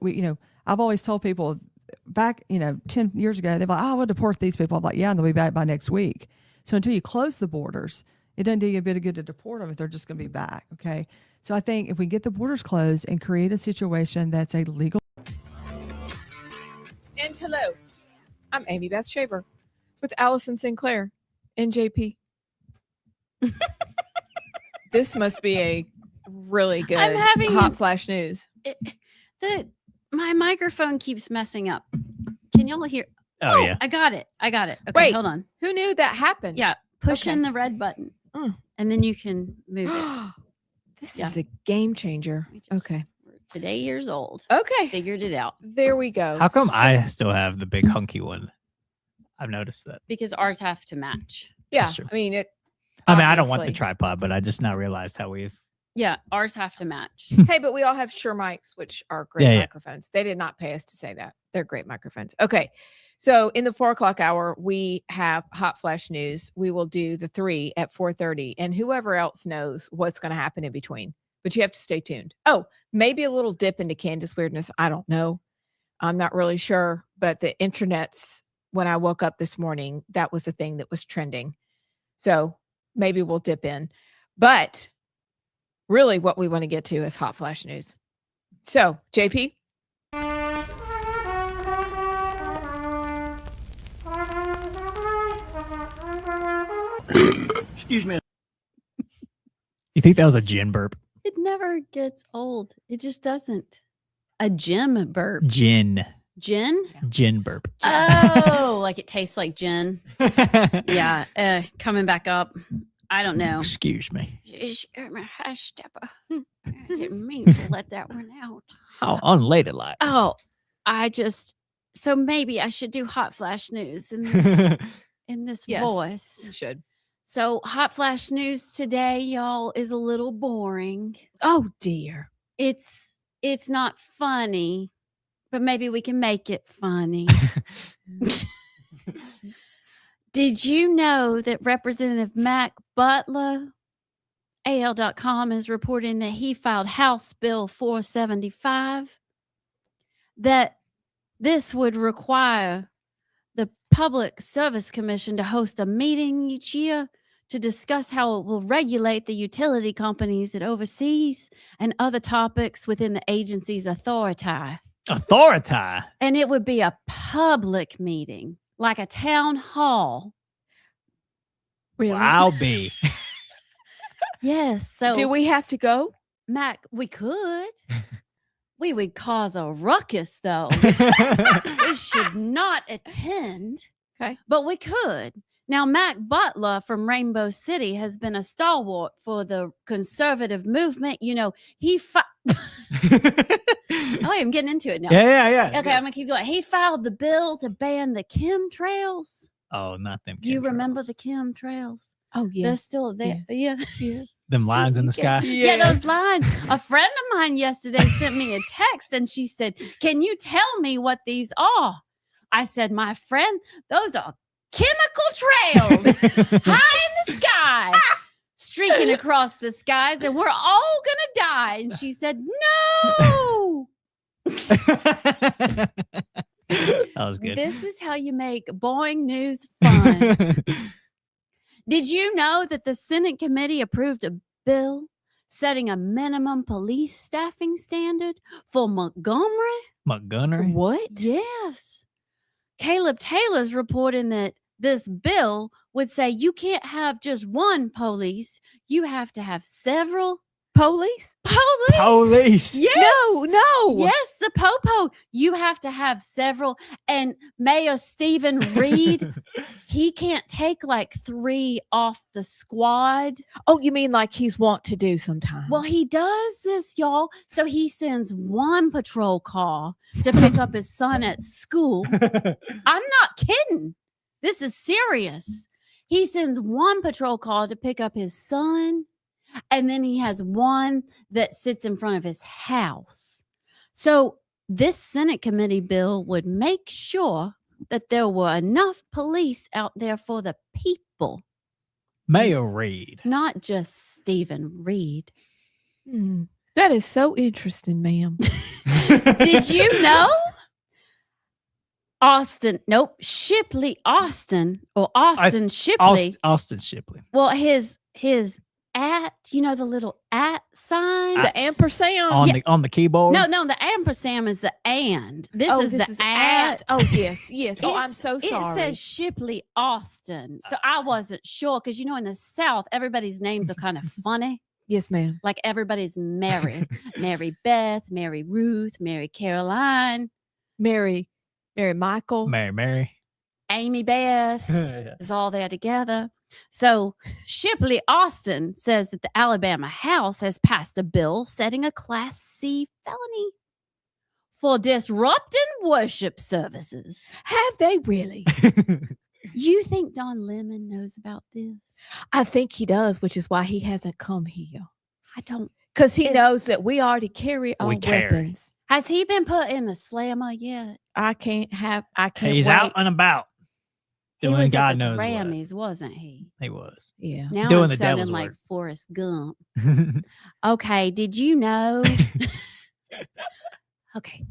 I've always told people back, 10 years ago, they're like, we'll deport these people. I'm like, yeah, and they'll be back by next week. So until you close the borders, it doesn't do you a bit of good to deport them if they're just going to be back. Okay. So I think if we get the borders closed and create a situation that's a legal. And hello, I'm Amy Beth Shaver with Allison Sinclair. And JP. This must be a really good I'm having hot flash news. My microphone keeps messing up. Can y'all hear? Oh, yeah. I got it. Okay, Wait, hold on. Who knew that happened? Yeah, push Okay. in the red button, Mm. and then you can move it. This Yeah. is a game changer. Okay. We're today years old. Okay. Figured it out There we go. How come I still have the big hunky one? I've noticed that. because ours have to match. Yeah. That's true. I mean, I don't want the obviously. tripod, but I just now realized how we've. Yeah, ours have to match. Hey, but we all have Shure mics, which are great Yeah, yeah. microphones. They did not pay us to say that. They're great microphones. Okay. So in the 4:00 hour, we have hot flash news. We will do the 3 at 4:30, and whoever else knows what's going to happen in between. But you have to stay tuned. Oh, maybe a little dip into Candace weirdness. I don't know. I'm not really sure. But the internets, when I woke up this morning, that was the thing that was trending. So maybe we'll dip in. But really, what we want to get to is hot flash news. So, JP. Excuse me. You think that was a gin burp? It never gets old. It just doesn't. A gym burp. Gin. Gin? Gin burp. Oh, like it tastes like gin. Yeah. Coming back up. I don't know. Excuse me. Stepper. I didn't mean to let that one out. How unladylike. Oh, so maybe I should do hot flash news in this Yes, voice. you should. So hot flash news today, y'all, is a little boring. Oh dear. It's not funny, but maybe we can make it funny. Did you know that Representative Mac Butler, AL.com, is reporting that he filed House Bill 475? That this would require the Public Service Commission to host a meeting each year to discuss how it will regulate the utility companies it oversees and other topics within the agency's authority. Authority. And it would be a public meeting, like a town hall. Really? I'll be. Yes. So Do we have to go? Mac, we could. We would cause a ruckus, though. We should not attend. Okay. But we could. Now, Mac Butler from Rainbow City has been a stalwart for the conservative movement. You know, oh, I'm getting into it now. Yeah. Okay, I'm going to keep going. He filed the bill to ban the chemtrails. Oh, not them. You chemtrails. remember the chemtrails? Oh, yeah. They're still there. Yes. Yeah. Them lines in the sky. Yeah, those lines. A friend of mine yesterday sent me a text and she said, "Can you tell me what these are?" I said, "My friend, those are chemical trails high in the sky, streaking across the skies, and we're all gonna die." And she said, "No." That was good. This is how you make boring news fun. Did you know that the Senate committee approved a bill setting a minimum police staffing standard for Montgomery? Montgomery? What? Yes. Caleb Taylor's reporting that this bill would say you can't have just one police, you have to have several Police? Police. Yes. No. Yes, the popo. You have to have several. And Mayor Stephen Reed, he can't take like 3 off the squad. Oh, you mean like he's want to do sometimes? Well, he does this, y'all. So he sends one patrol car to pick up his son at school. I'm not kidding. This is serious. He sends one patrol car to pick up his son. And then he has one that sits in front of his house. So this Senate committee bill would make sure that there were enough police out there for the people. Mayor Reed. Not just Stephen Reed. That is so interesting, ma'am. Did you know? Shipley Austin, or Austin Shipley. Austin Shipley. Well, his at, you know, the little at sign. The ampersand. On the keyboard. No, the ampersand is the and. This is the at. Oh, yes, yes. Oh, I'm so sorry. It says Shipley Austin. So I wasn't sure because, you know, in the South, everybody's names are kind of funny. Yes, ma'am. Like everybody's Mary. Mary Beth, Mary Ruth, Mary Caroline. Mary Michael. Mary. Amy Beth is all there together. So Shipley Austin says that the Alabama House has passed a bill setting a Class C felony for disrupting worship services. Have they really? You think Don Lemon knows about this? I think he does, which is why he hasn't come here. I don't. Because he knows that we already carry our weapons. Has he been put in the slammer yet? I can't He's wait. out and about. Doing he was God at the knows Grammys, wasn't he? He was. Yeah. Now Doing I'm the sounding devil's like work. Forrest Gump. Okay, did you know? Okay,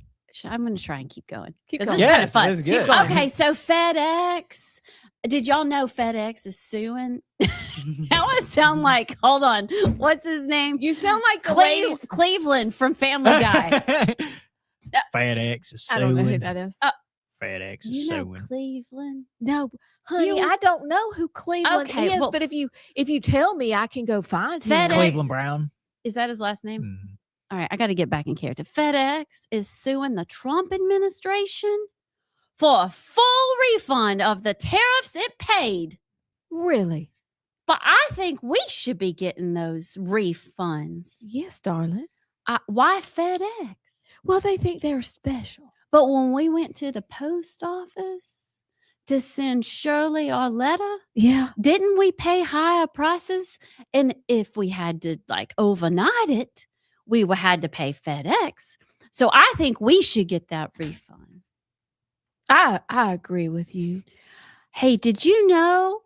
I'm going to try and keep going. Keep 'cause going. This is kind of Yes, fun. this is good. Keep going. Okay, so FedEx. Did y'all know FedEx is suing? Now I sound like, hold on, what's his name? You sound like the ladies. Cleveland from Family Guy. FedEx is suing. I don't know who that is. FedEx is You know suing. Cleveland? No, honey, You- I don't know who Cleveland Okay, is. well- But if you tell me, I can go find him. FedEx- Cleveland Brown. Is that his last name? Mm. All right, I got to get back in character. FedEx is suing the Trump administration for a full refund of the tariffs it paid. Really? But I think we should be getting those refunds. Yes, darling. Why FedEx? Well, they think they're special. But when we went to the post office to send Shirley our letter, Yeah. didn't we pay higher prices? And if we had to like overnight it, we had to pay FedEx. So I think we should get that refund. I agree with you. Hey, did you know?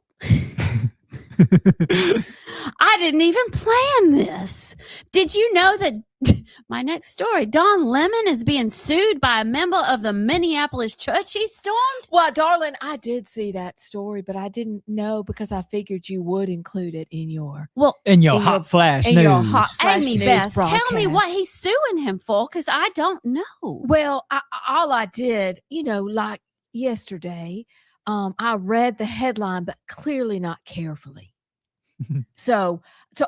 I didn't even plan this. Did you know that my next story, Don Lemon is being sued by a member of the Minneapolis church he stormed? Well, darling, I did see that story, but I didn't know because I figured you would include it in your In your In hot your- flash in news. your hot flash Amy news Beth, tell me what broadcast. he's suing him for because I don't know. Well, all I did, like yesterday, I read the headline, but clearly not carefully. So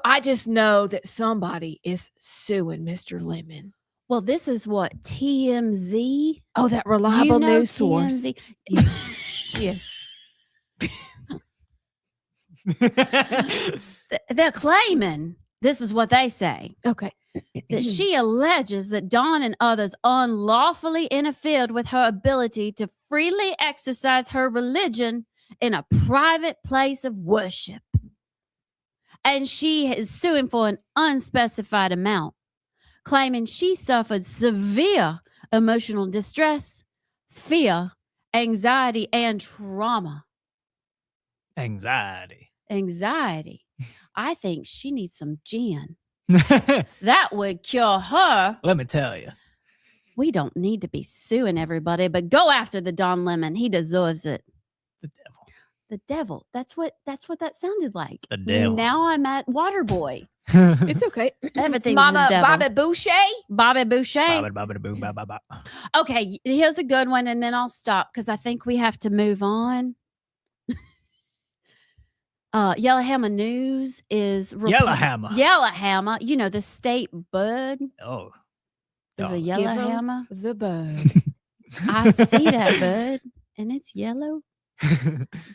I just know that somebody is suing Mr. Lemon. Well, this is what TMZ. Oh, that reliable You know news source. TMZ. Yes. They're claiming, this is what they say, Okay. that she alleges that Dawn and others unlawfully interfered with her ability to freely exercise her religion in a private place of worship. And she is suing for an unspecified amount, claiming she suffered severe emotional distress, fear, anxiety, and trauma. Anxiety. I think she needs some gin. That would cure her. Let me tell you. We don't need to be suing everybody, but go after the Don Lemon. He deserves it. The devil. The devil. That's what that sounded like. The devil. Now I'm at Waterboy. It's okay. Everything's Mama the devil. Bobby Boucher. Bobby Boucher. Ba-ba-da-ba-ba-da-boo, ba-ba-ba. Okay, here's a good one, and then I'll stop because I think we have to move on. Yellowhammer News is Yellowhammer. Yellowhammer. You know the state bird Oh. is a Give 'em yellowhammer. the bird. I see that bird, and it's yellow.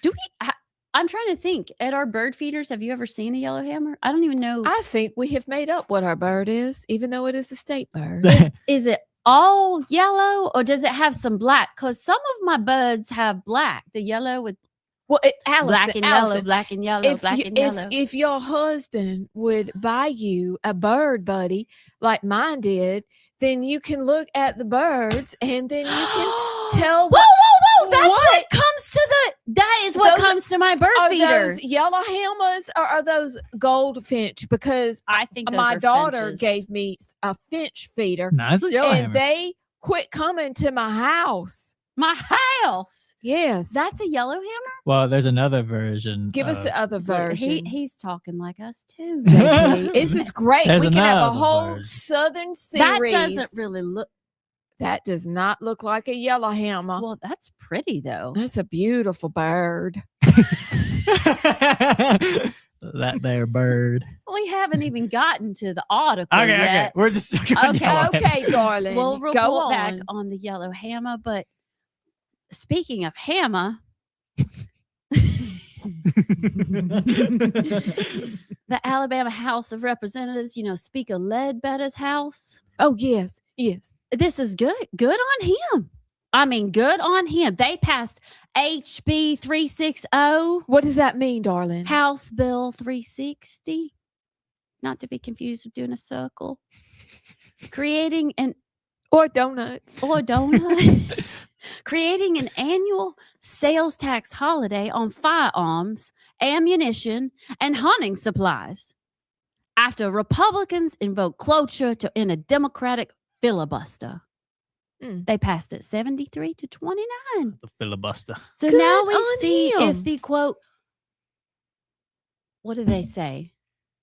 Do we? I'm trying to think. At our bird feeders, have you ever seen a yellowhammer? I don't even know. I think we have made up what our bird is, even though it is the state bird. Is it all yellow, or does it have some black? Because some of my birds have black. The yellow with Well, Allison, black and yellow, Allison, black and yellow, black and yellow. If your husband would buy you a bird buddy like mine did, then you can look at the birds and then you can tell Whoa, whoa, whoa! That's what what? comes to the. That is what Those comes to my bird are feeder. those yellow hammers or are those goldfinch? Because I think those my are daughter finches. gave me a finch feeder, No, it's a yellow and hammer. they quit coming to my house My house. Yes. That's a yellow hammer. Well, there's another version. Give us the other Look, version. he's talking like us too. JP. This is great. There's We can have a another whole version. Southern That series. doesn't really look. That does not look like a yellow hammer. Well, that's pretty though. That's a beautiful bird. That there bird. We haven't even gotten to the article Okay, yet. we're just Okay, darling. We'll go report on. back on the yellow hammer. But speaking of hammer, the Alabama House of Representatives, Speaker Ledbetter's house. Oh, yes. Yes. This is good. Good on him. I mean, good on him. They passed HB 360, What does that mean, darling? House Bill 360. Not to be confused with doing a circle. Creating an Or donuts. Creating an annual sales tax holiday on firearms, ammunition, and hunting supplies. After Republicans invoked cloture to end a Democratic filibuster. They passed it 73 to 29. The filibuster. So Good now we on see him. if the quote, what do they say?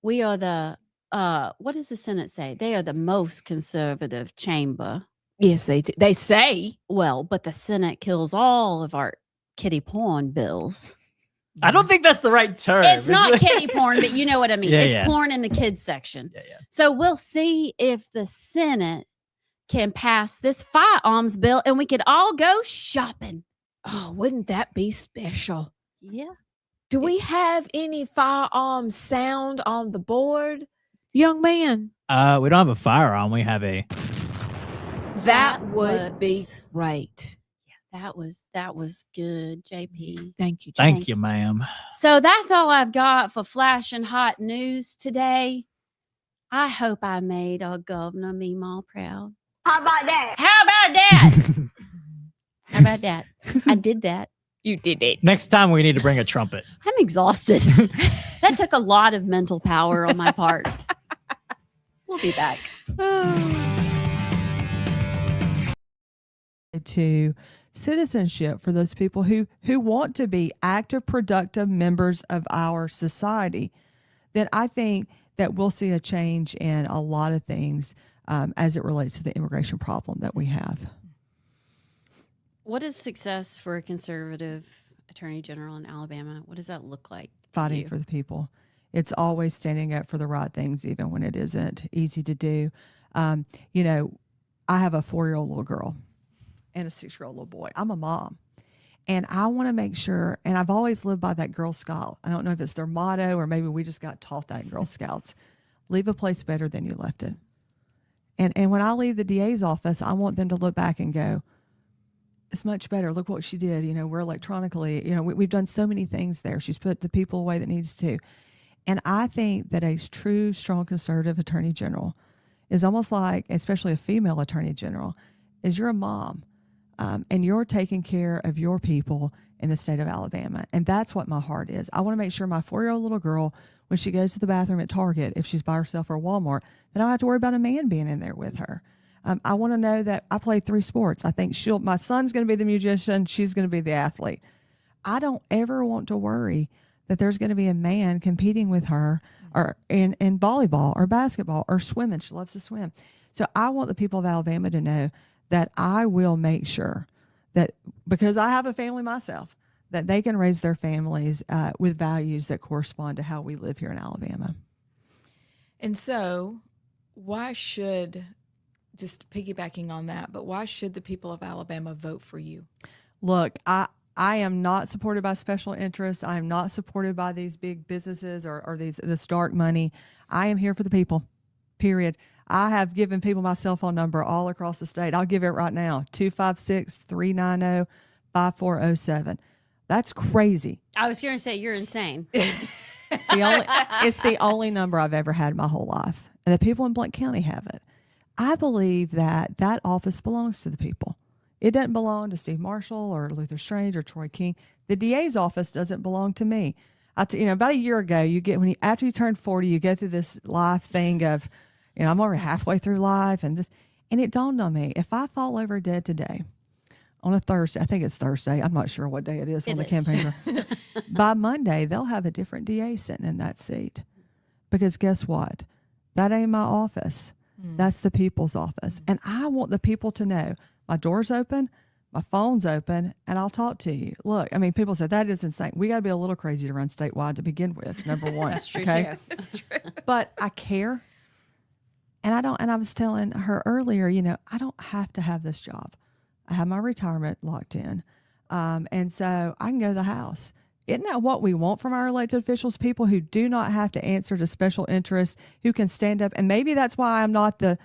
We are the, what does the Senate say? They are the most conservative chamber. Yes, they do. They say. Well, but the Senate kills all of our kitty porn bills. I don't think that's the right term. It's not kitty porn, but you know what I mean. Yeah, It's yeah. porn in the kids section. Yeah. So we'll see if the Senate can pass this firearms bill and we could all go shopping. Oh, wouldn't that be special? Yeah. Do we have any firearm sound on the board, young man? We don't have a firearm. We have a. That would be was- great. That was good, JP. Thank you. Thank you, ma'am. So that's all I've got for flash and hot news today. I hope I made our governor Meemaw proud. How about that? How about that? How about that? I did that. You did it. Next time we need to bring a trumpet. I'm exhausted. That took a lot of mental power on my part. We'll be back. To citizenship for those people who want to be active, productive members of our society, then I think that we'll see a change in a lot of things as it relates to the immigration problem that we have. What is success for a conservative attorney general in Alabama? What does that look like? Fighting for the people. It's always standing up for the right things, even when it isn't easy to do. I have a 4-year-old little girl and a 6-year-old little boy. I'm a mom. And I want to make sure, and I've always lived by that Girl Scout. I don't know if it's their motto or maybe we just got taught that in Girl Scouts. Leave a place better than you left it. And when I leave the DA's office, I want them to look back and go, it's much better. Look what she did. We're electronically, we've done so many things there. She's put the people away that needs to. And I think that a true, strong conservative attorney general is almost like, especially a female attorney general, is you're a mom. And you're taking care of your people in the state of Alabama. And that's what my heart is. I want to make sure my 4-year-old little girl, when she goes to the bathroom at Target, if she's by herself or Walmart, that I don't have to worry about a man being in there with her. I want to know that I played 3 sports. I think my son's going to be the musician. She's going to be the athlete. I don't ever want to worry that there's going to be a man competing with her or in volleyball or basketball or swimming. She loves to swim. So I want the people of Alabama to know that I will make sure that, because I have a family myself, that they can raise their families with values that correspond to how we live here in Alabama. And so why should, just piggybacking on that, but why should the people of Alabama vote for you? Look, I am not supported by special interests. I am not supported by these big businesses or this dark money. I am here for the people, period. I have given people my cell phone number all across the state. I'll give it right now, 256-390-5407. That's crazy. I was going to say, you're insane. It's the only number I've ever had my whole life. And the people in Blount County have it. I believe that office belongs to the people. It doesn't belong to Steve Marshall or Luther Strange or Troy King. The DA's office doesn't belong to me. About a year ago, after you turn 40, you go through this life thing of, I'm already halfway through life, and it dawned on me, if I fall over dead today, on a Thursday. I think it's Thursday. I'm not sure what day it is on the campaign. By Monday, they'll have a different DA sitting in that seat. Because guess what? That ain't my office. That's the people's office. And I want the people to know my door's open, my phone's open, and I'll talk to you. Look, I mean, people say that is insane. We got to be a little crazy to run statewide to begin with, number one. That's true, okay? too. It's true. But I care. And I was telling her earlier, I don't have to have this job. I have my retirement locked in. And so I can go to the House. Isn't that what we want from our elected officials? People who do not have to answer to special interests, who can stand up. And maybe that's why I'm not the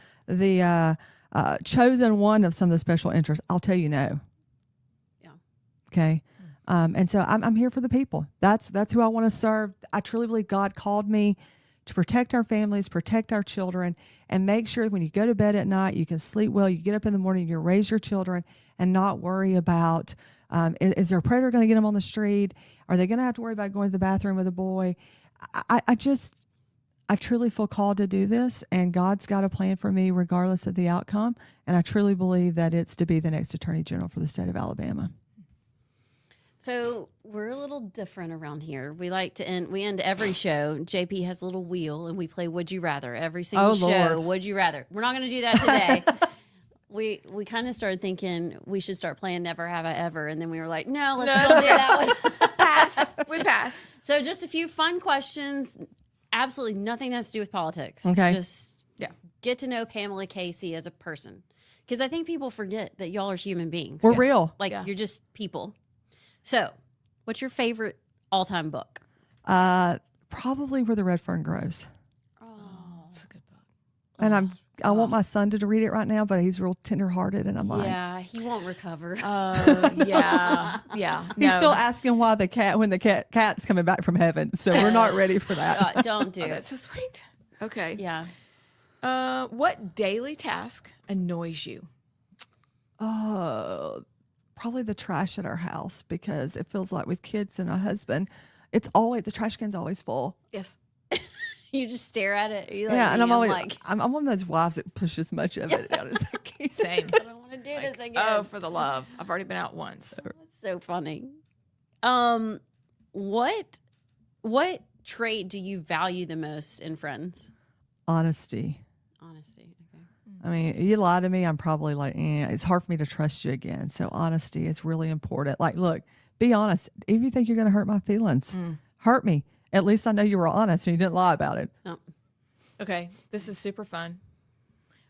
chosen one of some of the special interests. I'll tell you no. Yeah. Okay. And so I'm here for the people. That's who I want to serve. I truly believe God called me to protect our families, protect our children, and make sure when you go to bed at night, you can sleep well. You get up in the morning, you raise your children, and not worry about is there a predator going to get them on the street? Are they going to have to worry about going to the bathroom with a boy? I truly feel called to do this, and God's got a plan for me regardless of the outcome. And I truly believe that it's to be the next Attorney General for the state of Alabama. So we're a little different around here. We like to end every show. JP has a little wheel, and we play Would You Rather every single show. Lord. Would you rather? We're not going to do that today. We kind of started thinking we should start playing Never Have I Ever, and then we were like, no, let's still do that one. Pass. We pass. So just a few fun questions. Absolutely nothing that has to do with politics. Okay. Just get to know Pamela Casey as a person, because I think people forget that y'all are human beings. We're real. Like you're just people. So, what's your favorite all-time book? Probably Where the Red Fern Grows. Oh, that's a good book. And I want my son to read it right now, but he's real tenderhearted, and I'm like, Yeah, he won't recover. Yeah. he's still asking why when the cat's coming back from heaven. So we're not ready for that. Don't do it. That's so sweet. Okay. Yeah. What daily task annoys you? Probably the trash at our house, because it feels like with kids and a husband, it's always the trash can's always full. Yes. You just stare at it. You And I'm always like, I'm one of those wives that pushes much of it out as I can. Same. I don't want to do this again. Oh, for the love. I've already been out once. That's so funny. What trait do you value the most in friends? Honesty. Honesty. Okay. I mean, you lie to me, I'm probably like, it's hard for me to trust you again. So honesty is really important. Like, look, be honest. If you think you're going to hurt my feelings, hurt me. At least I know you were honest and you didn't lie about it. Oh. Okay. This is super fun.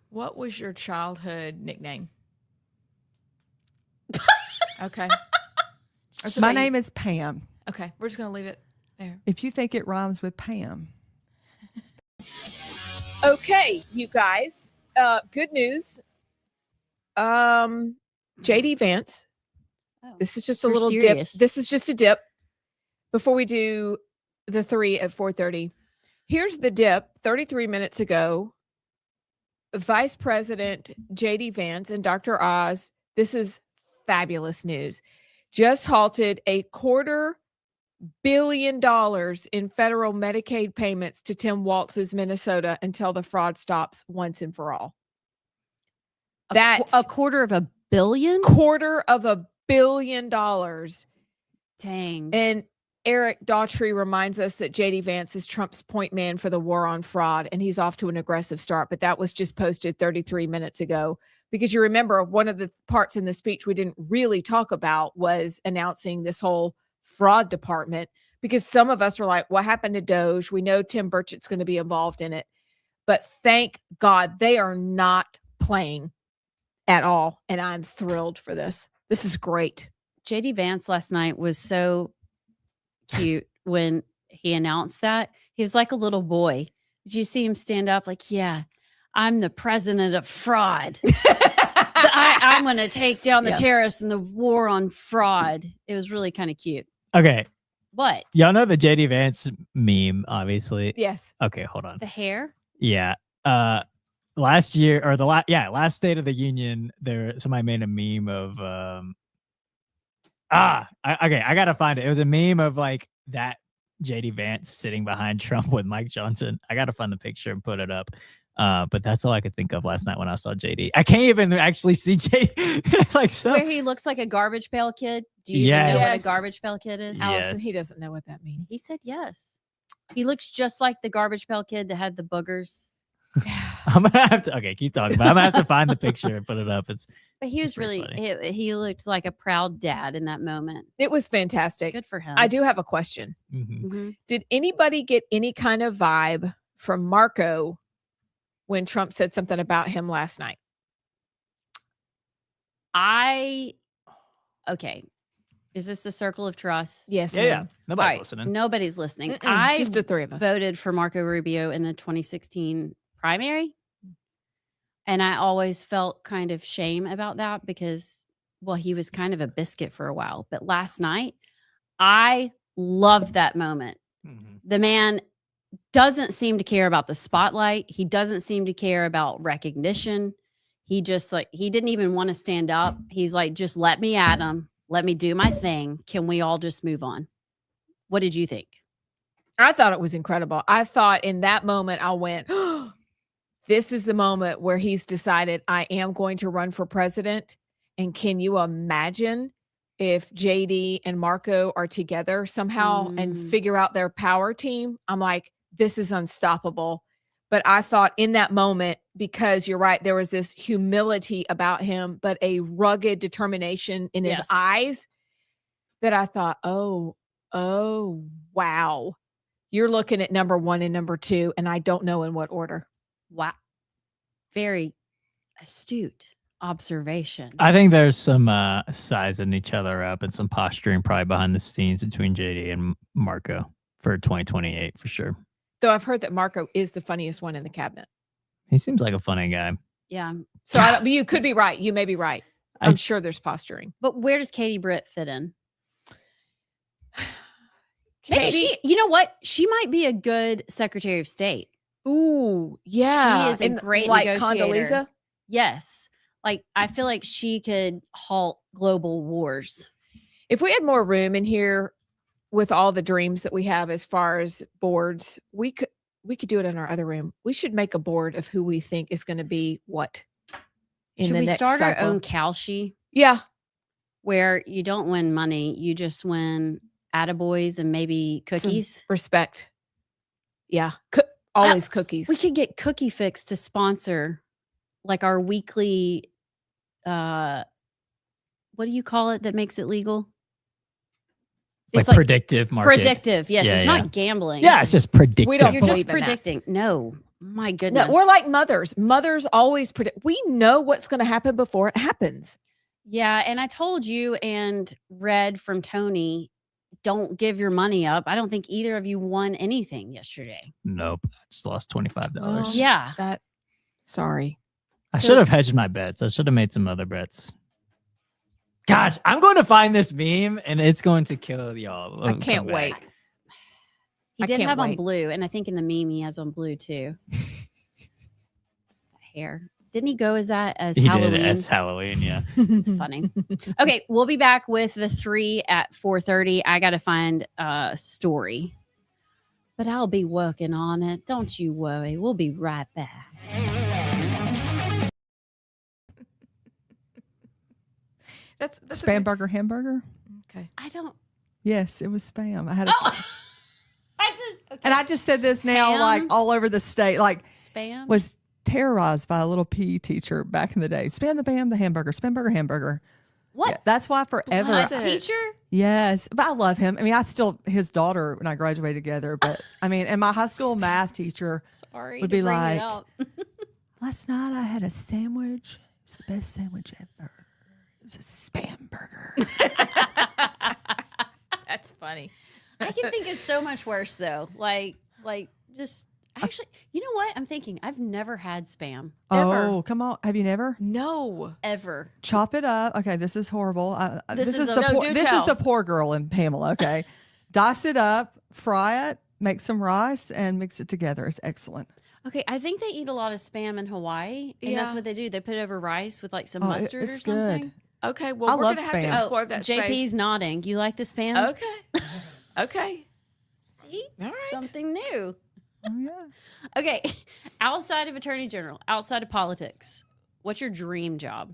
What was your childhood nickname? Okay. My name is Pam. Okay. We're just going to leave it there. If you think it rhymes with Pam. Okay, you guys. Good news. JD Vance. Oh, This is just a we're little dip. serious. This is just a dip before we do the 3 at 4:30. Here's the dip. 33 minutes ago, Vice President JD Vance and Dr. Oz, this is fabulous news, just halted $250 million in federal Medicaid payments to Tim Walz's Minnesota until the fraud stops once and for all. That's $250 million? $250 million. Dang. And Eric Daughtry reminds us that JD Vance is Trump's point man for the war on fraud, and he's off to an aggressive start. But that was just posted 33 minutes ago, because you remember one of the parts in the speech we didn't really talk about was announcing this whole fraud department, because some of us are like, what happened to Doge? We know Tim Burchett's going to be involved in it, but thank God they are not playing at all. And I'm thrilled for this. This is great. JD Vance last night was so cute when he announced that. He was like a little boy. Did you see him stand up like, yeah, I'm the president of fraud. I'm going to take down the terrorists and the war on fraud. It was really kind of cute. Okay. What? Y'all know the JD Vance meme, obviously. Yes. Okay, hold on. The hair? Yeah. Last year, or last State of the Union, somebody made a meme of I gotta find it. It was a meme of like that JD Vance sitting behind Trump with Mike Johnson. I gotta find the picture and put it up. But that's all I could think of last night when I saw JD. I can't even actually see JD. Like so. Where he looks like a garbage pail kid. Do you even know what a garbage pail kid is? Allison, he doesn't know what that means. He said yes. He looks just like the garbage pail kid that had the boogers. I'm gonna have to. Okay, keep talking. But I'm gonna have to find the picture and put it up. But he was really. He looked like a proud dad in that moment. It was fantastic. Good for him. I do have a question. Mm-hmm. Did anybody get any kind of vibe from Marco when Trump said something about him last night? Okay. Is this the circle of trust? Yes. Yeah. Nobody's listening. Nobody's listening. Just the three of us voted for Marco Rubio in the 2016 primary. And I always felt kind of shame about that because, well, he was kind of a biscuit for a while. But last night, I loved that moment. Mm-hmm. The man doesn't seem to care about the spotlight. He doesn't seem to care about recognition. He just he didn't even want to stand up. He's like, just let me at him. Let me do my thing. Can we all just move on? What did you think? I thought it was incredible. I thought in that moment, I went, oh, this is the moment where he's decided I am going to run for president. And can you imagine if JD and Marco are together somehow and figure out their power team? I'm like, this is unstoppable. But I thought in that moment, because you're right, there was this humility about him, but a rugged determination in his eyes that I thought, oh, wow. You're looking at number 1 and number 2, and I don't know in what order. Wow. Very astute observation. I think there's some sizing each other up and some posturing probably behind the scenes between JD and Marco for 2028 for sure. Though I've heard that Marco is the funniest one in the cabinet. He seems like a funny guy. Yeah. So you could be right. You may be right. I'm sure there's posturing. But where does Katie Britt fit in? Katie, you know what? She might be a good Secretary of State. Ooh, yeah. She is a great like negotiator. Condoleezza? Yes. Like, I feel like she could halt global wars. If we had more room in here with all the dreams that we have as far as boards, we could do it in our other room. We should make a board of who we think is going to be what in Should the we next start cycle. our own Calshi? Yeah. Where you don't win money, you just win attaboys and maybe cookies. Some respect. Yeah. Always cookies. We could get Cookie Fix to sponsor like our weekly, what do you call it that makes it legal? It's like predictive market. Predictive. Yes. It's not gambling. Yeah. It's just predictive. We don't You're believe just in that. predicting. No. My goodness. No, we're like mothers. Mothers always predict. We know what's going to happen before it happens. Yeah. And I told you and Red from Tony, don't give your money up. I don't think either of you won anything yesterday. Nope. I just lost $25. Oh, Yeah. Sorry. I should have hedged my bets. I should have made some other bets. Gosh, I'm going to find this meme and it's going to kill y'all. I can't wait. He I did can't have on wait. blue, and I think in the meme he has on blue too. Hair. Didn't he go as that as He Halloween? did it as Halloween, yeah. It's funny. Okay, we'll be back with the 3 at 4:30. I got to find a story, but I'll be working on it. Don't you worry. We'll be right back. That's Spam burger hamburger. Okay. I don't. Yes, it was spam. I had. Okay. And I just said this now, Ham? like all over the state, like Spam was terrorized by a little PE teacher back in the day. Spam the bam, the hamburger, spam burger hamburger. What? Yeah, that's why forever. Bless it. Teacher? Yes, but I love him. I mean, I still his daughter when I graduated together. But I mean, and my high school math teacher Sorry would to be bring like, it up. last night I had a sandwich. It was the best sandwich ever. It was a spam burger. That's funny. I can think of so much worse though. Like just actually, you know what? I'm thinking I've never had spam. Ever. Oh, come on. Have you never? No. Ever. Chop it up. Okay, this is horrible. This is is a- the No, poor, do this tell. is the poor girl in Pamela. Okay, dice it up, fry it, make some rice, and mix it together. It's excellent. Okay, I think they eat a lot of spam in Hawaii, and that's Yeah. what they do. They put it over rice with like some Oh, mustard or it's something. good. Okay. Well, I we're love going to have spam. to explore that JP's space. nodding. You like the spam? Okay. Okay. See? All right. Something new. Oh yeah. Okay. Outside of Attorney General, outside of politics, what's your dream job?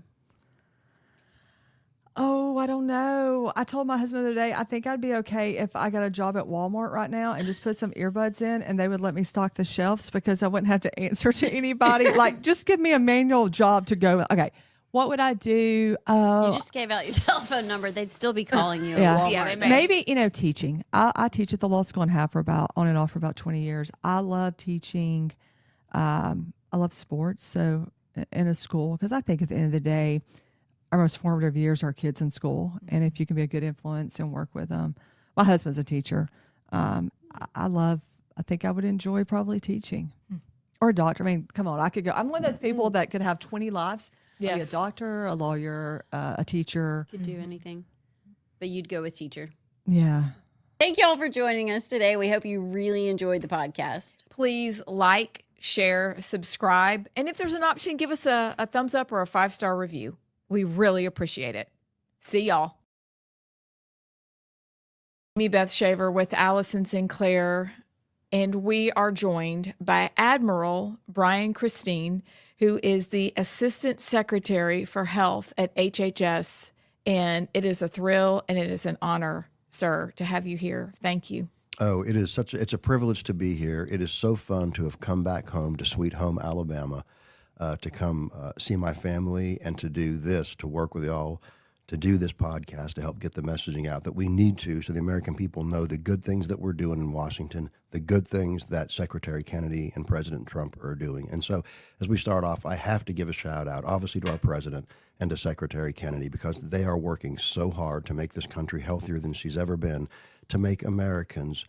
Oh, I don't know. I told my husband the other day, I think I'd be okay if I got a job at Walmart right now and just put some earbuds in and they would let me stock the shelves because I wouldn't have to answer to anybody. Like, just give me a manual job to go. Okay. What would I do? You just gave out your telephone number. They'd still be calling you. Yeah. At Walmart. Yeah, they may. Maybe, teaching. I teach at the law school and have for on and off for about 20 years. I love teaching. I love sports. So in a school, because I think at the end of the day, our most formative years are kids in school. And if you can be a good influence and work with them, my husband's a teacher. I think I would enjoy probably teaching or a doctor. I mean, come on, I could go. I'm one of those people that could have 20 lives. Yes. Be a doctor, a lawyer, a teacher. Could do anything, but you'd go with teacher. Yeah. Thank y'all for joining us today. We hope you really enjoyed the podcast. Please like, share, subscribe. And if there's an option, give us a thumbs up or a 5-star review. We really appreciate it. See y'all. Me, Beth Shaver, with Allison Sinclair, and we are joined by Admiral Brian Christine, who is the Assistant Secretary for Health at HHS. And it is a thrill and it is an honor, sir, to have you here. Thank you. Oh, it's a privilege to be here. It is so fun to have come back home to Sweet Home, Alabama, to come see my family and to do this, to work with y'all, to do this podcast, to help get the messaging out that we need to, so the American people know the good things that we're doing in Washington, the good things that Secretary Kennedy and President Trump are doing. And so as we start off, I have to give a shout out, obviously, to our president and to Secretary Kennedy, because they are working so hard to make this country healthier than she's ever been, to make Americans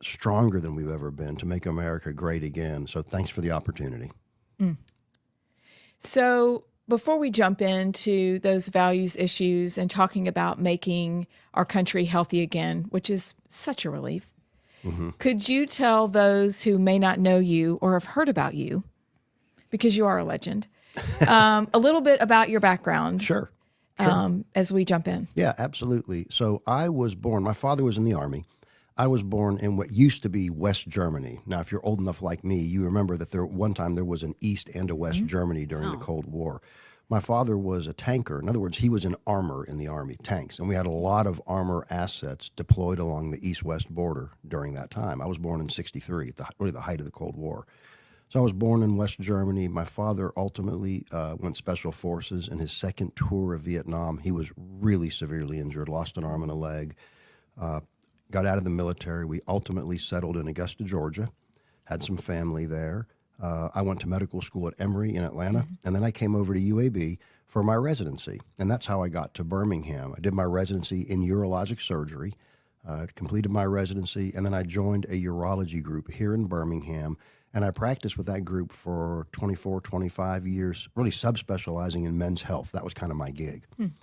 stronger than we've ever been, to make America great again. So thanks for the opportunity. So before we jump into those values issues and talking about making our country healthy again, which is such a relief, could you tell those who may not know you or have heard about you, because you are a legend, a little bit about your background? Sure. As we jump in. Yeah, absolutely. So I was born, my father was in the Army. I was born in what used to be West Germany. Now, if you're old enough like me, you remember that one time there was an East and a West Germany during the Cold War. My father was a tanker. In other words, he was in armor in the Army, tanks. And we had a lot of armor assets deployed along the East-West border during that time. I was born in 1963, really the height of the Cold War. So I was born in West Germany. My father ultimately went Special Forces. In his second tour of Vietnam, he was really severely injured, lost an arm and a leg. Got out of the military. We ultimately settled in Augusta, Georgia, had some family there. I went to medical school at Emory in Atlanta, and then I came over to UAB for my residency. And that's how I got to Birmingham. I did my residency in urologic surgery, completed my residency, and then I joined a urology group here in Birmingham. And I practiced with that group for 24, 25 years, really subspecializing in men's health. That was kind of my gig. Then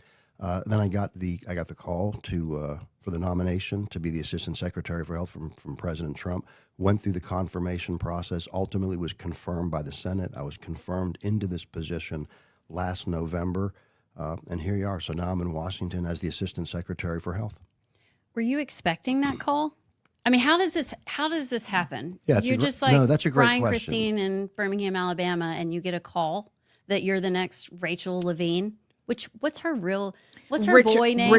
I got the call for the nomination to be the Assistant Secretary for Health from President Trump. Went through the confirmation process. Ultimately was confirmed by the Senate. I was confirmed into this position last November, and here you are. So now I'm in Washington as the Assistant Secretary for Health. Were you expecting that call? I mean, how does this happen? Yeah, you're just like that's a great Brian question. Christine in Birmingham, Alabama, and you get a call that you're the next Rachel Levine. What's her boy name?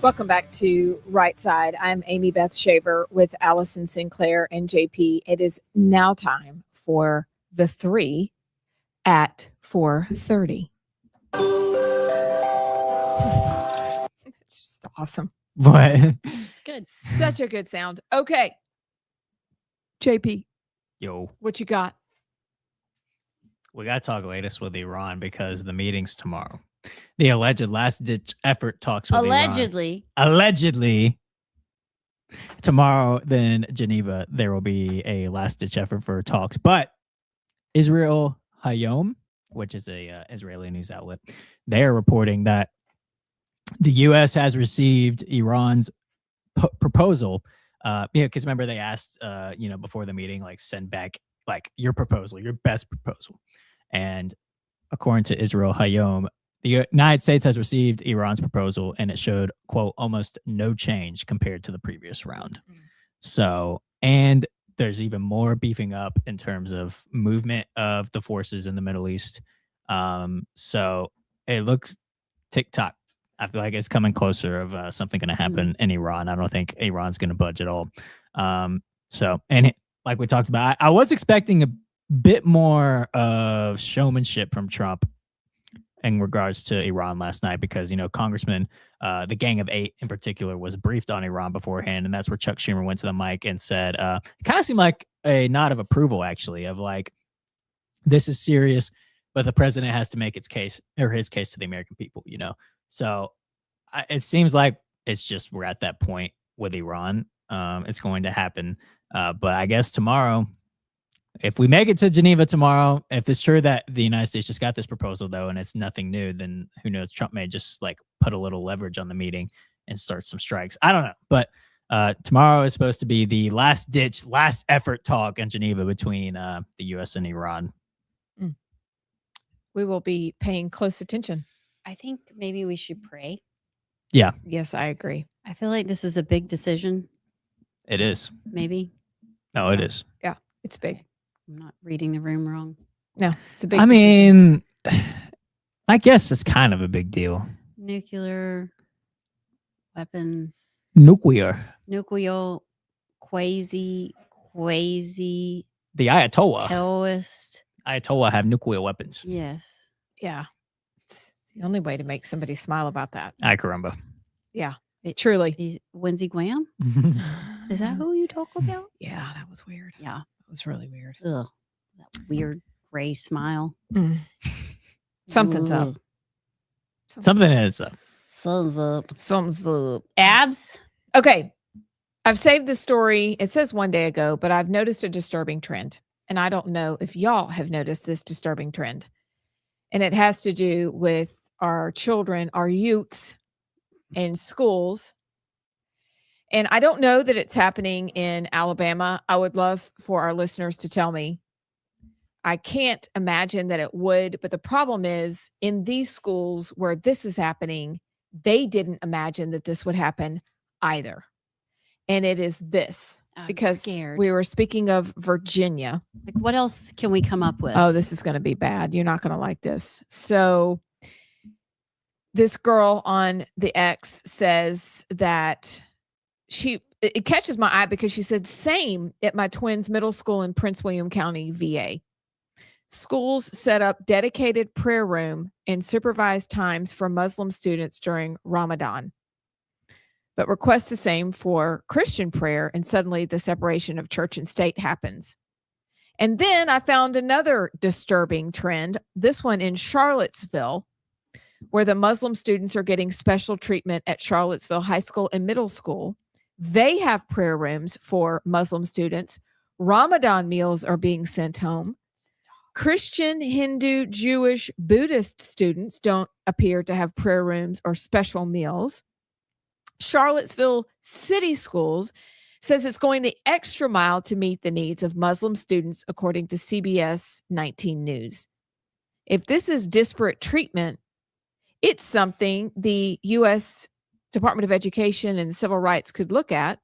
Welcome back to Rightside. I'm Amy Beth Shaver with Allison Sinclair and JP. It is now time for the 3 at 4:30. It's just awesome. What? It's good. Such a good sound. Okay. JP, Yo, what you got? we got to talk latest with Iran because the meeting's tomorrow. The alleged last-ditch effort talks with Allegedly. Iran. Allegedly. Tomorrow, then Geneva, there will be a last-ditch effort for talks. But Israel Hayom, which is a Israeli news outlet, they are reporting that the U.S. has received Iran's proposal. Because remember they asked, before the meeting, like send back like your proposal, your best proposal. And according to Israel Hayom, the United States has received Iran's proposal, and it showed, quote, almost no change compared to the previous round. So, and there's even more beefing up in terms of movement of the forces in the Middle East. So it looks TikTok. I feel like it's coming closer of something going to happen in Iran. I don't think Iran's going to budge at all. Like we talked about, I was expecting a bit more of showmanship from Trump in regards to Iran last night, because, Congressman, the Gang of Eight in particular, was briefed on Iran beforehand. And that's where Chuck Schumer went to the mic and said, it kind of seemed like a nod of approval, actually, of like, this is serious, but the president has to make his case to the American people, So it seems like we're at that point with Iran. It's going to happen. But I guess tomorrow, if we make it to Geneva tomorrow, if it's true that the United States just got this proposal, though, and it's nothing new, then who knows? Trump may just like put a little leverage on the meeting and start some strikes. I don't know. But tomorrow is supposed to be the last effort talk in Geneva between the U.S. and Iran. We will be paying close attention. I think maybe we should pray. Yeah. Yes, I agree. I feel like this is a big decision. It is. Maybe. No, it is. Yeah, it's big. I'm not reading the room wrong. No, it's a big decision. I guess it's kind of a big deal. Nuclear weapons. Nuclear. Quasi. The Ayatollah. Terrorist. Ayatollah have nuclear weapons. Yes. Yeah. It's the only way to make somebody smile about that. Ay caramba. Yeah. Truly. Wendy Graham? Is that who you talk about? Yeah, that was weird. Yeah. It was really weird. Ugh. That weird gray smile. Something's Ugh. up. Something is up. Something's up. Abs? Okay. I've saved the story. It says 1 day ago, but I've noticed a disturbing trend. And I don't know if y'all have noticed this disturbing trend. And it has to do with our children, our youths in schools. And I don't know that it's happening in Alabama. I would love for our listeners to tell me. I can't imagine that it would. But the problem is, in these schools where this is happening, they didn't imagine that this would happen either. And it is this. I'm because scared. we were speaking of Virginia. Like, what else can we come up with? Oh, this is going to be bad. You're not going to like this. So this girl on the X says that it catches my eye because she said, same at my twins' middle school in Prince William County, VA. Schools set up dedicated prayer room and supervised times for Muslim students during Ramadan, but request the same for Christian prayer, and suddenly the separation of church and state happens. And then I found another disturbing trend, this one in Charlottesville, where the Muslim students are getting special treatment at Charlottesville High School and Middle School. They have prayer rooms for Muslim students. Ramadan meals are being sent home. Christian, Hindu, Jewish, Buddhist students don't appear to have prayer rooms or special meals. Charlottesville City Schools says it's going the extra mile to meet the needs of Muslim students, according to CBS 19 News. If this is disparate treatment, it's something the U.S. Department of Education and Civil Rights could look at.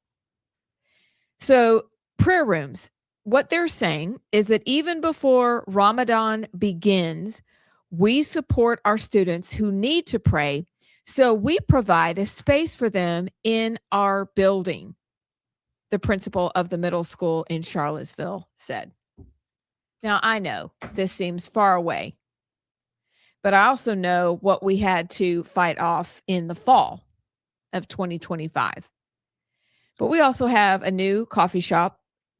So, prayer rooms, what they're saying is that even before Ramadan begins, we support our students who need to pray. So we provide a space for them in our building, the principal of the middle school in Charlottesville said. Now, I know this seems far away, but I also know what we had to fight off in the fall of 2025. But we also have a new coffee shop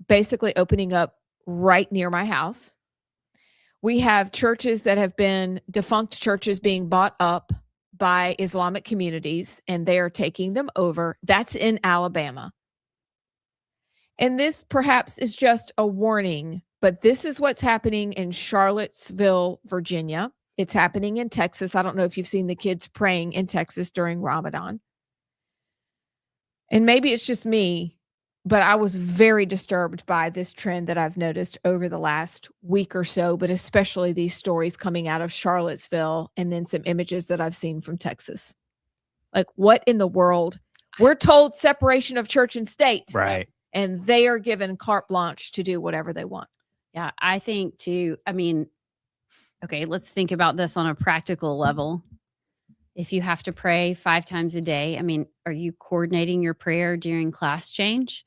basically opening up right near my house. We have churches that have been defunct churches being bought up by Islamic communities, and they are taking them over. That's in Alabama. And this perhaps is just a warning, but this is what's happening in Charlottesville, Virginia. It's happening in Texas. I don't know if you've seen the kids praying in Texas during Ramadan. And maybe it's just me, but I was very disturbed by this trend that I've noticed over the last week or so, but especially these stories coming out of Charlottesville and then some images that I've seen from Texas. Like, what in the world? We're told separation of church and state. Right. and they are given carte blanche to do whatever they want. Yeah, I think too. I mean, okay, let's think about this on a practical level. If you have to pray 5 times a day, I mean, are you coordinating your prayer during class change?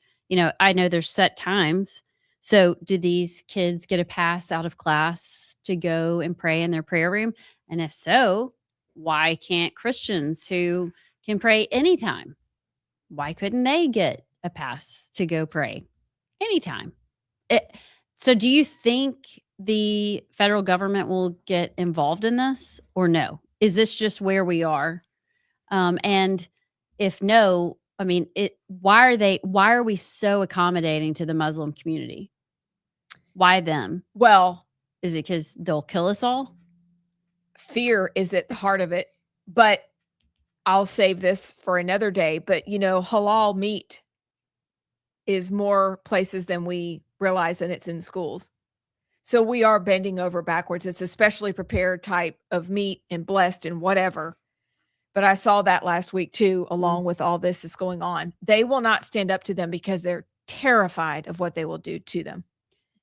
I know there's set times. So, do these kids get a pass out of class to go and pray in their prayer room? And if so, why can't Christians who can pray anytime? Why couldn't they get a pass to go pray anytime? So, do you think the federal government will get involved in this or no? Is this just where we are? And if no, I mean, why are we so accommodating to the Muslim community? Why them? Well, is it because they'll kill us all? Fear is at the heart of it, but I'll save this for another day. But halal meat is more places than we realize, and it's in schools. So we are bending over backwards. It's a specially prepared type of meat and blessed and whatever. But I saw that last week too, along with all this is going on. They will not stand up to them because they're terrified of what they will do to them.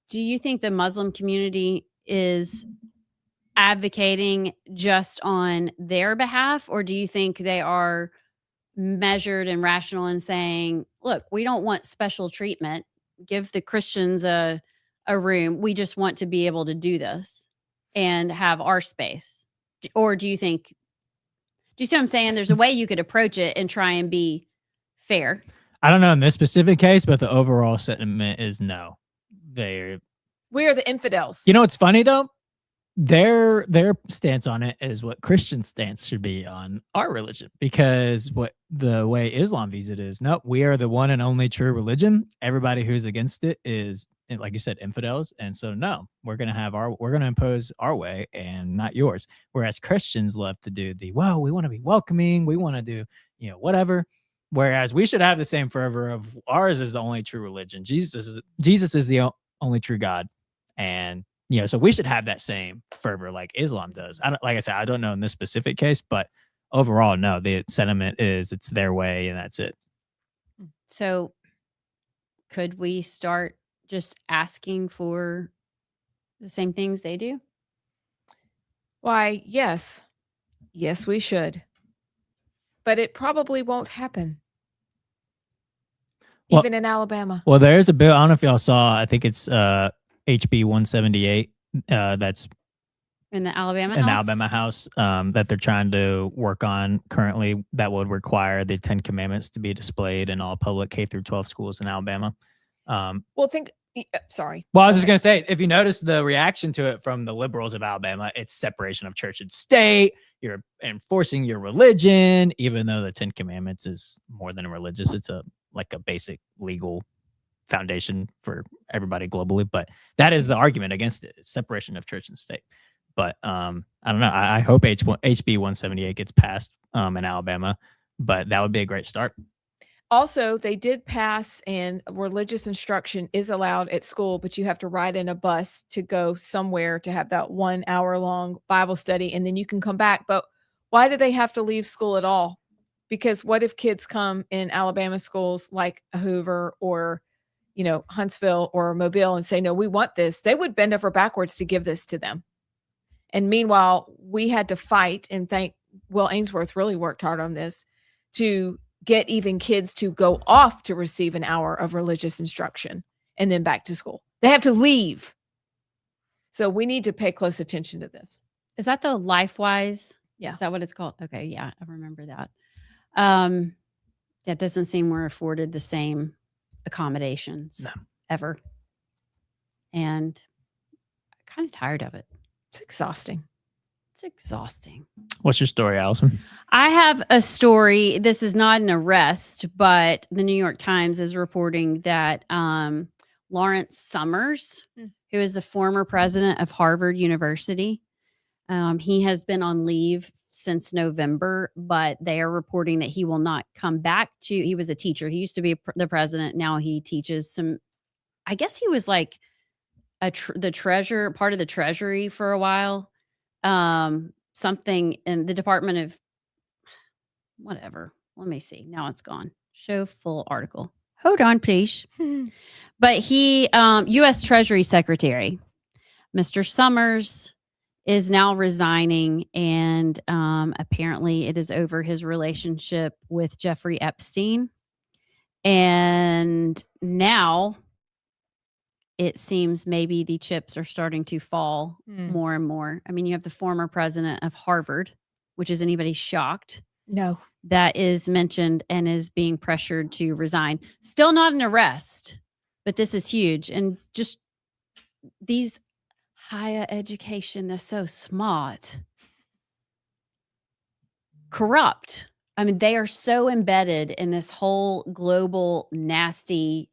Do you think the Muslim community is advocating just on their behalf, or do you think they are measured and rational in saying, look, we don't want special treatment, give the Christians a room, we just want to be able to do this and have our space? Or do you see what I'm saying? There's a way you could approach it and try and be fair. I don't know in this specific case, but the overall sentiment is no. We are the infidels. You know what's funny though? Their stance on it is what Christian stance should be on our religion, because what the way Islam views it is, no, we are the one and only true religion. Everybody who's against it is, like you said, infidels, and so no, we're gonna impose our way and not yours. Whereas Christians love to do we want to be welcoming, we want to do whatever. Whereas we should have the same fervor of ours is the only true religion. Jesus is the only true God, and so we should have that same fervor like Islam does. Like I said, I don't know in this specific case, but overall, no, the sentiment is it's their way and that's it. So could we start just asking for the same things they do? Why, yes. Yes, we should. But it probably won't happen. Even in Alabama. Well, there's a bill. I don't know if y'all saw, I think it's HB 178 that's in the Alabama House that they're trying to work on currently that would require the 10 Commandments to be displayed in all public K through 12 schools in Alabama. Sorry. Well, I was just going to say, if you notice the reaction to it from the liberals of Alabama, it's separation of church and state. You're enforcing your religion, even though the 10 Commandments is more than religious. It's like a basic legal foundation for everybody globally, but that is the argument against it. It's separation of church and state. But I don't know. I hope HB 178 gets passed in Alabama, but that would be a great start. Also, they did pass, and religious instruction is allowed at school, but you have to ride in a bus to go somewhere to have that 1 hour long Bible study, and then you can come back. But why do they have to leave school at all? Because what if kids come in Alabama schools like Hoover or Huntsville or Mobile and say, no, we want this? They would bend over backwards to give this to them. And meanwhile, we had to fight, and thank Will Ainsworth really worked hard on this to get even kids to go off to receive an hour of religious instruction and then back to school. They have to leave. So we need to pay close attention to this. Is that the LifeWise? Yeah. Is that what it's called? Okay. Yeah. I remember that. That doesn't seem we're afforded the same accommodations ever. And I'm kind of tired of it. It's exhausting. It's exhausting. What's your story, Allison? I have a story. This is not an arrest, but the New York Times is reporting that Lawrence Summers, who is the former president of Harvard University, he has been on leave since November, but they are reporting that he will not come back to. He was a teacher. He used to be the president. Now he teaches some. I guess he was like the treasurer, part of the treasury for a while. Something in the Department of whatever. Let me see. Now it's gone. Show full article. Hold on, please. But he, U.S. Treasury Secretary, Mr. Summers, is now resigning, and apparently it is over his relationship with Jeffrey Epstein. And now it seems maybe the chips are starting to fall more and more. I mean, you have the former president of Harvard, which is anybody shocked? No. That is mentioned and is being pressured to resign. Still not an arrest, but this is huge. And just these higher education, they're so smart. Corrupt. I mean, they are so embedded in this whole global, nasty,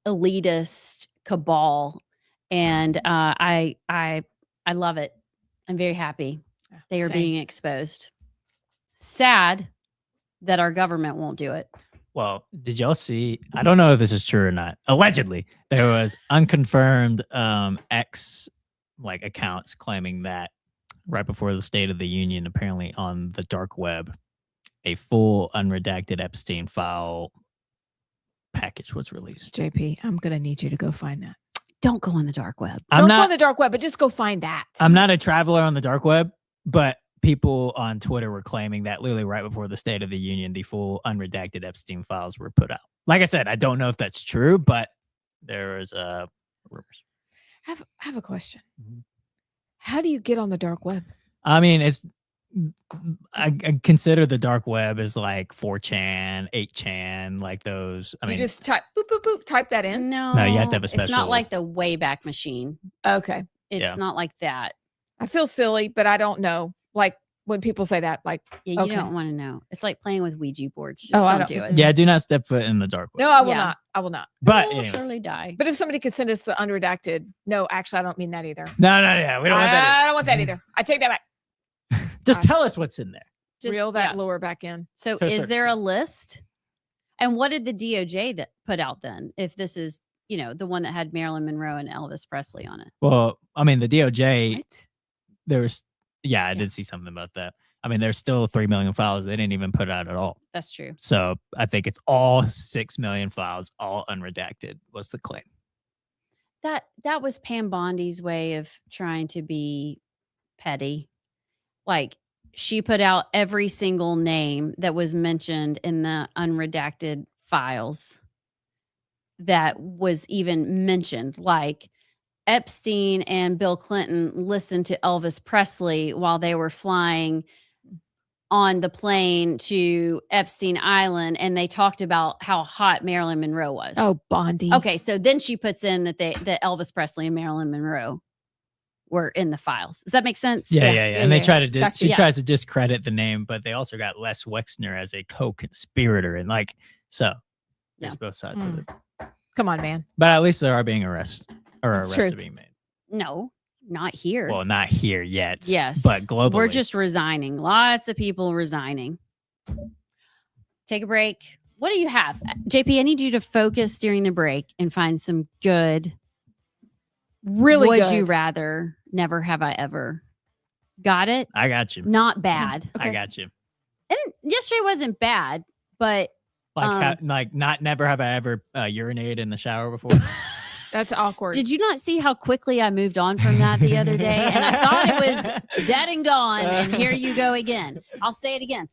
elitist cabal. And I love it. I'm very happy. They are Same. being exposed. Sad that our government won't do it. Well, did y'all see? I don't know if this is true or not. Allegedly, there was unconfirmed X accounts claiming that right before the State of the Union, apparently on the dark web, a full unredacted Epstein file package was released. JP, I'm going to need you to go find that. Don't go on the dark web. Don't go on the dark web, but just go find that. I'm not a traveler on the dark web, but people on Twitter were claiming that literally right before the State of the Union, the full unredacted Epstein files were put out. Like I said, I don't know if that's true, but there is rumors. I have a question. How do you get on the dark web? I mean, I consider the dark web as like 4chan, 8chan, like those. I mean, you just type boop boop boop, type that in. No, No, you have to have a special. It's not like the Wayback Machine. Okay, It's not like that. I feel silly, but I don't know. Like when people say that, like Yeah, you don't want to know. It's like playing with Ouija boards. Just I don't do it. Yeah, do not step foot in the dark web. No, I will Yeah. not. I will not. But We'll anyways. surely die. But if somebody could send us the unredacted, no, actually, I don't mean that either. No, yeah, we don't want that. I don't want that either. I take that back. Just tell us what's in there. Reel that lure back in. So To a is certain there a list? And what did the DOJ that put out then? If this is, the one that had Marilyn Monroe and Elvis Presley on it. Well, I mean, the DOJ, there was, I did see something about that. I mean, there's still 3 million files they didn't even put out at all. That's true. So I think it's all 6 million files, all unredacted was the claim. That was Pam Bondi's way of trying to be petty. Like, she put out every single name that was mentioned in the unredacted files that was even mentioned. Like, Epstein and Bill Clinton listened to Elvis Presley while they were flying on the plane to Epstein Island, and they talked about how hot Marilyn Monroe was. Oh, Bondi. Okay, so then she puts in that that Elvis Presley and Marilyn Monroe were in the files. Does that make sense? Yeah. And they try to, she Yeah. tries to discredit the name, but they also got Les Wexner as a co-conspirator. And there's both sides of it. Come on, man. But at least there are being arrests It's true. being made. No, not here. Well, not here yet. Yes. But globally. We're just resigning. Lots of people resigning. Take a break. What do you have? JP, I need you to focus during the break and find some good. Really Would good. you rather? Never have I ever. Got it? I got you. Not bad. I got you. And yesterday wasn't bad, but Not never have I ever urinated in the shower before. That's awkward. did you not see how quickly I moved on from that the other day? And I thought it was dead and gone. And here you go again. I'll say it again.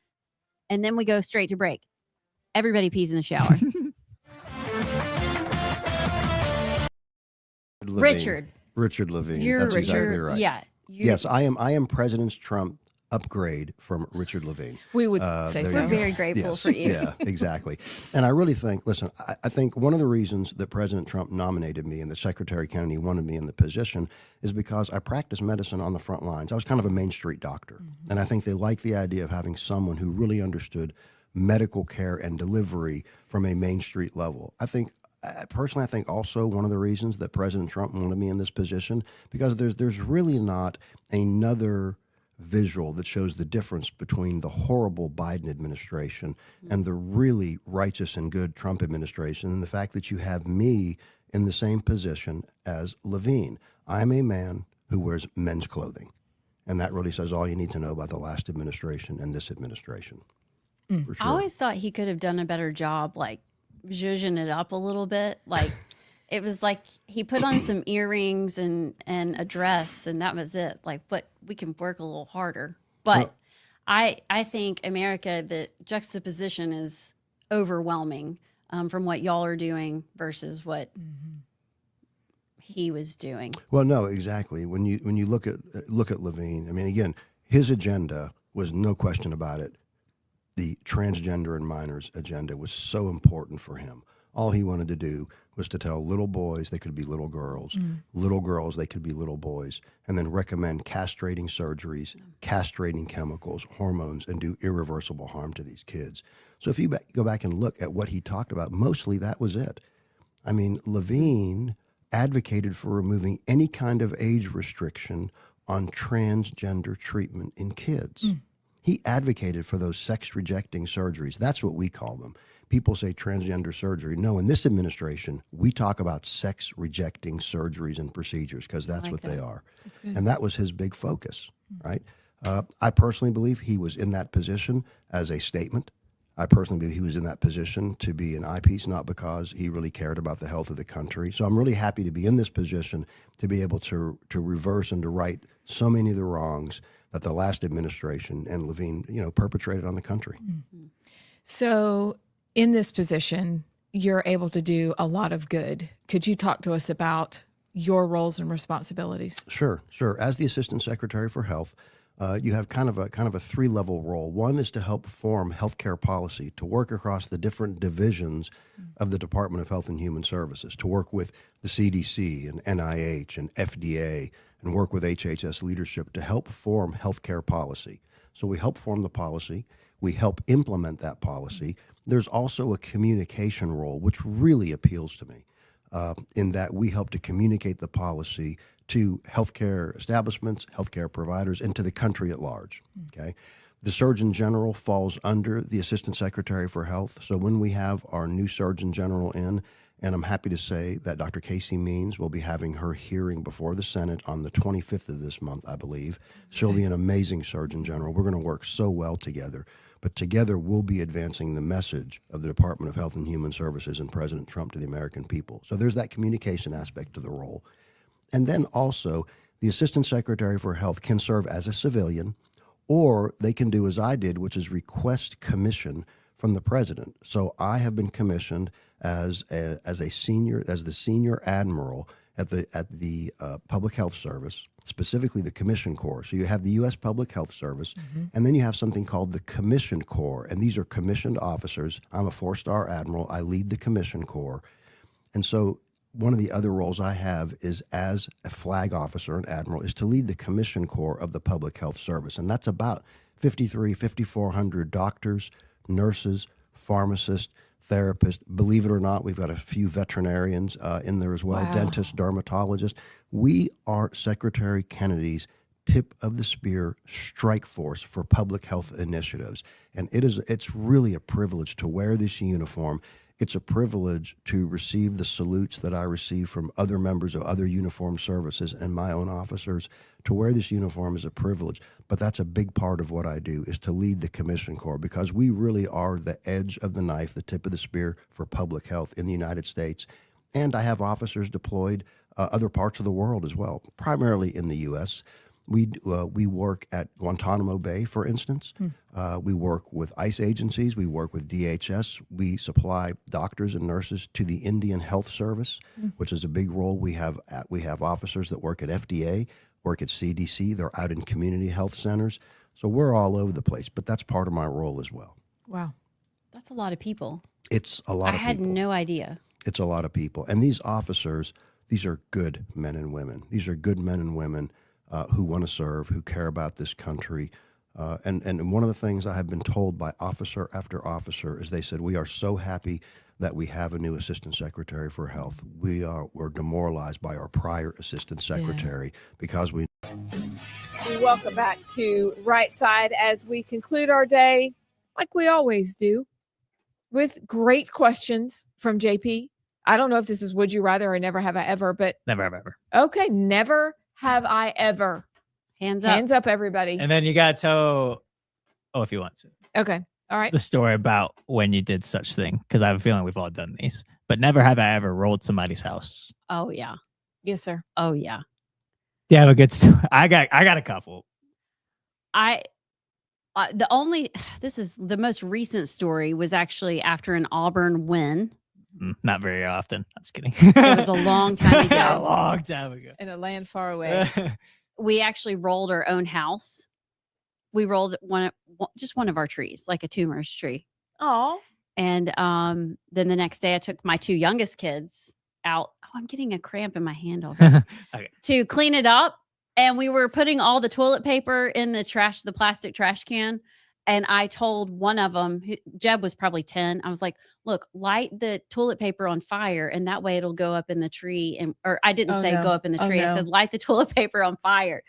And then we go straight to break. Everybody pees in the shower. Richard Levine. You're That's exactly Richard. right. Yeah. Yes, I am President Trump upgrade from Richard Levine. We would say there so. you We're go. very grateful Yes, for you. Yeah, exactly. And I really think, listen, I think one of the reasons that President Trump nominated me and that Secretary Kennedy wanted me in the position is because I practiced medicine on the front lines. I was kind of a Main Street doctor. And I think they liked the idea of having someone who really understood medical care and delivery from a Main Street level. I think personally, I think also one of the reasons that President Trump wanted me in this position, because there's really not another visual that shows the difference between the horrible Biden administration and the really righteous and good Trump administration, and the fact that you have me in the same position as Levine. I'm a man who wears men's clothing, and that really says all you need to know about the last administration and this administration. For I always thought he could have done a better job, like zhuzhing it up a little bit. Like it was like he put on some earrings and a dress, and that was it. Like, but we can work a little harder. But I think America, the juxtaposition is overwhelming from what y'all are doing versus what he was doing. Well, no, exactly. When you look at Levine, I mean, again, his agenda was, no question about it, the transgender and minors agenda was so important for him. All he wanted to do was to tell little boys they could be little girls, little girls they could be little boys, and then recommend castrating surgeries, castrating chemicals, hormones, and do irreversible harm to these kids. So if you go back and look at what he talked about, mostly that was it. I mean, Levine advocated for removing any kind of age restriction on transgender treatment in kids. He advocated for those sex-rejecting surgeries. That's what we call them. People say transgender surgery. No, in this administration, we talk about sex-rejecting surgeries and procedures because that's what they are. And that was his big focus, right? I personally believe he was in that position as a statement. I personally believe he was in that position to be an eyepiece, not because he really cared about the health of the country. So I'm really happy to be in this position to be able to reverse and to right so many of the wrongs that the last administration and Levine, perpetrated on the country. So in this position, you're able to do a lot of good. Could you talk to us about your roles and responsibilities? Sure. As the Assistant Secretary for Health, you have kind of a 3-level role. One is to help form healthcare policy, to work across the different divisions of the Department of Health and Human Services, to work with the CDC and NIH and FDA, and work with HHS leadership to help form healthcare policy. So we help form the policy. We help implement that policy. There's also a communication role, which really appeals to me, in that we help to communicate the policy to healthcare establishments, healthcare providers, and to the country at large. Okay, the Surgeon General falls under the Assistant Secretary for Health. So when we have our new Surgeon General in, and I'm happy to say that Dr. Casey Means will be having her hearing before the Senate on the 25th of this month, I believe. She'll be an amazing Surgeon General. We're going to work so well together. But together we'll be advancing the message of the Department of Health and Human Services and President Trump to the American people. So there's that communication aspect to the role. And then also, the Assistant Secretary for Health can serve as a civilian, or they can do as I did, which is request commission from the president. So I have been commissioned as the senior admiral at the Public Health Service, specifically the Commission Corps. So you have the U.S. Public Health Service, and then you have something called the Commission Corps, and these are commissioned officers. I'm a 4-star admiral. I lead the Commission Corps, and so one of the other roles I have is as a flag officer and admiral is to lead the Commission Corps of the Public Health Service, and that's about 5,400 doctors, nurses, pharmacists, therapists. Believe it or not, we've got a few veterinarians in there as well, dentists, dermatologists. We are Secretary Kennedy's tip of the spear strike force for public health initiatives. And it's really a privilege to wear this uniform. It's a privilege to receive the salutes that I receive from other members of other uniformed services and my own officers. To wear this uniform is a privilege, but that's a big part of what I do, is to lead the Commission Corps, because we really are the edge of the knife, the tip of the spear for public health in the United States. And I have officers deployed other parts of the world as well, primarily in the U.S. We work at Guantanamo Bay, for instance. We work with ICE agencies. We work with DHS. We supply doctors and nurses to the Indian Health Service, which is a big role. We have officers that work at FDA, work at CDC. They're out in community health centers. So we're all over the place, but that's part of my role as well. Wow. That's a lot of people. It's a lot of people. I had no idea. It's a lot of people. And these officers, these are good men and women. These are good men and women who want to serve, who care about this country. And one of the things I have been told by officer after officer is they said, we are so happy that we have a new Assistant Secretary for Health. We're demoralized by our prior Assistant Secretary because we... Welcome back to Rightside as we conclude our day, like we always do, with great questions from JP. I don't know if this is would you rather or never have I ever, but... Never have ever. Okay, never have I ever. Hands up. Hands up, everybody. And then you got to, if you want to. Okay. All right. the story about when you did such thing, because I have a feeling we've all done these, but never have I ever rolled somebody's house. Oh yeah. Yes, sir. Oh yeah. Do you have a good story? I got a couple. This is the most recent story was actually after an Auburn win. Not very often. I'm just kidding. It was a long time ago. A long time ago. In a land far away. We actually rolled our own house. We rolled just one of our trees, like a tumors tree. Oh. And then the next day I took my 2 youngest kids out. Oh, I'm getting a cramp in my hand already. Okay. To clean it up. And we were putting all the toilet paper in the plastic trash can. And I told one of them, Jeb was probably 10. I was like, look, light the toilet paper on fire. And that way it'll go up in the tree. Or I didn't say go up in the tree. I said, light the toilet paper on fire.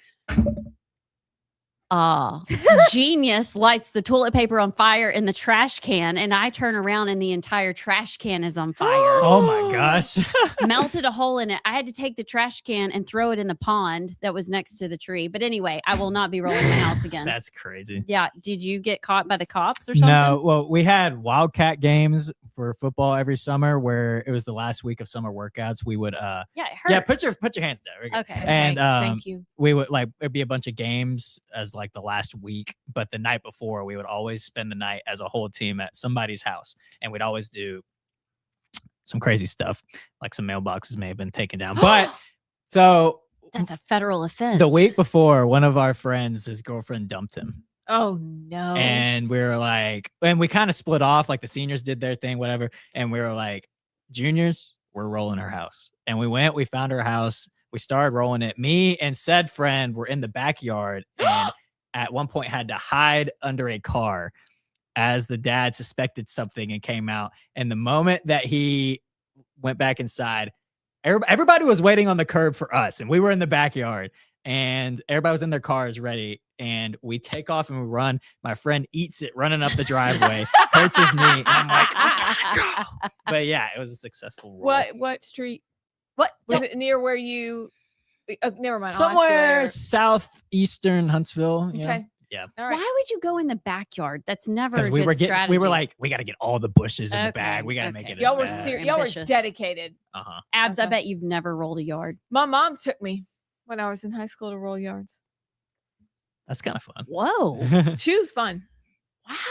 Genius lights the toilet paper on fire in the trash can, and I turn around and the entire trash can is on fire. Oh my gosh. Melted a hole in it. I had to take the trash can and throw it in the pond that was next to the tree. But anyway, I will not be rolling my house again. That's crazy. Yeah. Did you get caught by the cops or something? No. Well, we had Wildcat games for football every summer where it was the last week of summer workouts. We would Yeah, it yeah, hurts. put your hands down. Okay. And Thank you. we would it'd be a bunch of games as like the last week, but the night before we would always spend the night as a whole team at somebody's house, and we'd always do some crazy stuff, like some mailboxes may have been taken down. But so That's a federal offense. the week before, one of our friends, his girlfriend dumped him. Oh no. And we were like, and we kind of split off, like the seniors did their thing, whatever. And we were like, juniors, we're rolling her house. And we went, we found her house, we started rolling it. Me and said friend were in the backyard and at one point had to hide under a car as the dad suspected something and came out. And the moment that he went back inside, everybody was waiting on the curb for us. And we were in the backyard and everybody was in their cars ready. And we take off and we run. My friend eats it running up the driveway, hurts his knee. And I'm like, go. But yeah, it was a successful roll. What street? What? Was it near where you never mind. I'll ask you Somewhere later. southeastern Huntsville. Yeah. Okay. Yeah. All right. Why would you go in the backyard? That's never a Because good we were strategy. like, we got to get all the bushes in the Okay, bag. We got to okay. make it. Y'all were as bad. serious. Y'all were Ambitious. dedicated. Uh-huh. Abs, I Okay. bet you've never rolled a yard. My mom took me when I was in high school to roll yards. That's kind of fun. Whoa. She was fun.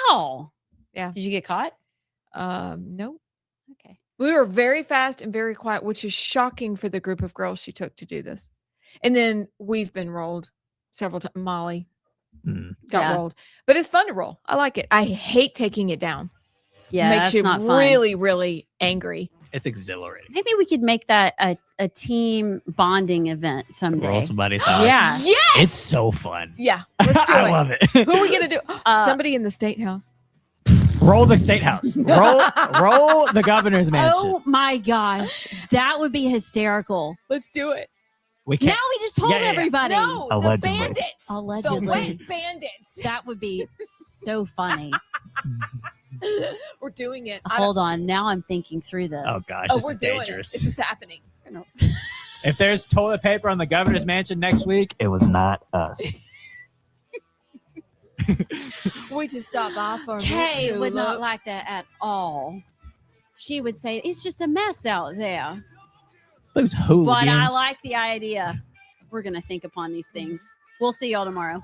Wow. Yeah. Did you get caught? No. Okay. We were very fast and very quiet, which is shocking for the group of girls she took to do this. And then we've been rolled several times. Molly got rolled, but it's fun to roll. I like it. I hate taking it down. Yeah, Makes that's you not fun. really, really angry. It's exhilarating. Maybe we could make that a team bonding event someday. Roll somebody's house. Yeah. Yes. It's so fun. Yeah. Let's do I it. love it. Who are we gonna do? Somebody in the state house. Roll the state house. Roll the governor's mansion. Oh my gosh. That would be hysterical. Let's do it. We Now can't. we just told Yeah, yeah, yeah. everybody. No, Allegedly. the bandits. Allegedly. The wet bandits. That would be so funny. We're doing it. Hold on. Now I'm thinking through this. Oh gosh, Oh, this we're is doing dangerous. it. This is happening. If there's toilet paper on the governor's mansion next week, it was not us. We just stopped by for a Kay minute. would not like that at all. She would say, it's just a mess out there. Those hooligans. But I like the idea. We're going to think upon these things. We'll see y'all tomorrow.